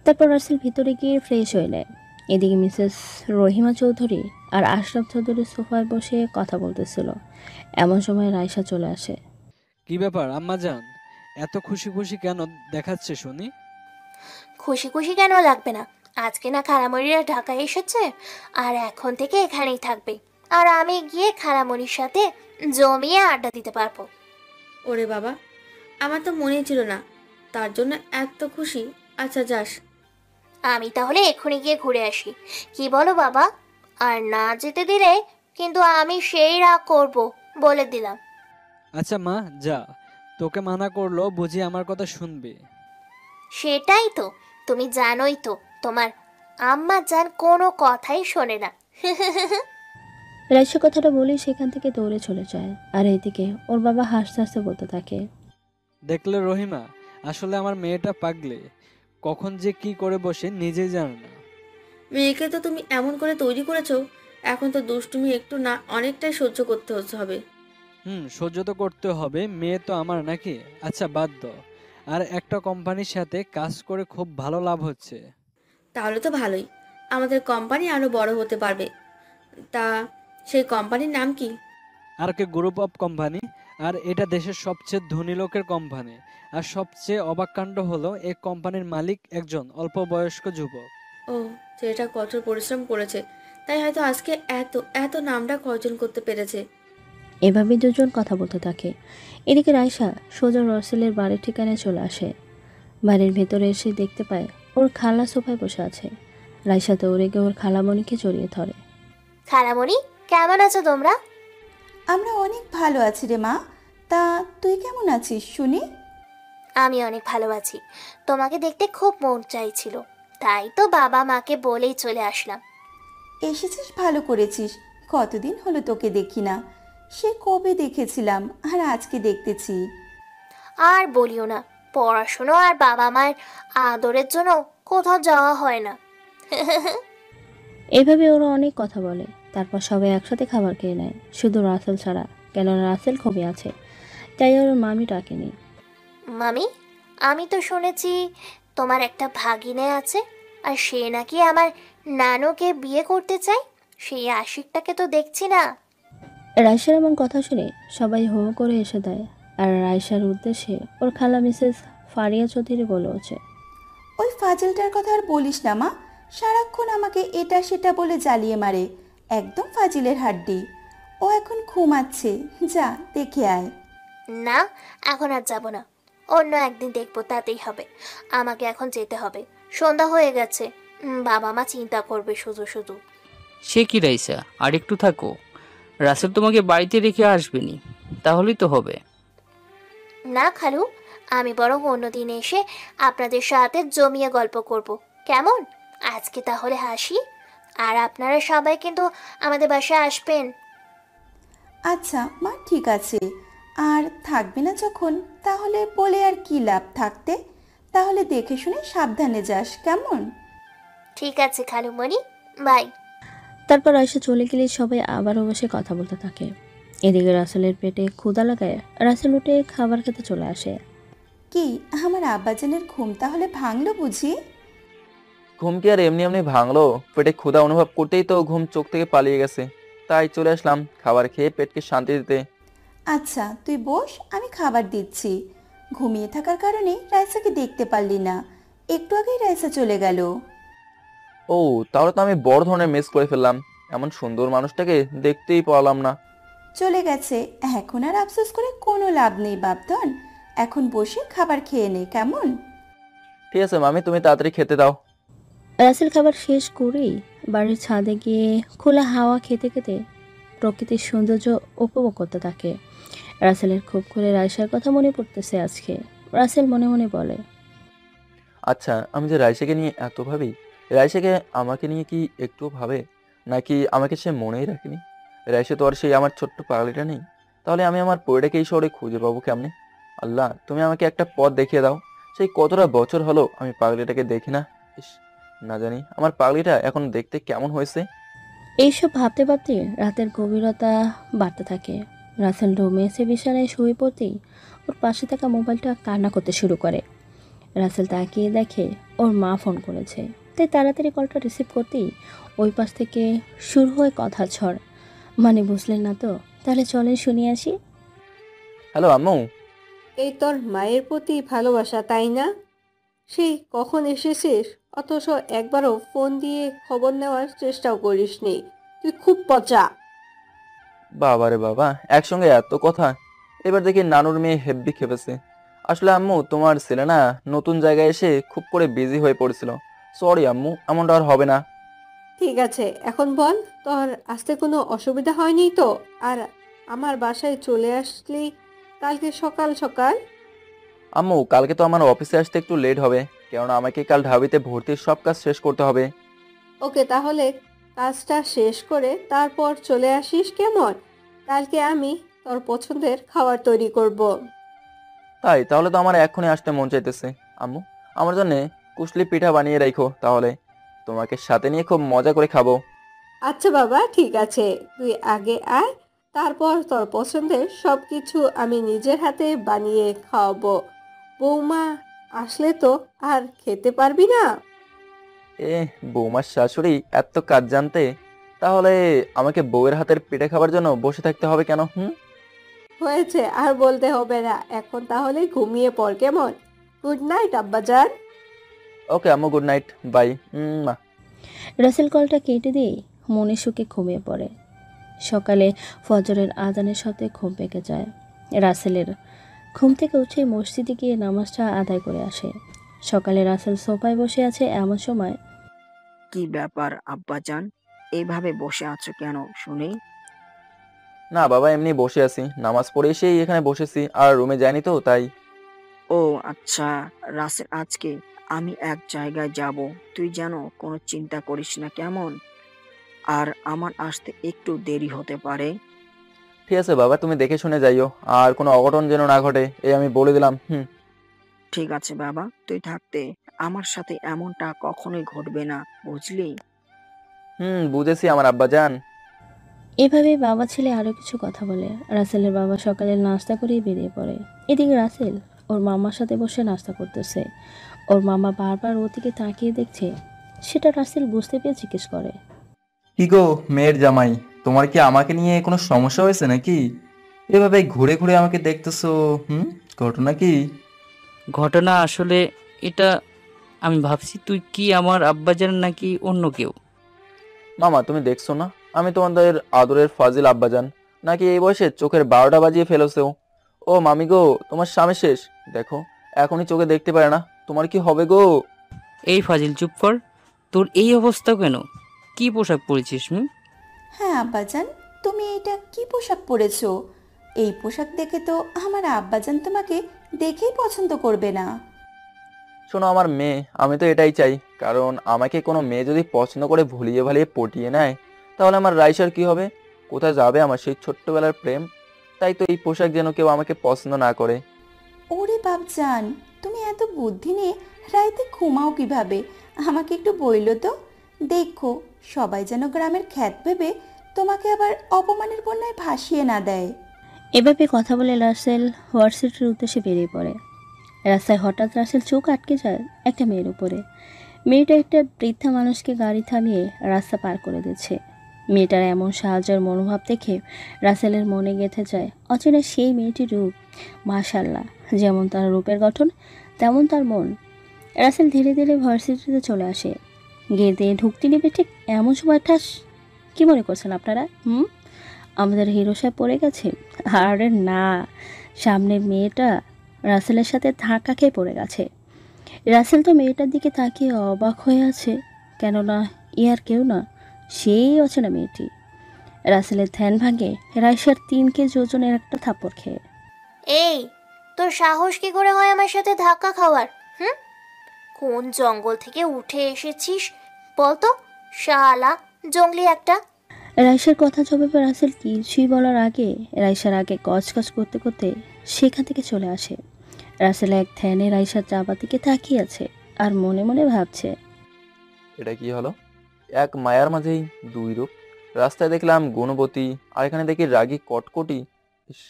তারপর রাসেল ভিতরে গিয়ে ফ্রেশ হয়ে নেয়। এদিকে মিসেস রহিমা চৌধুরী আর আশরাফ চৌধুরী সোফায় বসে কথা বলতেছিল। এমন সময় রাইসা চলে আসে। কি ব্যাপার আম্মা জান, এত খুশি খুশি কেন দেখাচ্ছে শুনি? খুশি খুশি কেন লাগবে না? আজকে না খালামণিরা ঢাকায় এসেছে, আর এখন থেকে এখানেই থাকবে, আর আমি গিয়ে খালামণির সাথে জমিয়ে আড্ডা দিতে পারবো। ওরে বাবা, আমার তো মনেই ছিল না, তার জন্য এত খুশি। আচ্ছা যাস। আমি তাহলে এক্ষুনি গিয়ে ঘুরে আসি, কি বলো বাবা? আর না যেতে দিলে কিন্তু আমি সেই রাগ করব, বলে দিলাম। আচ্ছা মা যা, তোকে মানা করলো বুঝি আমার কথা শুনবে? সেটাই তো, তুমি জানোই তো তোমার আম্মা জান কোনো কথাই শোনে না। রাইসা কথাটা বলে সেখান থেকে দৌড়ে চলে যায়। আর এইদিকে ওর বাবা হাসতে হাসতে বলতে থাকে, দেখলে রহিমা, আসলে আমার মেয়েটা পাগলে, কখন যে কি করে বসে নিজেই জানে না। মেয়েকে তো তুমি এমন করে তৈরি করেছো, এখন তো দুষ্টুমি একটু না অনেকটাই সহ্য করতে হবে। সহ্য তো করতে হবে, মেয়ে তো আমার নাকি। আচ্ছা বাদ দাও, আর একটা কোম্পানির সাথে কাজ করে খুব ভালো লাভ হচ্ছে। তাহলে তো ভালোই, আমাদের কোম্পানি আরো বড় হতে পারবে। তা সেই কোম্পানির নাম কি? আর কে গ্রুপ অফ কোম্পানি, আর এটা দেশের সবচেয়ে ধনী লোকের কোম্পানি। আর সবচেয়ে অবাক কাণ্ড হলো এই কোম্পানির মালিক একজন অল্প বয়স্ক যুবক। ও, ছেলেটা কঠোর পরিশ্রম করেছে, তাই হয়তো আজকে এত এত নামটা অর্জন করতে পেরেছে। এভাবে দুজন কথা বলতে থাকে। এদিকে রাইসা সোজা রসেলের বাড়ির ঠিকানায় চলে আসে। বাড়ির ভেতরে এসে দেখতে পায় ওর খালা সোফায় বসে আছে। রাইসা দৌড়ে গিয়ে ওর খালামণিকে জড়িয়ে ধরে। খালামণি, কেমন আছো তোমরা? আমরা অনেক ভালো আছি রে মা, তা তুই কেমন আছিস শুনি? আমি অনেক ভালো আছি, তোমাকে দেখতে খুব মন চাইছিল, তাই তো বাবা মাকে বলেই চলে আসলাম। এসেছিস, ভালো করেছিস। কতদিন হলো তোকে দেখি না, সে কবে দেখেছিলাম আর আজকে দেখতেছি। আর বলিও না, পড়াশুনো আর বাবা মায়ের আদরের জন্য কোথাও যাওয়া হয় না। এভাবে ওরা অনেক কথা বলে। তারপর সবাই একসাথে খাবার খেয়ে নেয়, শুধু রাসেল ছাড়া, কেননা রাসেল খুবই আছে, তাই ওর মামি ডাকেনি। মামি, আমি তো শুনেছি তোমার একটা ভাগিনে আছে, আর সে নাকি আমার নানুকে বিয়ে করতে চায়। সেই আশিকটাকে তো দেখছি না। রাইসার এমন কথা শুনে সবাই হো হো করে এসে দেয়। আর রাইসার উদ্দেশ্যে ওর খালা মিসেস ফারিয়া চৌধুরী বলে ওঠে, ওই ফাজিলটার কথা আর বলিস না মা, সারাক্ষণ আমাকে এটা সেটা বলে জ্বালিয়ে মারে, একদম ফাজিলের হাড্ডি। ও এখন ঘুমাচ্ছে, যা দেখে আয়। না, এখন আর যাব না, অন্য একদিন দেখবো, তাতেই হবে। আমাকে এখন যেতে হবে, সন্ধ্যা হয়ে গেছে। বাবা মা চিন্তা করবে শুধু শুধু। সে কি রাইসা, আর একটু থাকো, রাসেল তোমাকে বাড়িতে রেখে আসবেনি, তাহলেই তো হবে। না খালু, আমি বরং অন্যদিন এসে আপনাদের সাথে জমিয়ে গল্প করব, কেমন? আজকে তাহলে হাসি। আর আপনারা সবাই কিন্তু আমাদের বাসায় আসবেন। আচ্ছা মা, ঠিক আছে। আর থাকবে না যখন, তাহলে বলে আর কি লাভ থাকতে। তাহলে দেখে শুনে সাবধানে যাস, কেমন? ঠিক আছে খালুমণি, বাই। তারপর আয়শা চলে গেলে সবাই আবারও বসে কথা বলতে থাকে। এদিকে রাসেলের পেটে ক্ষুধা লাগায় রাসেল উঠে খাবার খেতে চলে আসে। কি, আমার আব্বাজানের ঘুম তাহলে ভাঙলো বুঝি? ঘুম কি আর এমনি এমনি ভাঙলো? পেটে ক্ষুধা অনুভব করতেই তো ঘুম চোখ থেকে পালিয়ে গেছে, তাই চলে আসলাম খাবার খেয়ে পেটকে শান্তি দিতে। আচ্ছা তুই বস, আমি খাবার দিচ্ছি। ঘুমিয়ে থাকার কারণে রাইসাকে দেখতে পারলি না, একটু আগেই রাইসা চলে গেল। ও, তাহলে তো আমি বড় ধরনের মিস করে ফেললাম। এমন সুন্দর মানুষটাকে দেখতেই পারলাম না। চলে গেছে, এখন আর আফসোস করে কোনো লাভ নেই বাপধন। এখন বসে খাবার খেয়ে নে, কেমন? ঠিক আছে মামি, তুমি তাড়াতাড়ি খেতে দাও। রাসেল খাবার শেষ করেই বাড়ির ছাদে গিয়ে খোলা হাওয়া খেতে খেতে প্রকৃতির সৌন্দর্য উপভোগ করতে থাকে। রাসেলের খুব করে রাইসার কথা মনে পড়তেছে আজকে। রাসেল মনে মনে বলে, আচ্ছা, আমি যে রাইসাকে নিয়ে এত ভাবি, রাইসাকে আমাকে নিয়ে কি একটু ভাবে, নাকি আমাকে সে মনেই রাখেনি? রাইসা তো আর সেই আমার ছোট্ট পাগলিটা নেই। তাহলে আমি আমার পরিটাকে এই শহরে খুঁজে পাবো কেমনে? আল্লাহ, তুমি আমাকে একটা পথ দেখিয়ে দাও। সেই কতটা বছর হলো আমি পাগলিটাকে দেখি না। ইস, না জানি আমার পাগলিটা এখন দেখতে কেমন হয়েছে। এইসব ভাবতে ভাবতে রাতের গভীরতা বাড়তে থাকে। রাসেল রুমে এসে বিছানায় শুয়ে পড়তেই ওর পাশে থাকা মোবাইলটা কান্না করতে শুরু করে। রাসেল তাকিয়ে দেখে ওর মা ফোন করেছে, তাই তাড়াতাড়ি কলটা রিসিভ করতেই ওই পাশ থেকে শুরু হয় কথা ঝড়। মানে বুঝলেন না তো? তাহলে চলেন শুনিয়ে আসি। হ্যালো আম্মু। এই তোর মায়ের প্রতি ভালোবাসা, তাই না? সেই কখন এসেছিস, অথচ একবারও ফোন দিয়ে খবর নেওয়ার চেষ্টাও করিসনি। তুই খুব পচা। বাবা রে বাবা, একসঙ্গে এত কথা! এবার দেখি নানুর মেয়ে হেব্বি খেপেছে। আসলে আম্মু, তোমার ছেলে না নতুন জায়গায় এসে খুব করে বিজি হয়ে পড়েছিল। সরি আম্মু, এমনটা আর হবে না। ঠিক আছে, এখন বল, তোর আসতে কোনো অসুবিধা হয়নি তো? আর আমার বাসায় চলে আসলি কালকে সকাল সকাল? আম্মু, কালকে তো আমার অফিসে আসতে একটু লেট হবে, কেননা আমাকে কাল ঢাবিতে ভর্তির সব কাজ শেষ করতে হবে। ওকে, তাহলে কাজটা শেষ করে তারপর চলে আসিস, কেমন? কালকে আমি তোর পছন্দের খাবার তৈরি করব। তাই? তাহলে তো আমার এক্ষুনি আসতে মন চাইতেছে। আম্মু, আমার জন্য কুশলি পিঠা বানিয়ে রাখো তাহলে, তোমাকে সাথে নিয়ে খুব মজা করে খাবো। আচ্ছা বাবা, ঠিক আছে, তুই আগে আয়, তারপর তোর পছন্দের সব কিছু আমি নিজের হাতে বানিয়ে খাওয়াবো। বৌমা আসলে তো আর খেতে পারবি না। এ, বৌমার শাশুড়ি এত কাজ জানতে, তাহলে আমাকে বউয়ের হাতের পিঠে খাবার জন্য বসে থাকতে হবে কেন? হয়েছে, আর বলতে হবে না। এখন তাহলে ঘুমিয়ে পড়, কেমন? গুড নাইট আব্বাজান। ওকে আম্মু, গুড নাইট, বাই। মা। রাসেল কলটা কেটে দিয়ে মনে সুখে ঘুমিয়ে পড়ে। সকালে ফজরের আজানের সাথে ঘুম পেকে যায়। রাসেলের ঘুম থেকে উঠে মসজিদে গিয়ে নামাজটা আদায় করে আসে। সকালে রাসেল সোফায় বসে আছে, এমন সময় কি ব্যাপার আব্বাজান, এইভাবে বসে আছো কেন শুনি? না বাবা, এমনি বসে আছি, নামাজ পড়ে এসেই এখানে বসেছি, আর রুমে যাইনি তো তাই। ও আচ্ছা রাসেল, আজকে আমি এক জায়গায় যাব, তুই যেন কোনো চিন্তা করিস না, কেমন? আর আমার আসতে একটু দেরি হতে পারে। ঠিক আছে বাবা, তুমি দেখে শুনে যাইও, আর কোনো অঘটন যেন না ঘটে, এই আমি বলে দিলাম। ঠিক আছে বাবা, তুই থাকতে আমার সাথে এমনটা কখনোই ঘটবে না, বুঝলি? বুঝেছি আমার আব্বা জান। এভাবে বাবা ছেলে আরও কিছু কথা বলে। রাসেলের বাবা সকালে নাস্তা করেই বেরিয়ে পড়ে। এদিকে রাসেল ওর মামার সাথে বসে নাস্তা করতেছে। ওর মামা বারবার ওর দিকে তাকিয়ে দেখছে, সেটা রাসেল বুঝতে পেরে জিজ্ঞেস করে, কি গো মেয়ের জামাই, তোমার কি আমাকে নিয়ে কোনো সমস্যা হয়েছে নাকি? এভাবে ঘুরে ঘুরে আমাকে দেখতেছো, ঘটনা কি? ঘটনা আসলে এটা, আমি ভাবছি তুই কি আমার আব্বাজান নাকি অন্য কেউ। মামা, তুমি দেখছো না আমি তোমাদের আদরের ফাজিল আব্বাজান, নাকি এই বয়সে চোখের 12টা বাজিয়ে ফেলেছো? ও মামি গো, তোমার স্বামী শেষ, দেখো এখনই চোখে দেখতে পারে না, তোমার কি হবে গো? এই ফাজিল চুপ কর, তোর এই অবস্থা কেন? কি পোশাক পরেছিস? হ্যাঁ আব্বাজান, তুমি এটা কি পোশাক পরেছো? এই পোশাক দেখে তো আমার আব্বাজান তোমাকে দেখেই পছন্দ করবে না। শোনো আমার মেয়ে, আমি তো এটাই চাই, কারণ আমাকে কোনো মেয়ে যদি পছন্দ করে ভুলিয়ে ভালিয়ে পটিয়ে নেয়, তাহলে আমার রাইসার কি হবে? কোথায় যাবে আমার সেই ছোট্টবেলার প্রেম? তাই তো এই পোশাক যেন কেউ আমাকে পছন্দ না করে। ওরে বাপজান, তুমি এত বুদ্ধি নিয়ে রাইতে ঘুমাও কিভাবে? আমাকে একটু বইলো তো। দেখো, সবাই যেন গ্রামের খ্যাত ভেবে তোমাকে আবার অপমানের বন্যায় ভাসিয়ে না দেয়। এভাবে কথা বলে রাসেল ভার্সিটির উদ্দেশ্যে বেরিয়ে পড়ে। রাস্তায় হঠাৎ রাসেল চোখ আটকে যায় একটা মেয়ের উপরে। মেয়েটা একটা বৃদ্ধা মানুষকে গাড়ি থামিয়ে রাস্তা পার করে দিচ্ছে। মেয়েটার এমন সাহায্যের মনোভাব দেখে রাসেলের মনে গেঁথে যায় অচেনা সেই মেয়েটির রূপ। মাশাআল্লাহ, যেমন তার রূপের গঠন তেমন তার মন। রাসেল ধীরে ধীরে ভার্সিটিতে চলে আসে। গেটে ঢুকতে নেবে ঠিক এমন সময় ঠাস। কি মনে করছেন আপনারা? আমাদের হিরো সাহেব পড়ে গেছে? আরে না, সামনের মেয়েটা রাসেলের সাথে ধাক্কা খেয়ে পড়ে গেছে। রাসেল তো মেয়েটার দিকে তাকিয়ে অবাক হয়ে আছে, কেননা ইয়ার কেউ না, সেই অচেনা মেয়েটি। রাসেলের ধ্যান ভাঙে রাইসার 3 কেজি ওজনের একটা থাপ্পড় খেয়ে। এই, তোর সাহস কি করে হয় আমার সাথে ধাক্কা খাওয়ার? কোন জঙ্গল থেকে উঠে এসেছিস বলতো, শালা জঙ্গলি একটা। রাইসার কথা জবাবে রাসেল কিছুই বলার আগে রাইসার আগে গজগজ করতে করতে সেখান থেকে চলে আসে। রাসেল এক ধ্যানে রাইসার চাপা দিকে তাকিয়ে আছে আর মনে মনে ভাবছে, এটা কি হলো? এক মায়ার মাঝেই দুই রূপ। রাস্তায় দেখলাম গুণবতী, আর এখানে দেখি রাগী কটকটি। ইস,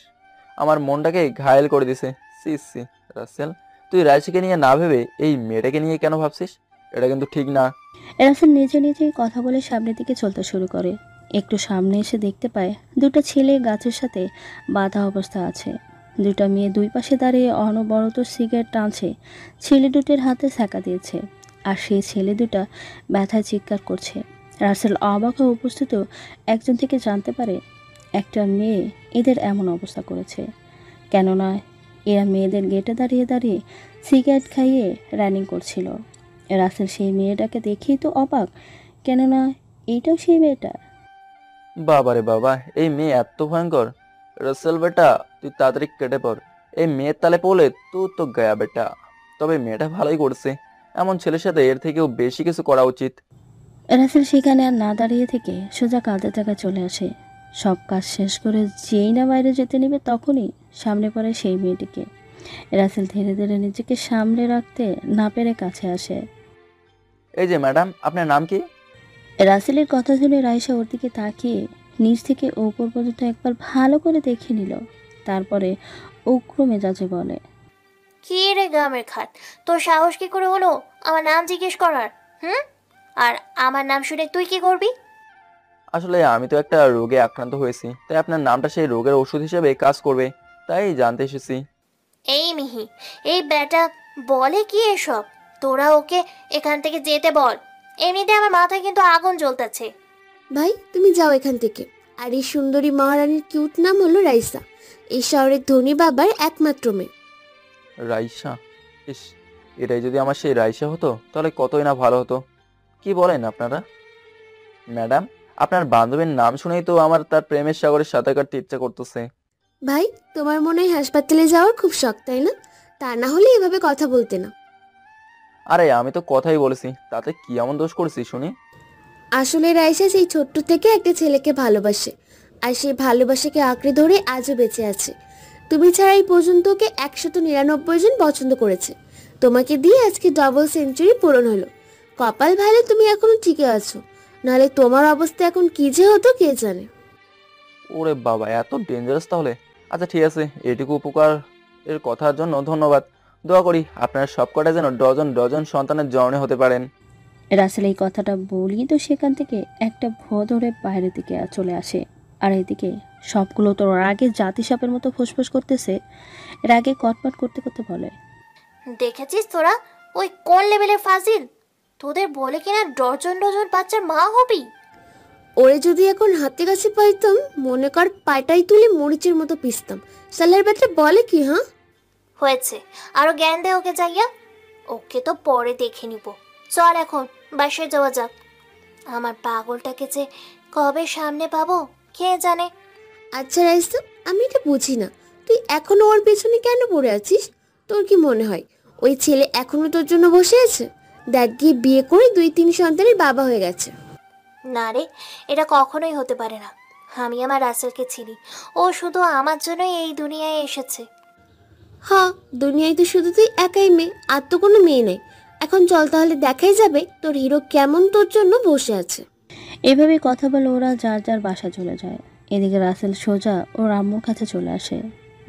আমার মনটাকে ঘায়েল করে দিছে। সি সি রাসেল, তুই রাইসাকে নিয়ে না ভেবে এই মেয়েটাকে নিয়ে কেন ভাবছিস? এটা কিন্তু ঠিক না। রাসেল নিজে নিজেই কথা বলে সামনের দিকে চলতে শুরু করে। একটু সামনে এসে দেখতে পায় দুটো ছেলে গাছের সাথে বাঁধা অবস্থা আছে। দুটা মেয়ে দুই পাশে দাঁড়িয়ে অনবরত সিগারেট টানছে। ছেলে দুটির হাতে ছ্যাঁকা দিয়েছে, আর সেই ছেলে দুটা ব্যথায় চিৎকার করছে। রাসেল অবাক হয়ে উপস্থিত একজন থেকে জানতে পারে একটা মেয়ে এদের এমন অবস্থা করেছে, কেননা এরা মেয়েদের গেটে দাঁড়িয়ে দাঁড়িয়ে সিগারেট খাইয়ে রানিং করছিল। রাসেল সেই মেয়েটাকে দেখেই তো অবাক, কেননা এইটাও সেই মেয়েটা। বাবারে বাবা, এই মেয়ে এত ভয়ঙ্কর! রাসেল বেটা, তুই তাড়াতাড়ি কেটে পড়। এই মেয়ের তালে পড়লে তুই তো গায়া বেটা। তবে মেয়েটা ভালোই করছে, এমন ছেলের সাথে এর থেকেও বেশি কিছু করা উচিত। রাসেল সেখানে আর না দাঁড়িয়ে থেকে সোজা কাঁধে জায়গায় চলে আসে। সব কাজ শেষ করে যেই না বাইরে যেতে নেবে তখনই সামনে পড়ে সেই মেয়েটিকে। রাসেল ধীরে ধীরে নিজেকে সামলে রাখতে না পেরে কাছে আসে। এই যে ম্যাডাম, আপনার নাম কি? রাসেলের কথা শুনে রাইসা ওর দিকে তাকিয়ে নিচ থেকে ওপর পর্যন্ত একবার ভালো করে দেখে নিল, তারপরে উগ্র মেজাজে বলে, কি রে গ্রামের খাট, তোর সাহস কি করে হলো আমার নাম জিজ্ঞেস করার? আর আমার নাম শুনে তুই কি করবি? আসলে আমি তো একটা রোগে আক্রান্ত হয়েছি, তাই আপনার নামটা সেই রোগের ওষুধ হিসেবে কাজ করবে, তাই জানতে এসেছি। এই মিহি, এই ব্যাটা বলে কি এসব? তোরা ওকে এখান থেকে যেতে বল। এমনিতে আমার মাথায় কিন্তু আগুন জ্বলতেছে। ভাই তুমি যাও এখান থেকে। আর এই সুন্দরী মহারানীর কিউট নাম হলো রাইসা, এই শহরের ধনী বাবার একমাত্র মেয়ে। রাইসা? ইস, এটাই যদি আমার সেই রাইসা হতো তাহলে কতই না ভালো হতো। কি বলেন আপনারা? ম্যাডাম, আপনার বান্ধবীর নাম শুনেই তো আমার তার প্রেমের সাগরে সাঁতার কাটতে ইচ্ছা করতেছে। ভাই তোমার মনে হয় হাসপাতালে যাওয়ার খুব শখ, তাই না? তা না হলে এভাবে কথা বলতে না। আরে আমি তো কথাই বলেছি, তাতে কি এমন দোষ করেছি শুনি? আসলে রাইসা সেই ছোট্ট থেকে একটা ছেলেকে ভালোবাসে, আর সেই ভালোবাসাকে আঁকড়ে ধরে আজও বেঁচে আছে। তুমি ছাড়া এই পর্যন্ত ওকে 199 জন পছন্দ করেছে। তোমাকে দিয়ে আজকে ডবল সেঞ্চুরি পূরণ হলো। কপাল ভালো তুমি এখনো টিকে আছো, নাহলে তোমার অবস্থা এখন কি যে হতো কে জানে। ওরে বাবা, এত ডেঞ্জারাস তাহলে? আচ্ছা ঠিক আছে, এটুকু উপকার এর কথার জন্য ধন্যবাদ। দোয়া করি আপনার সবকটা যেন ডজন ডজন সন্তানের জননী হতে পারেন। রাসেল এই কথাটা বলি তো সেখান থেকে একটা ভো ধরে বাইরের দিকে চলে আসে। আর এদিকে সবগুলো তো রাগে জাতি সাপের মতো ফুসফুস করতেছে। রাগে কটমট করতে করতে বলে, দেখেছিস তোরা ওই কোন লেভেলের ফাজিল? তোদের বলে কিনা ডজন ডজন বাচ্চার মা হবি। ওরে যদি এখন হাতে কাছে পাইতাম, মনে কর পাটাই তুলে মরিচের মতো পিসতাম। সালের ব্যাটা বলে কি? হয়েছে, আরো জ্ঞান দে ওকে যাইয়া। ওকে তো পরে দেখে নিব। চল এখন বাসায় যাওয়া যাক। আমার পাগলটাকে যে কবে সামনে পাবো কে জানে। আচ্ছা রাইসা, আমি এটা বুঝি না, তুই এখনো ওর পেছনে কেন পড়ে আছিস? তোর কি মনে হয় ওই ছেলে এখনো তোর জন্য বসে আছে? দেখ গিয়ে বিয়ে করে 2-3 সন্তানের বাবা হয়ে গেছে। না রে, এটা কখনোই হতে পারে না। আমি আমার রাসেলকে চিনি, ও শুধু আমার জন্যই এই দুনিয়ায় এসেছে। হ্যাঁ, দুনিয়ায় তো শুধু তুই একাই মেয়ে, আর তো কোনো মেয়ে নেই। এখন চল তাহলে দেখাই যাবে তোর হিরো কেমন তোর জন্য বসে আছে। এভাবে কথা বলে ওরা যার যার বাসা চলে যায়। এদিকে রাসেল সোজা ওর আম্মুর কাছে চলে আসে।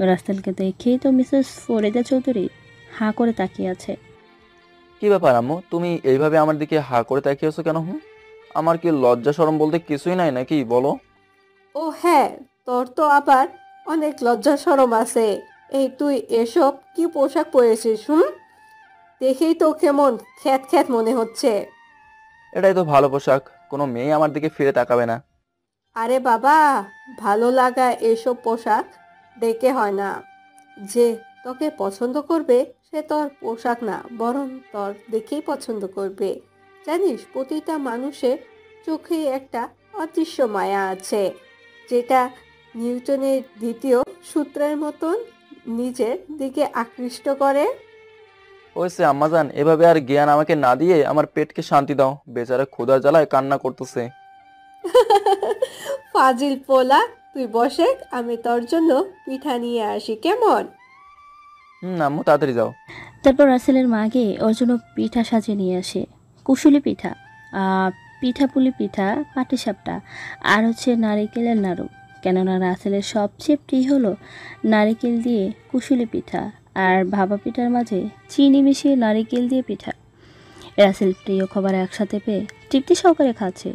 রাসেলকে দেখেই তো মিসেস ফরিদা চৌধুরী হাঁ করে তাকিয়ে আছে। কি ব্যাপার আম্মু, তুমি এইভাবে আমার দিকে হা করে তাকিয়েছো কেন? আমার কি লজ্জা শরম বলতে কিছুই নাই নাকি, বলো? ও হ্যাঁ, তোর তো আবার অনেক লজ্জা শরম আছে। এই তুই এসব কি পোশাক পরেছিস? দেখেই তো কেমন খ্যাত খ্যাত মনে হচ্ছে। এটাই তো ভালো পোশাক, কোনো মেয়ে আমার দিকে ফিরে তাকাবে না। আরে বাবা, ভালো লাগা এসব পোশাক দেখে হয় না। যে তোকে পছন্দ করবে সে তোর পোশাক না, বরং তোর দেখেই পছন্দ করবে। জানিস, প্রতিটা মানুষের চোখে একটা অদৃশ্য মায়া আছে, যেটা নিউটনের দ্বিতীয় সূত্রের মতন নিজের দিকে আকৃষ্ট করে। ওইসে আম্মাজান, এভাবে আর জ্ঞান আমাকে না দিয়ে আমার পেটকে শান্তি দাও, বেচারা ক্ষুধার জ্বালায় কান্না করতেছে। ফাজিল পোলা, তুই বসে, আমি তোর জন্য পিঠা নিয়ে আসি, কেমন? আম্মু তাড়াতাড়ি যাও। তারপর রাসেলের মা গিয়ে ওর জন্য পিঠা সাজিয়ে নিয়ে আসে। কুশুলি পিঠা, পিঠাপুলি পিঠা, পাটিসাপটা, আর হচ্ছে নারিকেলের নাড়ু। কেননা রাসেলের সবচেয়ে প্রিয় হলো নারিকেল দিয়ে কুশুলি পিঠা, আর ভাপা পিঠার মাঝে চিনি মিশিয়ে নারিকেল দিয়ে পিঠা। রাসেল প্রিয় খাবার একসাথে পেয়ে তৃপ্তি সহকারে খাচ্ছে,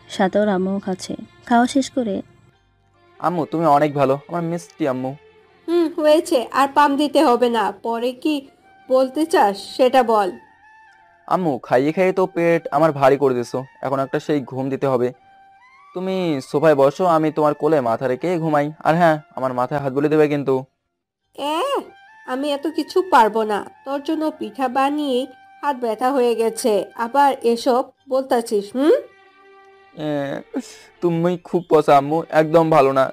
সাথে ওর আম্মুও খাচ্ছে। খাওয়া শেষ করে, আম্মু তুমি অনেক ভালো, আমার মিষ্টি আম্মু। হয়েছে, আর পাম দিতে হবে না। পরে কি বলতে চাস সেটা বল। আম্মু খাইয়ে খাইয়ে তো পেট আমার ভারী করে দিছো, এখন একটা সেই ঘুম দিতে হবে। তুমি সোফায় বসো, আমি তোমার কোলে মাথা রেখে ঘুমাই। আর হ্যাঁ, আমার মাথায় হাত বুলিয়ে দেবে কিন্তু। আমি এত কিছু পারবো না। তোর জন্য পিঠা বানিয়ে হাত ব্যথা হয়ে গেছে, আবার এসব বলতাছিস? তুমি খুব পচা আম্মু, একদম ভালো না।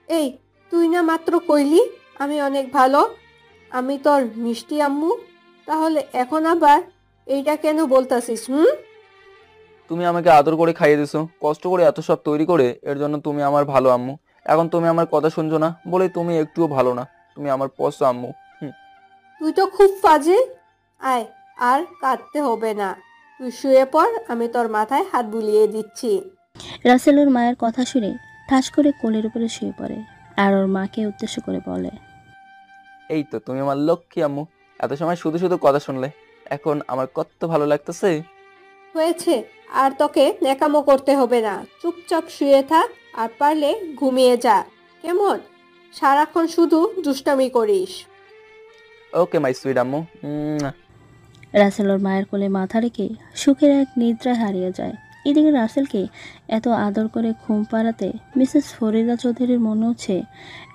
এই, তুই না মাত্র কইলি আমি অনেক ভালো, আমি তোর মিষ্টি আম্মু, তাহলে এখন আবার এইটা কেন বলতাছিস? তুমি আমাকে আদর করে খাইয়ে দিছো, কষ্ট করে এত সব তৈরি করে, এর জন্য তুমি আমার ভালো আম্মু। এখন তুমি আমার কথা শুনছো না বলে তুমি একটুও ভালো না, তুমি আমার পচা আম্মু। তুই তো খুব ফাজিল। আয়, আর কাঁদতে হবে না, তুই শুয়ে পড়, আমি তোর মাথায় হাত বুলিয়ে দিচ্ছি। রাসেল ওর মায়ের কথা শুনে ঠাস করে কোলের উপরে শুয়ে পড়ে, আর ওর মাকে উদ্দেশ্য করে বলে, এই তো তুমি আমার লক্ষ্মী আম্মু, এত সময় শুধু শুধু কথা শুনলে, এখন আমার কত ভালো লাগতেছে। হয়েছে, আর তোকে নেকামো করতে হবে না। চুপচাপ শুয়ে থাক, আর পারলে ঘুমিয়ে যা, কেমন? সারাক্ষণ শুধু দুষ্টামি করিস। ওকে মাই সুইট আম্মু। রাসেল ওর মায়ের কোলে মাথা রেখে সুখের এক নিদ্রায় হারিয়ে যায়। এদিকে রাসেলকে এত আদর করে ঘুম পাড়াতে মিসেস ফরিদা চৌধুরীর মনে হচ্ছে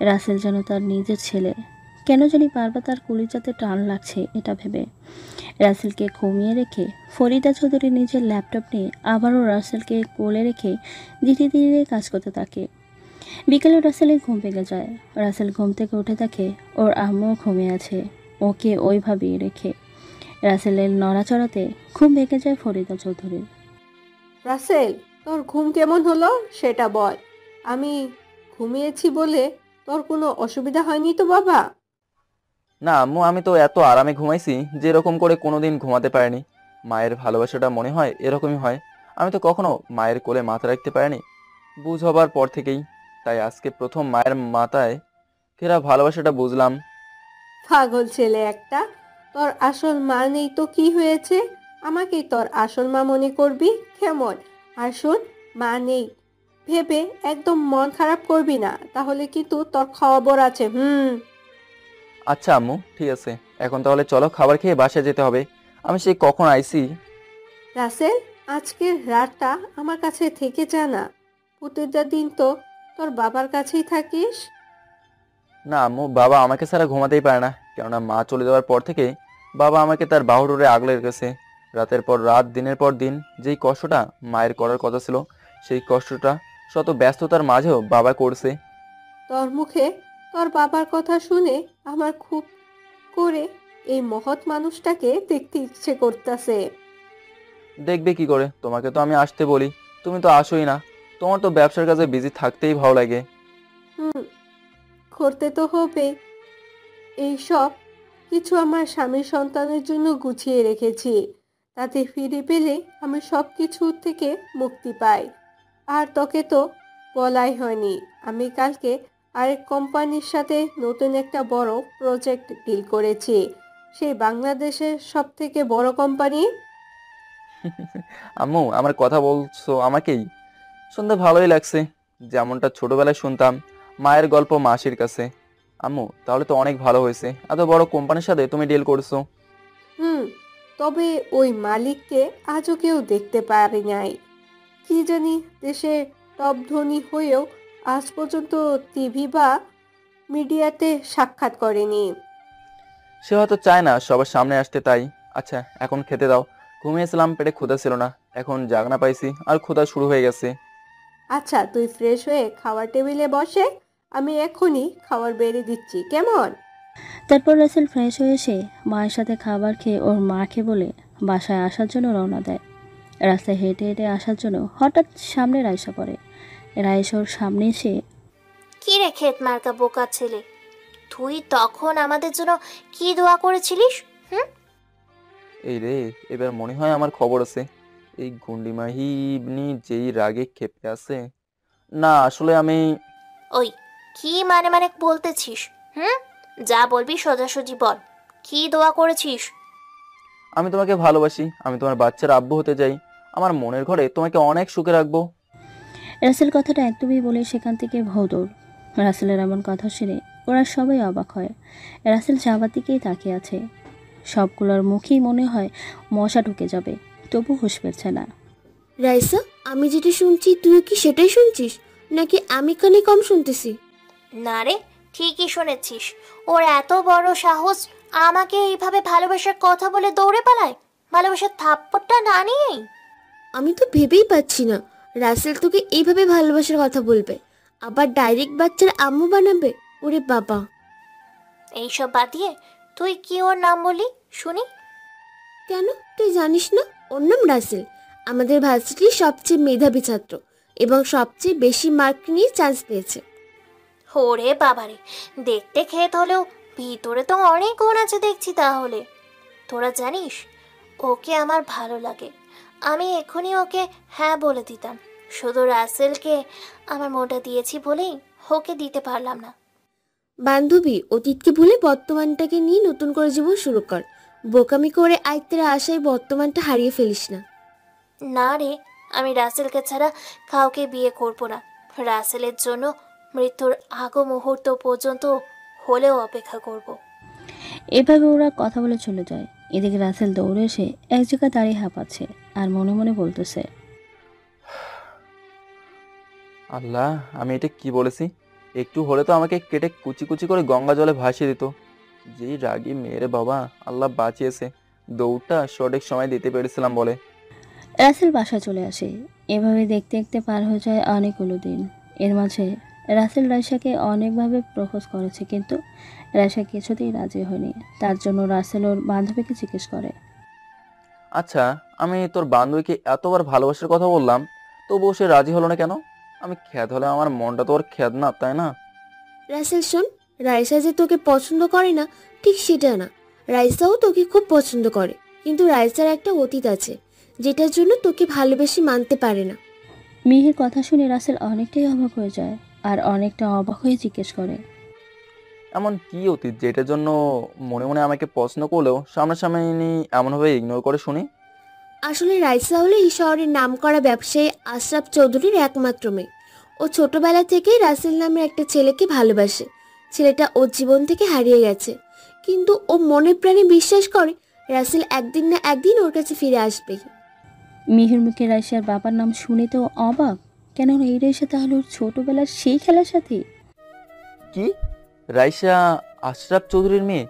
রাসেল যেন তার নিজের ছেলে। কেন জানি বারবার তার কলিজাতে টান লাগছে এটা ভেবে। রাসেলকে ঘুমিয়ে রেখে ফরিদা চৌধুরী নিজের ল্যাপটপ নিয়ে আবারও রাসেলকে কোলে রেখে ধীরে ধীরে কাজ করতে থাকে। বিকেলে রাসেলের ঘুম ভেঙে যায়। রাসেল ঘুম থেকে উঠে দেখে ওর আম্মুও ঘুমিয়ে আছে, ওকে ওইভাবেই রেখে। রাসেলের নড়াচড়াতে ঘুম ভেঙে যায় ফরিদা চৌধুরীর। রাসেল, তোর ঘুম কেমন হলো সেটা বল। আমি ঘুমিয়েছি বলে তোর কোনো অসুবিধা হয়নি তো বাবা? না আম্মু, আমি তো এত আরামে ঘুমাইছি যেরকম করে কোনোদিন ঘুমাতে পারিনি। মায়ের ভালোবাসাটা মনে হয় এরকমই হয়। আমি তো কখনো মায়ের কোলে মাথা রাখতে পারিনি বুঝ হবার পর থেকেই, তাই আজকে প্রথম মায়ের মাথায় ফেরা ভালোবাসাটা বুঝলাম। পাগল ছেলে একটা, তোর আসল মা নেই তো কি হয়েছে? আমাকেই তোর আসল মা মনে করবি, কেমন? আর শোন, মা নেই ভেবে একদম মন খারাপ করবি না, তাহলে কিন্তু তোর খবর আছে। আচ্ছা আম্মু, ঠিক আছে, এখন তাহলে চলো খাবার খেয়ে বাসায় যেতে হবে। আমি সেই কখন আইছি। রাসেল, আজকের রাতটা আমার কাছে থেকে যা না, প্রতিটা দিন তো তোর বাবার কাছেই থাকিস। না আম্মু, বাবা আমাকে ছাড়া ঘুমাতেই পারে না, কেননা মা চলে যাওয়ার পর থেকে বাবা আমাকে তার বাহুডোরে আগলে রেখেছে। রাতের পর রাত, দিনের পর দিন যেই কষ্টটা মায়ের করার কথা ছিল, সেই কষ্টটা শত ব্যস্ততার মাঝেও বাবা করছে। তোর মুখে তোর বাবার কথা শুনে আমার খুব করে এই মহৎ মানুষটাকে দেখতে ইচ্ছে করতেছে। দেখবে কি করে, তোমাকে তো আমি আসতে বলি, তুমি তো আসোই না। তোমার তো ব্যবসার কাজে বিজি থাকতেই ভালো লাগে। হুম, করতে তো হবে। এইসব কিছু আমার স্বামীর সন্তানের জন্য গুছিয়ে রেখেছি, তাতে ফিরে পেলে আমি সব কিছু থেকে মুক্তি পাই। আর তোকে তো বলাই হয়নি, আমি কালকে আরেক কোম্পানির সাথে নতুন একটা বড় প্রজেক্ট ডিল করেছি, সেই বাংলাদেশের সব থেকে বড় কোম্পানি। আম্মু, আমার কথা বলছো আমাকেই? শুনতে ভালোই লাগছে, যেমনটা ছোটবেলায় শুনতাম মায়ের গল্প মাসির কাছে। আম্মু, তাহলে তো অনেক ভালো হয়েছে, এত বড় কোম্পানির সাথে তুমি ডিল করছো। হুম, তবে ওই মালিককে আজও কেউ দেখতে পারে নাই। কি জানি দেশের টপ ধনী হয়েও আজ পর্যন্ত টিভি বা মিডিয়াতে সাক্ষাৎ করেনি। সে হয়তো চায় না সবার সামনে আসতে, তাই। আচ্ছা, এখন খেতে দাও। ঘুমিয়েছিলাম, পেটে ক্ষুধা ছিল না, এখন জাগনা পাইছি আর ক্ষুধা শুরু হয়ে গেছে। আচ্ছা, তুই ফ্রেশ হয়ে খাওয়ার টেবিলে বসে, আমি এখনই খাবার বেড়ে দিচ্ছি, কেমন? তারপর রাসেল ফ্রেশ হয়ে এসে মায়ের সাথে খাবার খেয়ে ওর মাকে বলে বাসায় আসার জন্য রওনা দেয়। রাস্তায় হেঁটে হেঁটে আসার জন্য হঠাৎ সামনে রাইসা পড়ে। রাইসা ওর সামনে এসে, কি রে ক্ষেত মার্কা বোকা ছেলে, তুই তখন আমাদের জন্য কি দোয়া করেছিলিস? এই রে, এবার মনে হয় আমার খবর আছে। এই গুন্ডিমাহি ইবনি যেই রাগে ক্ষেপে আছে। না, আসলে আমি ওই কি মানে মানে বলতেছিস? যা বলবি সোজাসুজি বল, কি দোয়া করেছিস? আমি তোমাকে ভালোবাসি, আমি তোমার বাচ্চার আব্বু হতে চাই, আমার মনের ঘরে তোমাকে অনেক সুখে রাখবো। রাসেল কথাটা একদমই বলে সেখান থেকে ভৌদৌড়। রাসেলের এমন কথা শুনে ওরা সবাই অবাক হয়। রাসেল যাবার দিকেই তাকিয়ে আছে। সবগুলোর মুখেই মনে হয় মশা ঢুকে যাবে, তবু হুঁশ ফিরছে না। রাইসা, আমি যেটা শুনছি তুই কি সেটাই শুনছিস, নাকি আমি কানে কম শুনতেছি? না রে, ঠিকই শুনেছিস। ওর এত বড় সাহস, আমাকে এইভাবে ভালোবাসার কথা বলে দৌড়ে পালায়, ভালোবাসার থাপ্পড়টা না নিয়েই। আমি তো ভেবেই পাচ্ছি না রাসেল তোকে এইভাবে ভালোবাসার কথা বলবে, আবার ডাইরেক্ট বাচ্চার আম্মু বানাবে। ওরে বাবা! এইসব বাদ দিয়ে তুই কি ওর নাম বলি শুনি? কেন, তুই জানিস না ওর নাম রাসেল? আমাদের ভার্সিটির সবচেয়ে মেধাবী ছাত্র এবং সবচেয়ে বেশি মার্ক নিয়ে চান্স পেয়েছে। ওরে বাবারে, দেখতে ক্ষেত হলেও ভিতরে তো অনেক গুণ আছে দেখছি। তাহলে তোরা জানিস, ওকে আমার ভালো লাগে। আমি এখনই ওকে হ্যাঁ বলে দিতাম, শুধু রাসেলকে আমার মনটা দিয়েছি বলেই ওকে দিতে পারলাম না। বান্ধবী, অতীতকে ভুলে বর্তমানটাকে নিয়ে নতুন করে জীবন শুরু কর। বোকামি করে আয়ত্তের আশায় বর্তমানটা হারিয়ে ফেলিস না। না রে, আমি রাসেলকে ছাড়া কাউকে বিয়ে করব না। রাসেলের জন্য মৃত্যুর আগো মুহূর্ত পর্যন্ত হলেও অপেক্ষা করব। এভাবে ওরা কথা বলে চলে যায়। এদিকে রাসেল দৌড়ে এসে এক জায়গায় দাঁড়িয়ে হাঁপাচ্ছে আর মনে মনে বলতেছে, আল্লাহ, আমি এটা কি বলেছি? একটু হলে তো আমাকে কেটে কুচি কুচি করে গঙ্গা জলে ভাসিয়ে দিত। যেই রাগী মেয়েরে বাবা, আল্লাহ বাঁচিয়েছে, দৌড়টা সঠিক সময় দিতে পেরেছিলাম বলে। রাসেল বাসায় চলে আসে। এভাবে দেখতে দেখতে পার হয়ে যায় অনেকগুলো দিন। এর মাঝে রাসেল রাইসাকে অনেকভাবে প্রপোজ করেছে, কিন্তু রাইসা কিছুতেই রাজি হয়নি। তার জন্য রাসেল ওর বান্ধবীকে জিজ্ঞেস করে, আচ্ছা, আমি তোর বান্ধবীকে এতবার ভালোবাসার কথা বললাম, তবুও সে রাজি হলো না কেন? আমি খ্যাত হলে আমার মনটা তো ওর খ্যাত না, তাই না? রাসেল শোন, রাইসা যে তোকে পছন্দ করে না ঠিক সেটা না, রাইসাও তোকে খুব পছন্দ করে, কিন্তু রাইসার একটা অতীত আছে যেটার জন্য তোকে ভালোবেসে মানতে পারে না। মিহির কথা শুনে রাসেল অনেকটাই অবাক হয়ে যায় আর অনেকটা অবাক হয়ে জিজ্ঞেস করে, এমন কি অতীত যেটার জন্য মনে মনে আমাকে পছন্দ করলেও সামনাসামনি এমনভাবে ইগনোর করে? শুনি। আসলে রাইসা হলো এই শহরের নামকরা ব্যবসায়ী আশরাফ চৌধুরীর একমাত্র মেয়ে। ও ছোটবেলা থেকেই রাসেল নামের একটা ছেলেকে ভালোবাসে। ছেলেটা ওর জীবন থেকে হারিয়ে গেছে, কিন্তু ও মনে প্রাণে বিশ্বাস করে রাসেল একদিন না একদিন ওর কাছে ফিরে আসবে। মিহির মুখে রাইসার বাবার নাম শুনে তো অবাক, কেননা এই রাইসা তাহলে ওর ছোটবেলার সেই খেলার সাথে। কি, রাইসা আশরাফ চৌধুরীর মেয়ে?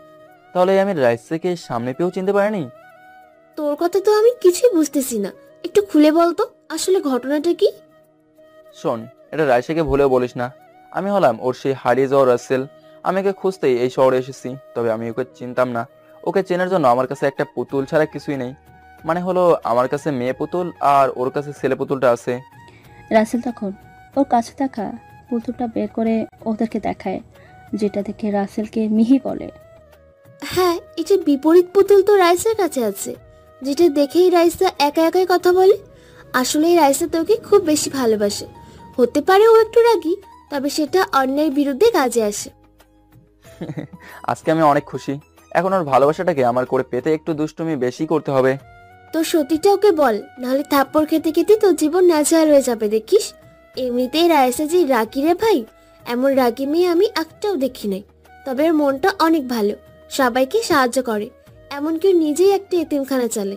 তাহলে আমি রাইসাকে সামনে পেয়েও চিনতে পারিনি। তোর কথা তো আমি কিছুই বুঝতেছি না, একটু খুলে বলতো আসলে ঘটনাটা কি? শোন, এটা রাইসাকে ভুলেও বলিস না। আমি হলাম ওর সেই হারিয়ে যাওয়া রাসেল। আমি ওকে খুঁজতেই এই শহরে এসেছি, তবে আমি ওকে চিনতাম না। ওকে চেনার জন্য আমার কাছে একটা পুতুল ছাড়া কিছুই নেই। মানে হলো আমার কাছে মেয়ে পুতুল আর ওর কাছে ছেলে পুতুলটা আছে। রাসেল তখন ওর কাছে থাকা পুতুলটা বের করে ওদেরকে দেখায়, যেটা দেখে রাসেলকে মিহি বলে, হ্যাঁ, এটা বিপরীত পুতুল তো রাইসার কাছে আছে, যেটা দেখেই রাইসা একা একাই কথা বলে। আসলে রাইসা তোকে খুব বেশি ভালোবাসে। হতে পারে ও একটু রাগী, তবে সেটা অন্যের বিরুদ্ধে কাজে আসে। আজকে আমি অনেক খুশি। এখন ওর ভালোবাসাটাকে আমার করে পেতে একটু দুষ্টুমি বেশি করতে হবে। তোর সত্যিটা ওকে বল, নাহলে থাপ্পড় খেতে খেতে তোর জীবন নাজেহাল হয়ে যাবে দেখিস। এমনিতেই রাইসা যে রাগী রে ভাই, এমন রাগী মেয়ে আমি একটাও দেখি নাই। তবে ওর মনটা অনেক ভালো, সবাইকে সাহায্য করে, এমনকি ও নিজেই একটা এতিমখানা চালে।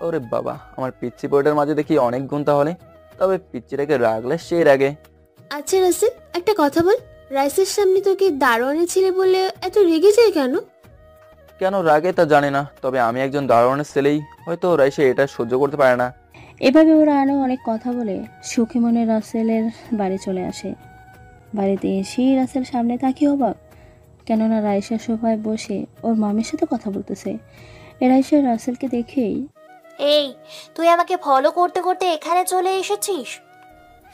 ওরে বাবা, আমার পিচ্চি বইটার মাঝে দেখি অনেক গুণ তাহলে। তবে পিচ্চিটাকে রাগলে সে রাগে। আচ্ছা রাসেল, একটা কথা বল, রাইসের সামনে তোকে দারোয়ানে ছেলে বলে এত রেগে যায় কেন? কেন রাগে তা জানি না, তবে আমি একজন দারোয়ানের ছেলেই, হয়তো রাইসা এটা সহ্য করতে পারে না। এভাবে ওরা আরও অনেক কথা বলে সুখী মনে রাসেলের বাড়ি চলে আসে। বাড়িতে এসেই রাসেল সামনে তাকিয়ে অবাক, কেননা রাইসা সোফায় বসে ওর মামির সাথে কথা বলতেছে। রাইসা রাসেলকে দেখেই, এই, তুই আমাকে ফলো করতে করতে এখানে চলে এসেছিস?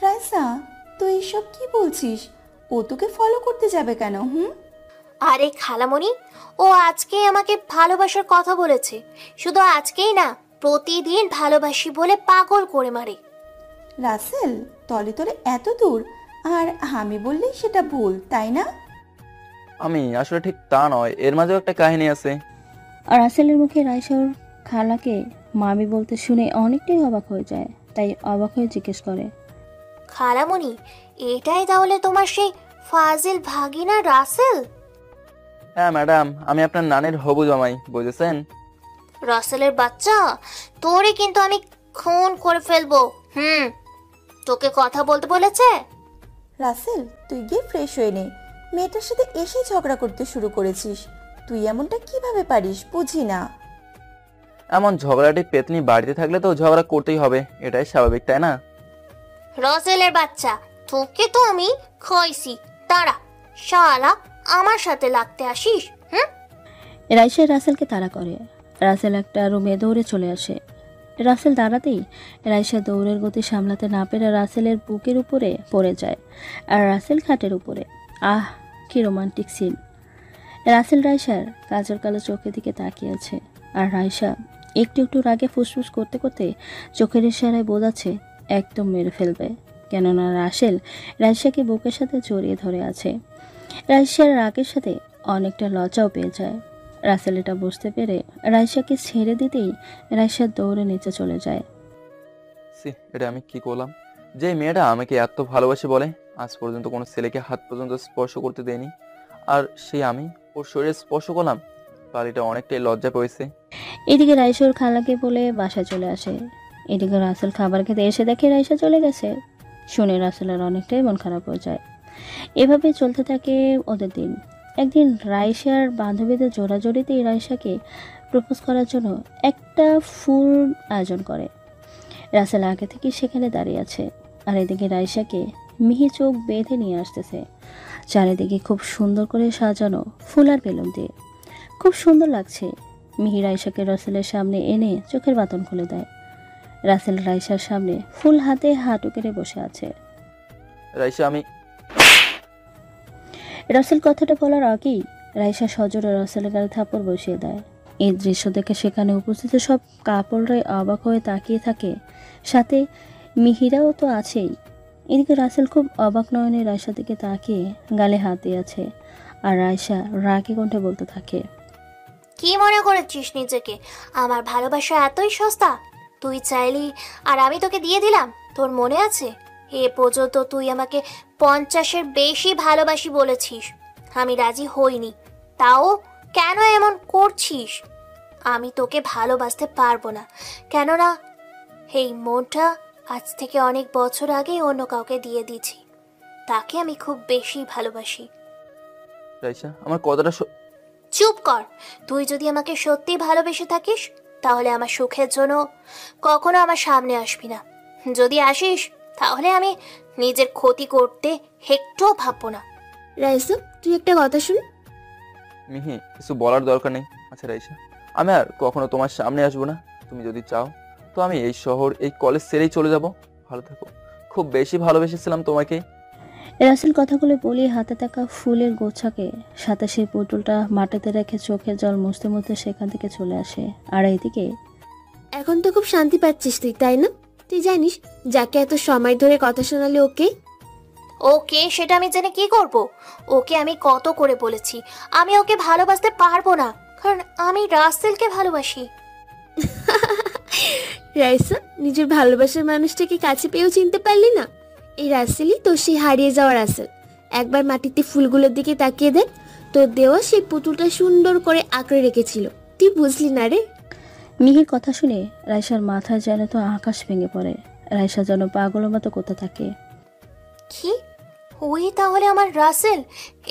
রাইসা, তুই এসব কি বলছিস? ও তোকে ফলো করতে যাবে কেন? আরে খালামণি, ও আজকেই আমাকে ভালোবাসার কথা বলেছে। শুধু আজকেই না, প্রতিদিন ভালোবাসি বলে পাগল করে মারে। রাসেল, তলে তলে এত দূর, আর আমি বললেই সেটা ভুল, তাই না? আমি আসলে ঠিক তা নয়, এর মাঝেও একটা কাহিনী আছে। আর রাসেলের মুখে রাইসা ওর খালাকে মামি বলতে শুনে অনেকটাই অবাক হয়ে যায়। তাই অবাক হয়ে জিজ্ঞেস করে, খালামণি, এটাই তাহলে তোমার সেই ফাজিল ভাগিনা রাসেল? হ্যাঁ ম্যাডাম, আমি আপনার নানের হবু জামাই, বুঝেছেন? রাসেলের বাচ্চা, তোরে কিন্তু আমি খুন করে ফেলবো। তোকে কথা বলতে বলেছে? রাসেল, তুই গিয়ে ফ্রেশ হয়ে নে। মেয়েটার সাথে এসে ঝগড়া করতে শুরু করেছিস। তুই এমনটা কিভাবে পারিস বুঝি না। এমন ঝগড়াটি পেতনি বাড়িতে থাকলে তো ঝগড়া করতেই হবে, এটাই স্বাভাবিক, তাই না? রাসেলের বাচ্চা, তোকে তো আমি খাইছি। তারা শালা আমার সাথে লাগতে আসিস? রাইসা রাসেলকে তাড়া করে। রাসেল একটা রুমে দৌড়ে চলে আসে। রাসেল দাঁড়াতেই রাইসা দৌড়ের গতি সামলাতে না পেরে রাসেলের বুকের উপরে পড়ে যায়, আর রাসেল খাটের উপরে। আহ, কি রোমান্টিক সিন! রাসেল রাইসার কাজল কালো চোখের দিকে তাকিয়ে আছে, আর রাইসা একটু একটু রাগে ফুসফুস করতে করতে চোখের ইশারায় বোঝাচ্ছে একদম মেরে ফেলবে, কেননা রাসেল রাইসাকে বুকের সাথে জড়িয়ে ধরে আছে। রাইসার রাগের সাথে অনেকটা লজ্জাও পেয়ে যায়। রাসেল এটা বুঝতে পেরে রাইসাকে ছেড়ে দিতেই রাইসা দৌড়ে নিচে চলে যায়। এটা আমি কি করলাম? যে মেয়েটা আমাকে এত ভালোবাসে বলে, আজ পর্যন্ত কোনো ছেলেকে হাত পর্যন্ত স্পর্শ করতে দেয়নি, আর সেই আমি ওর শরীরে স্পর্শ করলাম। বাড়িটা অনেকটাই লজ্জা পেয়েছে। এদিকে রাইসার খালাকে বলে বাসায় চলে আসে। এদিকে রাসেল খাবার খেতে এসে দেখে রাইসা চলে গেছে। শুনে রাসেলের অনেকটাই মন খারাপ হয়ে যায়। এভাবে চলতে থাকে ওদের দিন। একদিন রাইসার বান্ধবীদের জোড়াজোড়িতেই রাইসাকে প্রপোজ করার জন্য একটা ফুল আয়োজন করে। রাসেল আগে থেকে সেখানে দাঁড়িয়ে আছে, আর এদিকে রাইসাকে মিহি চোখ বেঁধে নিয়ে আসতেছে। চারিদিকে খুব সুন্দর করে সাজানো ফুল আর বেলুন দিয়ে খুব সুন্দর লাগছে। মিহি রাইসাকে রাসেলের সামনে এনে চোখের বাতন খুলে দেয়। রাসেল রাইসার সামনে ফুল হাতে হাঁটু কেটে বসে আছে। রাইসা, আমি... রাসেল কথাটা বলার আগেই রাইসা সজোরে রাসেলের গালে থাপ্পড় বসিয়ে দেয়। এই দৃশ্য দেখে সেখানে উপস্থিত সব কাপড়রাই অবাক হয়ে তাকিয়ে থাকে, সাথে মিহিরাও তো আছেই। এদিকে রাসেল খুব অবাক নয়নে রাইসার দিকে তাকিয়ে গালে হাত দিয়ে আছে, আর রাইসা রাগে কণ্ঠে বলতে থাকে, কি মনে করেছিস নিজেকে? আমার ভালোবাসা এতই সস্তা? তুই চাইলি আর আমি তোকে দিয়ে দিলাম? তোর মনে আছে এ পর্যন্ত তুই আমাকে 50-এর বেশি ভালোবাসি বলেছিস, আমি রাজি হইনি। তাও কেন এমন করছিস? আমি তোকে ভালোবাসতে পারবো না, কেননা এই মনটা আজ থেকে অনেক বছর আগে অন্য কাউকে দিয়ে দিয়েছি। তাকে আমি খুব বেশি ভালোবাসি। রাইসা, আমার কথাটা... চুপ কর! তুই যদি আমাকে সত্যি ভালোবেসে থাকিস তাহলে আমার সুখের জন্য কখনো আমার সামনে আসবি না। যদি আসিস তাহলে আমি নিজের ক্ষতি করতে একটুও ভাববো না। রাইসা তুই একটা কথা শুন। মিহি, কিছু বলার দরকার নেই। আচ্ছা রাইসা, আমি আর কখনো তোমার সামনে আসবো না। তুমি যদি চাও তো আমি এই শহর, এই কলেজ ছেড়েই চলে যাব। ভালো থাকো। খুব বেশি ভালোবেসেছিলাম তোমাকে। রাসেল কথাগুলো বলে হাতে থাকা ফুলের গোছাকে সাথে সেই পুতুলটা মাটিতে রেখে চোখের জল মুছতে মুছতে সেখান থেকে চলে আসে। আর এইদিকে এখন তো খুব শান্তি পাচ্ছিস তুই, তাই না? তুই জানিস যাকে এত সময় ধরে কথা শোনালে ওকে ওকে সেটা আমি জেনে কি করব? ওকে আমি কত করে বলেছি আমি ওকে ভালোবাসতে পারবো না, কারণ আমি রাসেলকে ভালোবাসি। রাইসা, নিজের ভালোবাসার মানুষটাকে কাছে পেয়েও চিনতে পারলি না? এই রাসেলই তোর সেই হারিয়ে যাওয়া রাসেল। একবার মাটিতে ফুলগুলোর দিকে তাকিয়ে দেখ, তোর দেওয়া সেই পুতুলটা সুন্দর করে আঁকড়ে রেখেছিল। তুই বুঝলি না রে? মিহির কথা শুনে রাইসার মাথায় যেন তো আকাশ ভেঙে পড়ে। রাইসা যেন পাগলের মতো করতে থাকে। কি? ওই তাহলে আমার রাসেল?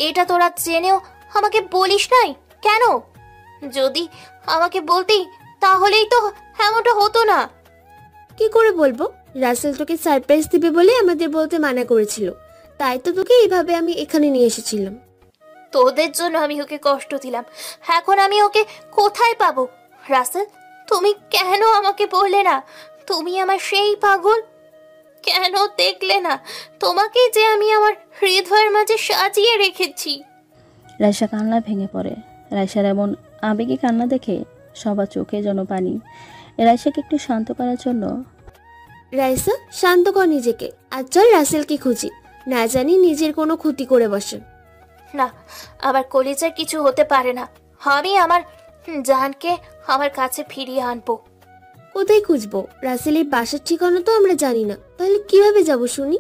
এটা তোরা জেনেও আমাকে বলিস নাই কেন? যদি আমাকে বলতি তাহলেই তো এমনটা হতো না। কি করে বলবো? রাসেল তোকে সারপ্রাইজ দিবে বলে আমাদের বলতে মানা করেছিল, তাই তো তোকে এইভাবে আমি এখানে নিয়ে এসেছিলাম। তোদের জন্য আমি ওকে কষ্ট দিলাম, এখন আমি ওকে কোথায় পাবো? রাসেল, তুমি কেন আমাকে বললে না তুমি আমার সেই পাগল? কেন দেখলে না তোমাকে যে আমি আমার হৃদয়ের মাঝে সাজিয়ে রেখেছি? রাইসা কান্না ভেঙে পড়ে। রাইসার এমন আবেগী কান্না দেখে সবার চোখে যেন পানি। রাইসাকে একটু শান্ত করার জন্য রাইসা, শান্ত কর নিজেকে আর চল রাসেলকে খুঁজি, না জানি নিজের কোনো ক্ষতি করে বসে। না, আমার কলিজার কিছু হতে পারে না। আমি আমার জানকে আমার কাছে ফিরিয়ে আনবো। কোথায় খুঁজবো? রাসেলের বাসার ঠিকানা তো আমরা জানি না, তাহলে কিভাবে যাব শুনি?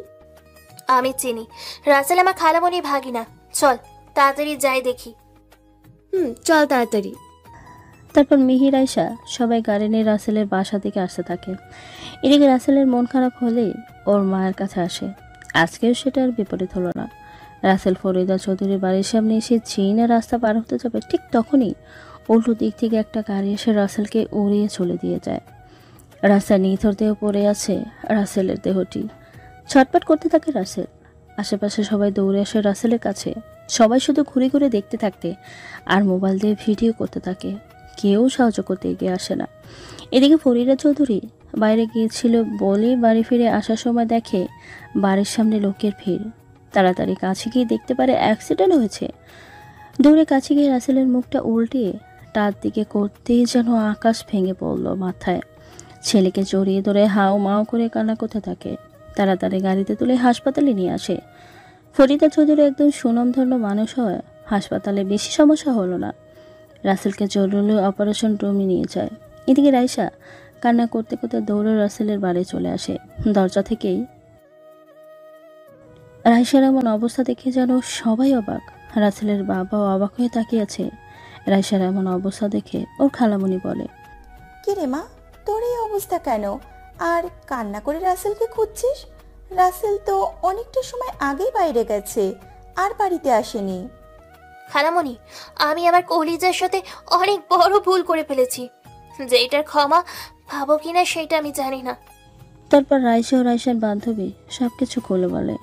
আমি চিনি, রাসেল আমার খালামণি ভাগিনা। চল তাড়াতাড়ি যাই দেখি। চল তাড়াতাড়ি। তারপর মিহি রাইসা সবাই গাড়ি নিয়ে রাসেলের বাসা থেকে আসতে থাকে। এদিকে রাসেলের মন খারাপ হলে ওর মায়ের কাছে আসে। আজকেও সেটা আর বিপরীত হলো না। রাসেল ফরিদা চৌধুরীর বাড়ির সামনে এসে চীনা রাস্তা পার হতে যাবে, ঠিক তখনই উল্টো দিক থেকে একটা গাড়ি এসে রাসেলকে উড়িয়ে চলে দিয়ে যায়। রাস্তায় নিথর দেহ পড়ে আছে রাসেলের দেহটি। ছটপট করতে থাকে রাসেল। আশেপাশে সবাই দৌড়ে আসে রাসেলের কাছে। সবাই শুধু ঘুরে ঘুরে দেখতে থাকতে আর মোবাইল দিয়ে ভিডিও করতে থাকে। কেউ সাহায্য করতে এগিয়ে আসে না। এদিকে ফরিদা চৌধুরী বাইরে গিয়েছিল বলে বাড়ি ফিরে আসার সময় দেখে বাড়ির সামনে লোকের ভিড়। তাড়াতাড়ি কাছে গিয়ে দেখতে পারে অ্যাক্সিডেন্ট হয়েছে। দৌড়ে কাছে গিয়ে রাসেলের মুখটা উল্টিয়ে তার দিকে করতেই যেন আকাশ ভেঙে পড়ল মাথায়। ছেলেকে জড়িয়ে ধরে হাও মাও করে কান্না করতে থাকে। তাড়াতাড়ি গাড়িতে তুলে হাসপাতালে নিয়ে আসে। ফরিদা চৌধুরী একদম সুনামধন্য মানুষ হয়, হাসপাতালে বেশি সমস্যা হলো না। রাসেলকে জরুরি অপারেশন রুমে নিয়ে যায়। এদিকে রাইসা কান্না করতে করতে দৌড়ে রাসেলের বাড়ি চলে আসে। দরজা থেকেই রাইসার এমন অবস্থা দেখে যেন সবাই অবাক। রাসেলের বাবাও অবাক হয়ে তাকিয়ে আছে। রাইসার এমন অবস্থা দেখে ওর খালামণি বলে, কি রে মা, তোর এই অবস্থা কেন? আর কান্না করে রাসেলকে খুঁজছিস? রাসেল তো অনেকটা সময় আগেই বাইরে গেছে, আর বাড়িতে আসেনি। খালামণি, আমি আমার কলিজার সাথে অনেক বড় ভুল করে ফেলেছি, যেটার ক্ষমা ভাবো কিনা সেটা আমি জানি না। তারপর রাইসা ও রাইসার বান্ধবী সবকিছু খুলে বলে।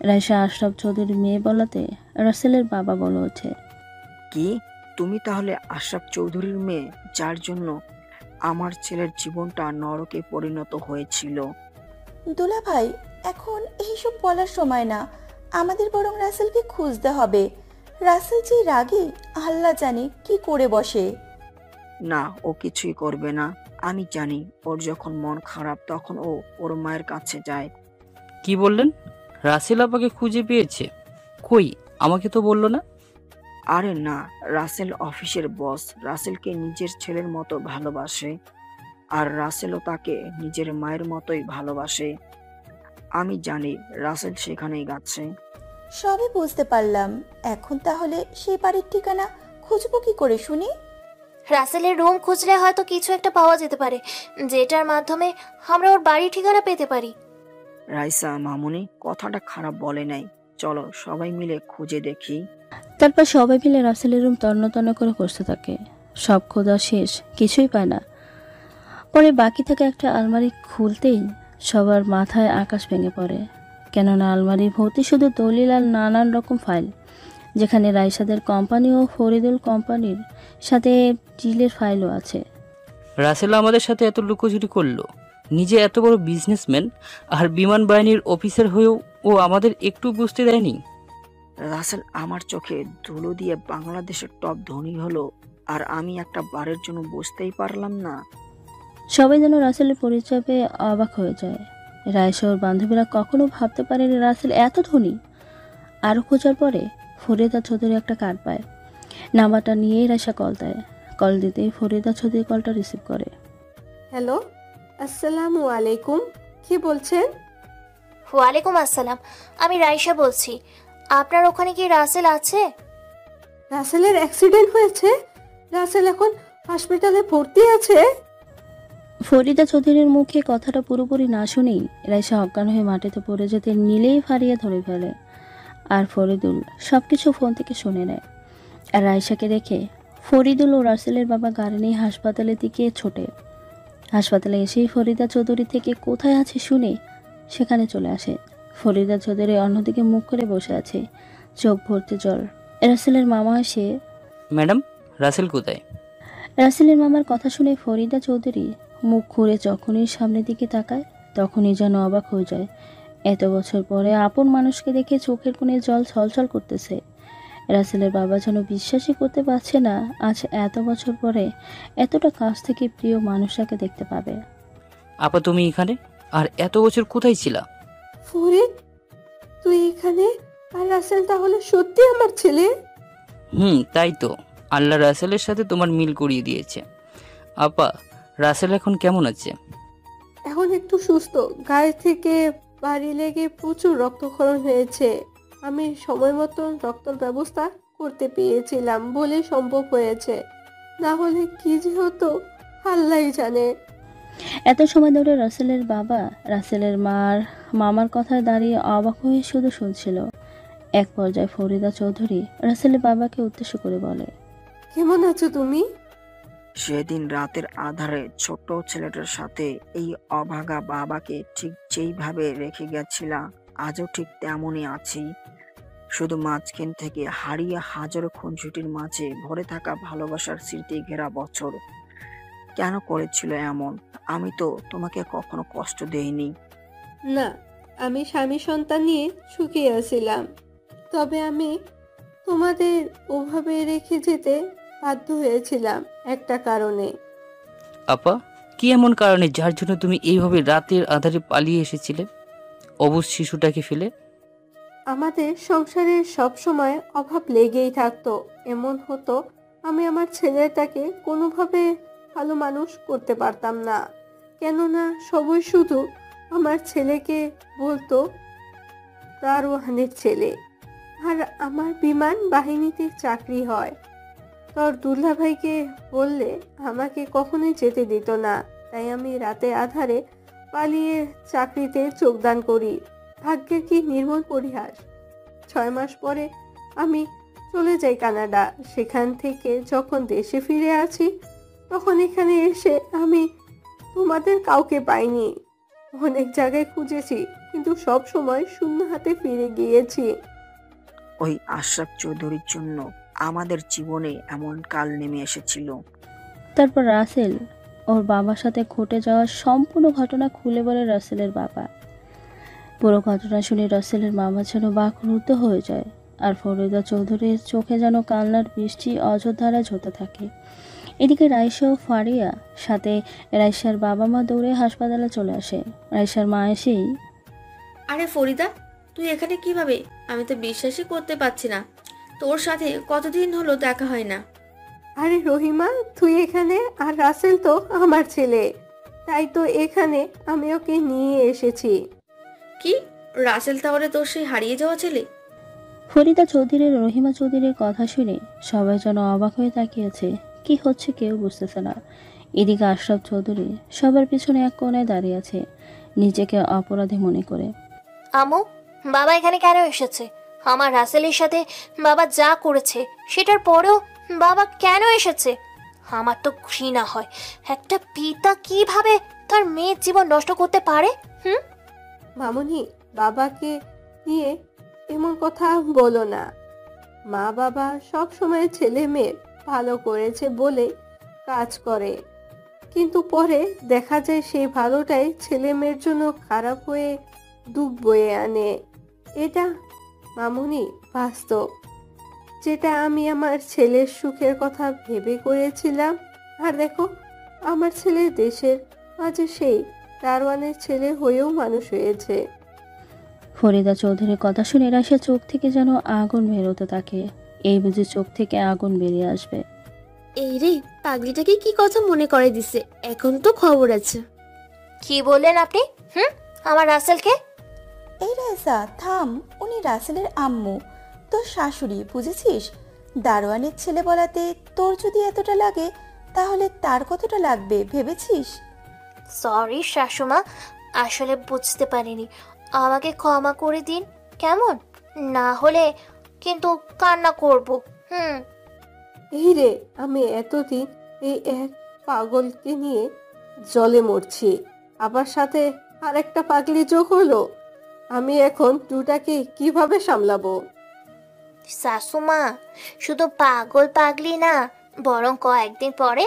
রাইসা আশরাফ চৌধুরীর মেয়ে বলাতে রাসেলের বাবা বলে ওঠে, কি তুমি তাহলে আশরাফ চৌধুরীর মেয়ে, যার জন্য আমার ছেলের জীবনটা নরকে পরিণত হয়েছিল? দুলা ভাই, এখন এইসব বলার সময় না, আমাদের বরং রাসেলকে খুঁজতে হবে। রাসেল যে রাগে আল্লাহ জানে কি করে বসে। না, ও কিছুই করবে না। আমি জানি ওর যখন মন খারাপ তখন ও ওর মায়ের কাছে যায়। কি বললেন? রাসেল আপাকে খুঁজে পেয়েছে? কই, আমাকে তো বললো না। আরে না, রাসেল অফিসের বস, রাসেলকে নিজের ছেলের মতো ভালোবাসে, আর রাসেলও তাকে নিজের মায়ের মতোই ভালোবাসে। আমি জানি রাসেল সেখানেই যাচ্ছে। সবই বুঝতে পারলাম, এখন তাহলে সেই বাড়ির ঠিকানা খুঁজবো কি করে শুনি? রাসেলের রুম খুঁজলে হয়তো কিছু একটা পাওয়া যেতে পারে, যেটার মাধ্যমে আমরা ওর বাড়ি ঠিকানা পেতে পারি। রাইসা মামুনি কথাটা খারাপ বলে নাই, চলো সবাই মিলে খুঁজে দেখি। তারপর সবাই মিলে রাসেলের রুম তন্ন তন্ন করে খুঁজতে থাকে। সব খোঁজা শেষ, কিছুই পায় না। পরে বাকি থাকা একটা আলমারি খুলতেই সবার মাথায় আকাশ ভেঙে পড়ে। কেননা আলমারি ভর্তি শুধু দলিল আর নানান রকম ফাইল, যেখানে রাইসাদের কোম্পানি ও ফরিদুল কোম্পানির সাথে ডিলের ফাইলও আছে। রাসেল আমাদের সাথে এত লুকোচুরি করলো, নিজে এত বড় বিজনেসম্যান আর বিমান বাহিনীর অফিসার হয়েও ও আমাদের একটু বুঝতে দেয়নি। রাসেল আমার চোখে ধুলো দিয়ে বাংলাদেশের টপ ধনী হলো, আর আমি একটা বারের জন্য বুঝতেই পারলাম না। সবাই যেন রাসেলের পরিচয় পেয়ে অবাক হয়ে যায়। রাইসা ওর বান্ধবীরা কখনো ভাবতে পারেনি রাসেল এত ধনী। আরও খোঁজার পরে ফরিদা চৌধুরী একটা কার্ড পায়। নাম্বারটা নিয়েই রাইসা কল দেয়। কল দিতেই ফরিদা চৌধুরী কলটা রিসিভ করে। হ্যালো, আসসালামু আলাইকুম, কি বলছেন? ওয়ালাইকুম আসসালাম, আমি রাইসা বলছি। আপনার ওখানে কি রাসেল আছে? রাসেলের অ্যাক্সিডেন্ট হয়েছে, রাসেল এখন হসপিটালে ভর্তি আছে। ফরিদা চৌধুরীর মুখে কথাটা পুরোপুরি না শুনেই রাইসা অজ্ঞান হয়ে মাটিতে পড়ে যেতে নিলেই ফারিয়ে ধরে ফেলে। আর ফরিদুল সব কিছু ফোন থেকে শুনে নেয়। আর রাইসাকে দেখে ফরিদুল ও রাসেলের বাবা গাড়ি নিয়ে হাসপাতালের দিকে ছোটে। হাসপাতালে এসেই ফরিদা চৌধুরী থেকে কোথায় আছে শুনে সেখানে চলে আসে। ফরিদা চৌধুরী অন্যদিকে মুখ করে বসে আছে, চোখ ভর্তি জল। রাসেলের মামা এসে, ম্যাডাম, রাসেল কোথায়? রাসেলের মামার কথা শুনে ফরিদা চৌধুরী মুখ ঘুরে যখনই সামনের দিকে তাকায় তখনই যেন অবাক হয়ে যায়। এত বছর পরে আপন মানুষকে দেখে চোখের কোণে জল ছলছল করতেছে। রাসেলের বাবা যেন বিশ্বাসই করতে পারছে না আজ এত বছর পরে এতটা কাছ থেকে প্রিয় মানুষটাকে দেখতে পাবে। আপা, তুমি এখানে? আর এত বছর কোথায় ছিলা? ফরিদ, তুই এখানে? আর রাসেল তাহলে সত্যি আমার ছেলে? তাই তো, আল্লাহ রাসেলের সাথে তোমার মিল করিয়ে দিয়েছে। আপা, রাসেল এখন কেমন আছে? এখন একটু সুস্থ, গায়ে থেকে বাড়ি লেগে প্রচুর রক্তক্ষরণ হয়েছে। আমি সময় মতন রক্তের ব্যবস্থা করতে পেরেছিলাম বলে সম্ভব হয়েছে, না হলে কি যে হতো আল্লাহই জানে। এত সময় ধরে রাসেলের বাবা রাসেলের মামার কথায় দাঁড়িয়ে অবাক হয়ে শুধু শুনছিল। এক পর্যায়ে ফরিদা চৌধুরী রাসেলের বাবাকে উদ্দেশ্য করে বলে, কেমন আছো তুমি? সেদিন রাতের আধারে ছোট ছেলেটার সাথে এই অভাগা বাবাকে ঠিক যেইভাবে রেখে গেছিলাম আজও ঠিক তেমনই আছি। শুধু মাঝখান থেকে হারিয়ে হাজারো খুনসুটির মাঝে ভরে থাকা ভালোবাসার স্মৃতি ঘেরা বছর। কেন করেছিল এমন? আমি তো তোমাকে কখনো কষ্ট দেইনি। না, আমি স্বামী সন্তান নিয়ে সুখী আছিলাম, তবে আমি তোমাদের ওভাবে রেখে যেতে বাধ্য হয়েছিলাম একটা কারণে। আপা, কি এমন কারণে যার জন্য তুমি এইভাবে রাতের আধারে পালিয়ে এসেছিলে অবুঝ শিশুটাকে ফেলে? আমাদের সংসারে সব সময় অভাব লেগেই থাকতো। এমন হতো আমি আমার ছেলেটাকে কোনোভাবে ভালো মানুষ করতে পারতাম না, কেননা সবাই শুধু আমার ছেলেকে বলতো দারোয়ানের ছেলে, আর আমার বিমান বাহিনীতে চাকরি হয়। তোর দুল্লা ভাইকে বললে আমাকে কখনোই যেতে দিত না, তাই আমি রাতে আধারে পালিয়ে চাকরিতে যোগদান করি। ভাগ্যের কি নির্মল পরিহাস। 6 মাস পরে আমি চলে যাই কানাডা। সেখান থেকে যখন দেশে ফিরে আসি তখন এখানে এসে আমি তোমাদের কাউকে পাইনি। অনেক জায়গায় খুঁজেছি, কিন্তু সব সময় শূন্য হাতে ফিরে গিয়েছি। ওই আশরাফ চৌধুরীর জন্য আমাদের জীবনে এমন কাল নেমে এসেছিল। তারপর রাসেল ওর বাবার সাথে ঘটে যাওয়া সম্পূর্ণ ঘটনা খুলে বলে রাসেলের বাবা। পুরো ঘটনা শুনে রাসেলের মামা যেন বাকরুদ্ধ হয়ে যায়, আর ফরিদা চৌধুরীর চোখে যেন কান্নার বৃষ্টি অযোধ্যারা ঝরতে থাকে। এদিকে রাইসা ও ফারিয়া সাথে রাইসার বাবা মা দৌড়ে হাসপাতালে চলে আসে। রাইসার মা এসেই, আরে ফরিদা, তুই এখানে কিভাবে? আমি তো বিশ্বাসই করতে পারছি না, তোর সাথে কতদিন হলো দেখা হয় না। আরে রহিমা, তুই এখানে? আর রাসেল তো আমার ছেলে, তাই তো এখানে আমি ওকে নিয়ে এসেছি। কি, রাসেল তাহলে তোর সেই হারিয়ে যাওয়া ছেলে? ফরিদা চৌধুরীর রহিমা চৌধুরীর কথা শুনে সবাই যেন অবাক হয়ে তাকিয়েছে। কি হচ্ছে কেউ বুঝতেছে না। এদিকে আশরাফ চৌধুরী সবার পিছনে এক কোণায় দাঁড়িয়ে আছে, নিজেকে অপরাধী মনে করে। আমু, বাবা এখানে কেন এসেছে? আমার রাসেলের সাথে বাবা যা করেছে সেটার পরেও বাবা কেন এসেছে? আমার তো ঘৃণা হয়, একটা পিতা কিভাবে তার মেয়ের জীবন নষ্ট করতে পারে। মামুনি, বাবাকে নিয়ে এমন কথা বলো না। মা বাবা সব সময় ছেলে মেয়ে ভালো করেছে বলে কাজ করে, কিন্তু পরে দেখা যায় সেই ভালোটাই ছেলে মেয়ের জন্য খারাপ হয়ে দুঃখ বয়ে আনে। এটা মামুনি বাস্তব, যেটা আমি আমার ছেলের সুখের কথা ভেবে করেছিলাম। আর দেখো, আমার ছেলে দেশের মাঝে সেই দারোয়ানের ছেলে হয়েও মানুষ হয়েছে। ফরিদা চৌধুরীর কথা শুনে রাশিয়া চোখ থেকে যেন আগুন বেরোতে থাকে। এই বুঝি চোখ থেকে আগুন বেরিয়ে আসবে। এই রে, পাগলিটাকে কি কথা মনে করে দিছে, এখন তো খবর আছে। কি বললেন আপনি? আমার রাসেলকে? এই রাইসা থাম, উনি রাসেলের আম্মু, তোর শাশুড়ি, বুঝেছিস? দারোয়ানের ছেলে বলাতে তোর যদি এতটা লাগে তাহলে তার কতটা লাগবে ভেবেছিস? সরি শাশুমা, আসলে বুঝতে পারিনি, আমাকে ক্ষমা করে দিন কেমন? না হলে কিন্তু কান্না করব। এই রে, আমি এতদিন এই এক পাগলকে নিয়ে জলে মরছি, আবার সাথে আরেকটা পাগলি যোগ হলো। আমি এখন দুটাকে কিভাবে সামলাবো? শাশুমা, শুধু পাগল পাগলি না, বরং কয়েকদিন পরে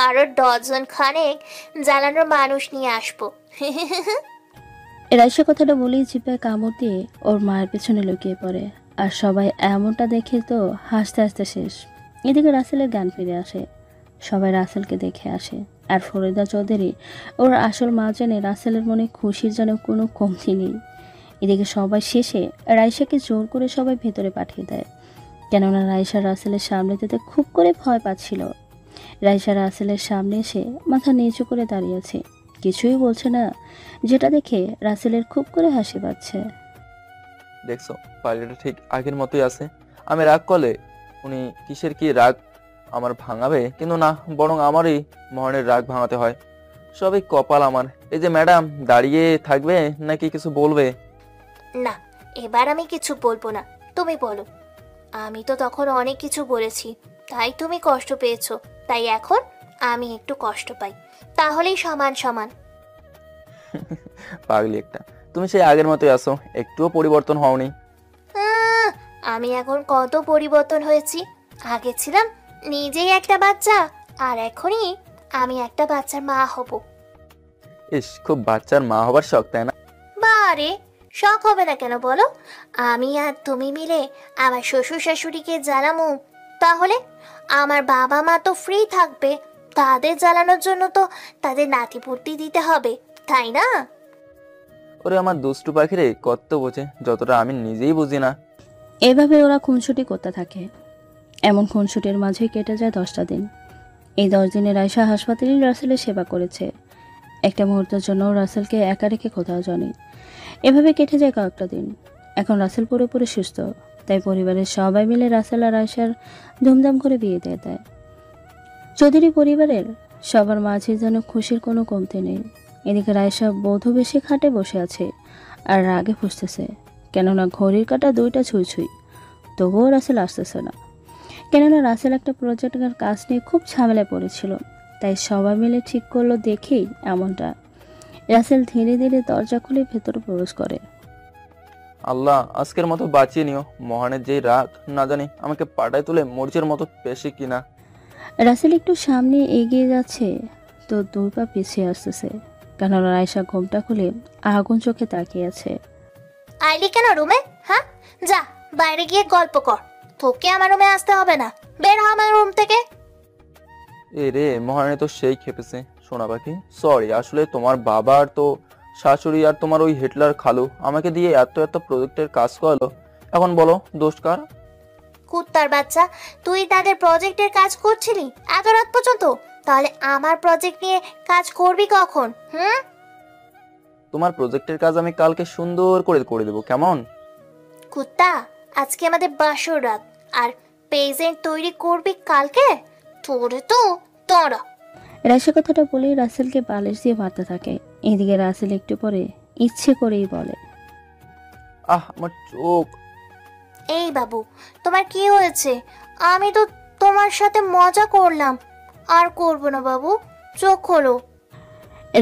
আরো ডজন খানেক জ্বালানোর মানুষ নিয়ে আসবো। রাইসা কথাটা বলেই জিপায় কামড় দিয়ে ওর মায়ের পেছনে লুকিয়ে পড়ে। আর সবাই এমনটা দেখে তো হাসতে হাসতে শেষ। এদিকে রাসেলের জ্ঞান ফিরে আসে, সবাই রাসেলকে দেখে আসে। আর ফরিদা চৌধুরী ওর আসল মা জানে রাসেলের মনে খুশির যেন কোনো কমতি নেই। এদিকে সবাই শেষে রাইসাকে জোর করে সবাই ভেতরে পাঠিয়ে দেয়, কেননা রাইসা রাসেলের সামনে যেতে খুব করে ভয় পাচ্ছিল। রাইসা রাসেলের সামনে এসে মাথা নিচু করে দাঁড়িয়েছে, কিছুই বলছে না, যেটা দেখে রাসেলের খুব করে হাসি পাচ্ছে। দেখছো, পাগলিটা ঠিক আগের মতোই আছে। আমি রাগ করলে উনি কিসের কি রাগ আমার ভাঙাবে, কিন্তু না, বরং আমারই মহানের রাগ ভাঙাতে হয়। সবই কপাল আমার। এই যে ম্যাডাম দাঁড়িয়ে থাকবে নাকি কিছু বলবে? না, এবার আমি কিছু বলবো না, তুমি বলো। আমি তো তখন অনেক কিছু বলেছি, তাই তুমি কষ্ট পেয়েছো, তাই এখন আমি একটু কষ্ট পাই, তাহলেই সমান সমান। পাগলি একটা, তুমি সেই আগের মতোই আছো, একটুও পরিবর্তন হওনি। আমি এখন কত পরিবর্তন হয়েছি। আগে ছিলাম নিজেই একটা বাচ্চা, আর এখনই আমি একটা বাচ্চার মা হব। ইস, খুব বাচ্চার মা হবার শখ, তাই না? বারে, শখ হবে না কেন বলো? আমি আর তুমি মিলে আমার শ্বশুর শাশুড়িকে জ্বালামু, তাহলে আমার বাবা মা তো ফ্রি থাকবে, তাদের জ্বালানোর জন্য তো তাদের নাতিপুতি দিতে হবে, তাই না? ওরে আমার দুষ্টু পাখিরে, কত বোঝে যতটা আমি নিজেই বুঝি না। এভাবে ওরা খুনসুটি করতে থাকে। এমন খুনসুটির মাঝে কেটে যায় 10টা দিন। এই 10 দিনে রাইসা হাসপাতালে রাসেলের সেবা করেছে। একটা মুহূর্তের জন্য রাসেলকে একা রেখে কোথাও যায়নি। এভাবে কেটে যায় কয়েকটা দিন। এখন রাসেল পুরোপুরি সুস্থ, তাই পরিবারের সবাই মিলে রাসেল আর রাইসার ধুমধাম করে বিয়ে দিয়ে দেয়। চৌধুরী পরিবারের সবার মাঝে যেন খুশির কোনো কমতি নেই। এদিকে রাইসা বধূ বেশি খাটে বসে আছে আর রাগে ফুসতেছে, কেননা ঘড়ির কাঁটা 2টা ছুঁই ছুঁই, তবুও রাসেল আসতেছে না। কেননা রাসেল একটা প্রজেক্টের কাজ নিয়ে খুব ঝামেলায় পড়েছিল, তাই সবাই মিলে ঠিক করলো দেখেই এমনটা। রাসেল ধীরে ধীরে দরজা খুলে ভেতরে প্রবেশ করে। আল্লাহ, আজকের মতো বাঁচিয়ে নিও। মহানের যেই রাগ, না জানি আমাকে পাটায় তুলে মরিচের মতো পেশি কিনা। রাসেল একটু সামনে এগিয়ে যাচ্ছে তো 2 পা পিছিয়ে আসতেছে, কেননা রাইসা ঘোমটা খুলে আগুন চোখে তাকিয়ে আছে। আইলি কেন রুমে? হ্যাঁ, যা বাইরে গিয়ে গল্প কর, তোকে আমার রুমে আসতে হবে না, বের হ আমার রুম থেকে। এ রে, মহারানী তো সেই খেপেছে। সোনা পাখি, সরি, আসলে তোমার বাবা আর তো শাশুড়ি আর তোমার ওই হিটলার খালু আমাকে দিয়ে এত এত প্রজেক্টের কাজ করালো, এখন বলো দোষ কার? কুত্তার বাচ্চা, তুই তাদের প্রজেক্টের কাজ করছিলি এত রাত পর্যন্ত, তাহলে আমার প্রজেক্ট নিয়ে কাজ করবি কখন? তোমার প্রজেক্টের কাজ আমি কালকে সুন্দর করে দেবো, কেমন? কুত্তা, আজকে আমাদের বাসর রাত, আর প্রেজেন্ট তৈরি করবি কালকে, তোরে তো তোরা। রাইসা কথাটা বলেই রাসেলকে বালিশ দিয়ে মারতে থাকে। এদিকে রাসেল একটু পরে ইচ্ছে করেই বলে, আমার চোখ। এই বাবু, তোমার কি হয়েছে? আমি তো তোমার সাথে মজা করলাম, আর করব না বাবু, চোখ খোলো।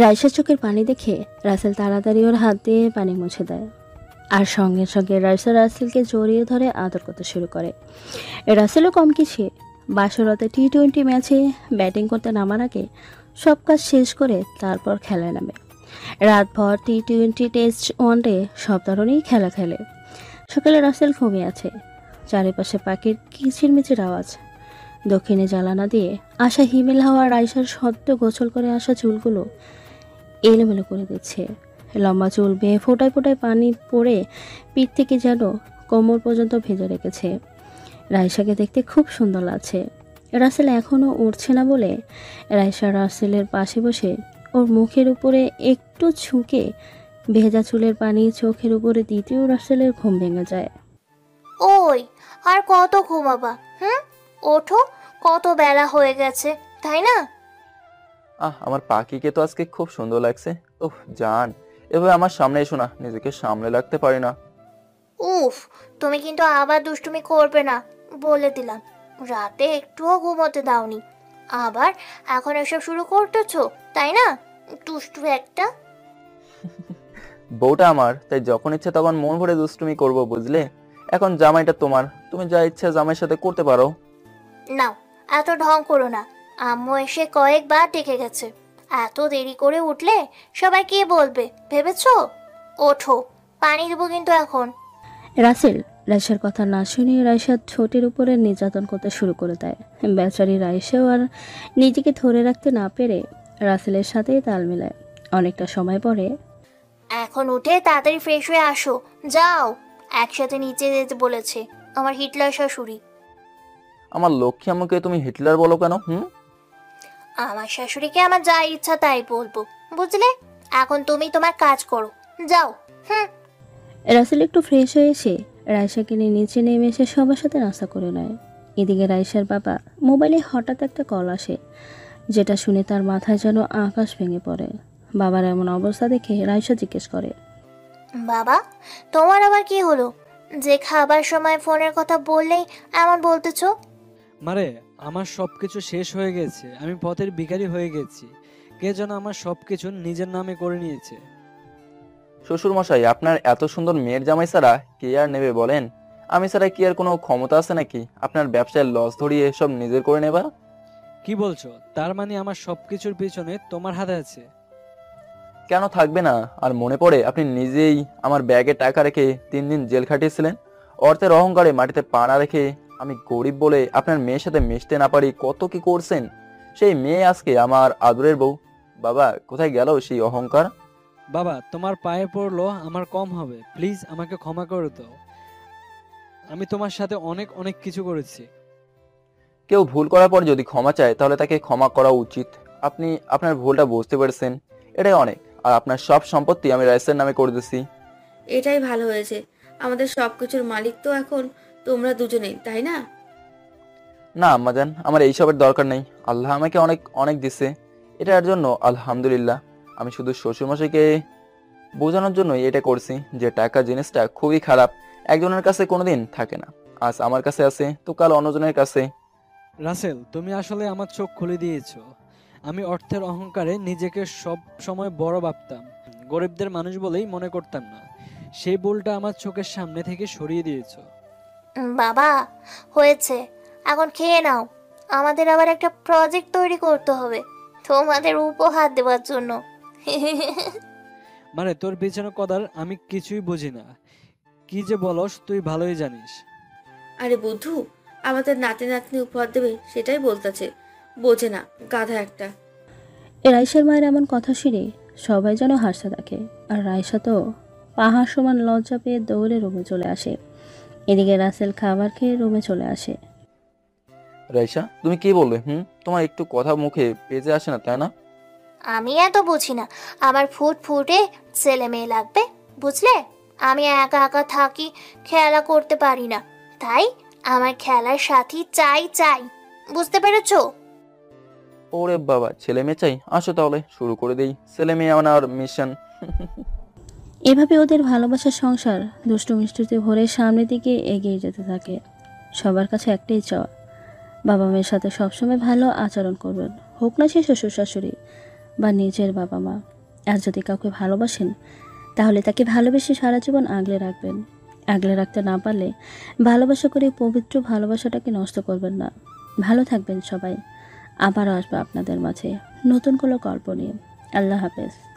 রাইসার চোখের পানি দেখে রাসেল তাড়াতাড়ি ওর হাত দিয়ে পানি মুছে দেয়। আর সঙ্গে সঙ্গে রাইসা রাসেলকে জড়িয়ে ধরে আদর করতে শুরু করে। রাসেলও কম কিছু বাসরাতে টি-20 ম্যাচে ব্যাটিং করতে নামার আগে সব কাজ শেষ করে তারপর খেলায় নামে। রাতভর টি-20 টেস্ট ওয়ানডে সব ধরনেরই খেলা খেলে। সকালে রাসেল ঘুমিয়ে আছে। চারিপাশে পাখির কিচিরমিচির আওয়াজ। দক্ষিণে জ্বালানা দিয়ে আসা হিমেল হাওয়া রাইসার সদ্য গোসল করে আসা চুলগুলো এলোমেলো করে দিচ্ছে। লম্বা চুল বেয়ে ফোটায় ফোটায় পানি পড়ে পিঠ থেকে যেন কোমর পর্যন্ত ভেজে রেখেছে। রাইসাকে দেখতে খুব সুন্দর লাগছে। রাসেল এখনও উঠছে না বলে রাইসা রাসেলের পাশে বসে ওর মুখের উপরে একটু ঝুঁকে ভেজা চুলের পানি চোখের উপরে দিতেও রাসেলের ঘুম ভেঙে যায়। ওই আর কত ঘুমাবা? ওঠো, কত বেলা হয়ে গেছে, তাই না? আমার পাখিকে তো আজকে খুব সুন্দর লাগছে। ওহ জান, এভাবে আমার সামনে এসো না, নিজেকে সামলে রাখতে পারি না। উফ, তুমি কিন্তু আবার দুষ্টুমি করবে না, বলে দিলাম। রাতে একটুও ঘুমোতে দাওনি, আবার এখন এসব শুরু করতেছো, তাই না? দুষ্টু একটা। বউটা আমার, তাই যখন ইচ্ছে তখন মন ভরে দুষ্টুমি করবো, বুঝলে? এখন জামাইটা তোমার, তুমি যা ইচ্ছা জামাইয়ের সাথে করতে পারো। নাও, এত ঢং করো না। আম্মু এসে কয়েকবার ডেকে গেছে। এত দেরি করে উঠলে সবাই কি বলবে ভেবেছো? ওঠো, পানি দেবো কিন্তু এখন। রাসেল রাইসার কথা না শুনে রাইসার ঠোঁটের উপরে নির্যাতন করতে শুরু করে দেয়। বেচারি রাইসাও আর নিজেকে ধরে রাখতে না পেরে রাসেলের সাথেই তাল মেলায়। অনেকটা সময় পরে, এখন উঠে তাড়াতাড়ি ফ্রেশ হয়ে আসো, যাও। একসাথে নিচে যেতে বলেছে আমার হিটলার শাশুড়ি। আমার লক্ষ্মী আম্মুকে তুমি হিটলার বলো কেন? আমার শাশুড়িকে আমার যা ইচ্ছা তাই বলবো, বুঝলে? এখন তুমি তোমার কাজ করো, যাও। রাসেল একটু ফ্রেশ হয়ে এসে রাইসাকে নিয়ে নিচে নেমে এসে সবার সাথে নাস্তা করে নেয়। এদিকে রাইসার বাবা মোবাইলে হঠাৎ একটা কল আসে, যেটা শুনে তার মাথায় যেন আকাশ ভেঙে পড়ে। বাবার এমন অবস্থা দেখে রাইসা জিজ্ঞেস করে, বাবা, তোমার আবার কি হলো যে খাবার সময় ফোনের কথা বললেই এমন বলতেছো? মারে, আমার সবকিছু শেষ হয়ে গেছে। আমি পথের ভিখারি হয়ে গেছি। কে যেন আমার সবকিছু নিজের নামে করে নিয়েছে। শ্বশুর মশাই, আপনার এত সুন্দর মেয়ের জামাই ছাড়া কে আর নেবে বলেন? আমি ছাড়া কি আর কোনো ক্ষমতা আছে নাকি আপনার ব্যবসায় লস ধরিয়ে সব নিজের করে নেবা? কি বলছো? তার মানে আমার সবকিছুর পিছনে তোমার হাতে আছে? কেন থাকবে না? আর মনে পড়ে আপনি নিজেই আমার ব্যাগে টাকা রেখে 3 দিন জেল খাটিয়েছিলেন। অর্থের অহংকারে মাটিতে পা না রেখে আমি গরিব বলে আপনার মেয়ের সাথে মিশতে না পারি কত কি করছেন। সেই মেয়ে আজকে আমার আদরের বউ। বাবা, কোথায় গেল সেই অহংকার? বাবা, তোমার পায়ে পড়লো আমার কম হবে, প্লিজ আমাকে ক্ষমা করে দাও। আমি তোমার সাথে অনেক অনেক কিছু করেছি। কেউ ভুল করার পর যদি ক্ষমা চায় তাহলে তাকে ক্ষমা করা উচিত। আপনি আপনার ভুলটা বুঝতে পেরেছেন, এটাই অনেক। আর আপনার সব সম্পত্তি আমি রাইসের নামে করে দিচ্ছি। এটাই ভালো হয়েছে। আমাদের সবকিছুর মালিক তো এখন তোমরা দুজনেই, তাই না? না আম্মাজান, আমার এইসবের দরকার নেই। আল্লাহ আমাকে অনেক অনেক দিচ্ছে, এটার জন্য আলহামদুলিল্লাহ। আমি শুধু শ্বশুরমশাইকে বোঝানোর জন্যই এটা করছি যে টাকা জিনিসটা খুবই খারাপ, একজনের কাছে কোনোদিন থাকে না। আজ আমার কাছে আছে তো কাল অন্যজনের কাছে। রাসেল, তুমি আসলে আমার চোখ খুলে দিয়েছো। আমি অর্থের অহংকারে নিজেকে সব সময় বড় ভাবতাম, গরিবদের মানুষ বলেই মনে করতাম না। সেই ভুলটা আমার চোখের সামনে থেকে সরিয়ে দিয়েছো। বাবা, হয়েছে, এখন খেয়ে নাও। আমাদের আবার একটা প্রজেক্ট তৈরি করতে হবে তোমাদের উপহার দেওয়ার জন্য। মানে তোর পিছনে কদার আমি কিছুই বুঝি না। কি যে বলস তুই ভালোই জানিস। আরে বুদ্ধু, আমাদের নাতি নাতনি উপহার দেবে সেটাই বলতেছে, বোঝে না গাধা একটা। রাইসার মায়ের এমন কথা শুনে সবাই যেন হাসতে থাকে। আর রাইসা তো পাহাড় সমান লজ্জা পেয়ে দৌড়ে রুমে চলে আসে। এদিকে রাসেল খাবার খেয়ে রুমে চলে আসে। রাইসা, তুমি কি বলবে? তোমার একটু কথা মুখে পেজে আসে না, তাই না? আমি এত বুঝি না। আমার ফুটে ছেলে মেয়ে লাগবে, বুঝলে? আমি একা একা থাকি, খেলা করতে পারি না, তাই আমার খেলার সাথী চাই চাই, বুঝতে পেরেছো? ওরে বাবা, ছেলে মেয়ে চাই? আসো তাহলে শুরু করে দেই ছেলে মেয়ে আমার মিশন। এভাবে ওদের ভালোবাসার সংসার দুষ্টু মিষ্টিতে ভরে সামনের দিকে এগিয়ে যেতে থাকে। সবার কাছে একটাই চাওয়া, বাবা মেয়ের সাথে সবসময় ভালো আচরণ করবেন, হোক না সে শ্বশুর শাশুড়ি বা নিজের বাবা মা। আর যদি কাউকে ভালোবাসেন তাহলে তাকে ভালোবেসে সারা জীবন আগলে রাখবেন। আগলে রাখতে না পারলে ভালোবাসা করে পবিত্র ভালোবাসাটাকে নষ্ট করবেন না। ভালো থাকবেন সবাই। আবারও আসবো আপনাদের মাঝে নতুন কোনো গল্প নিয়ে। আল্লাহ হাফেজ।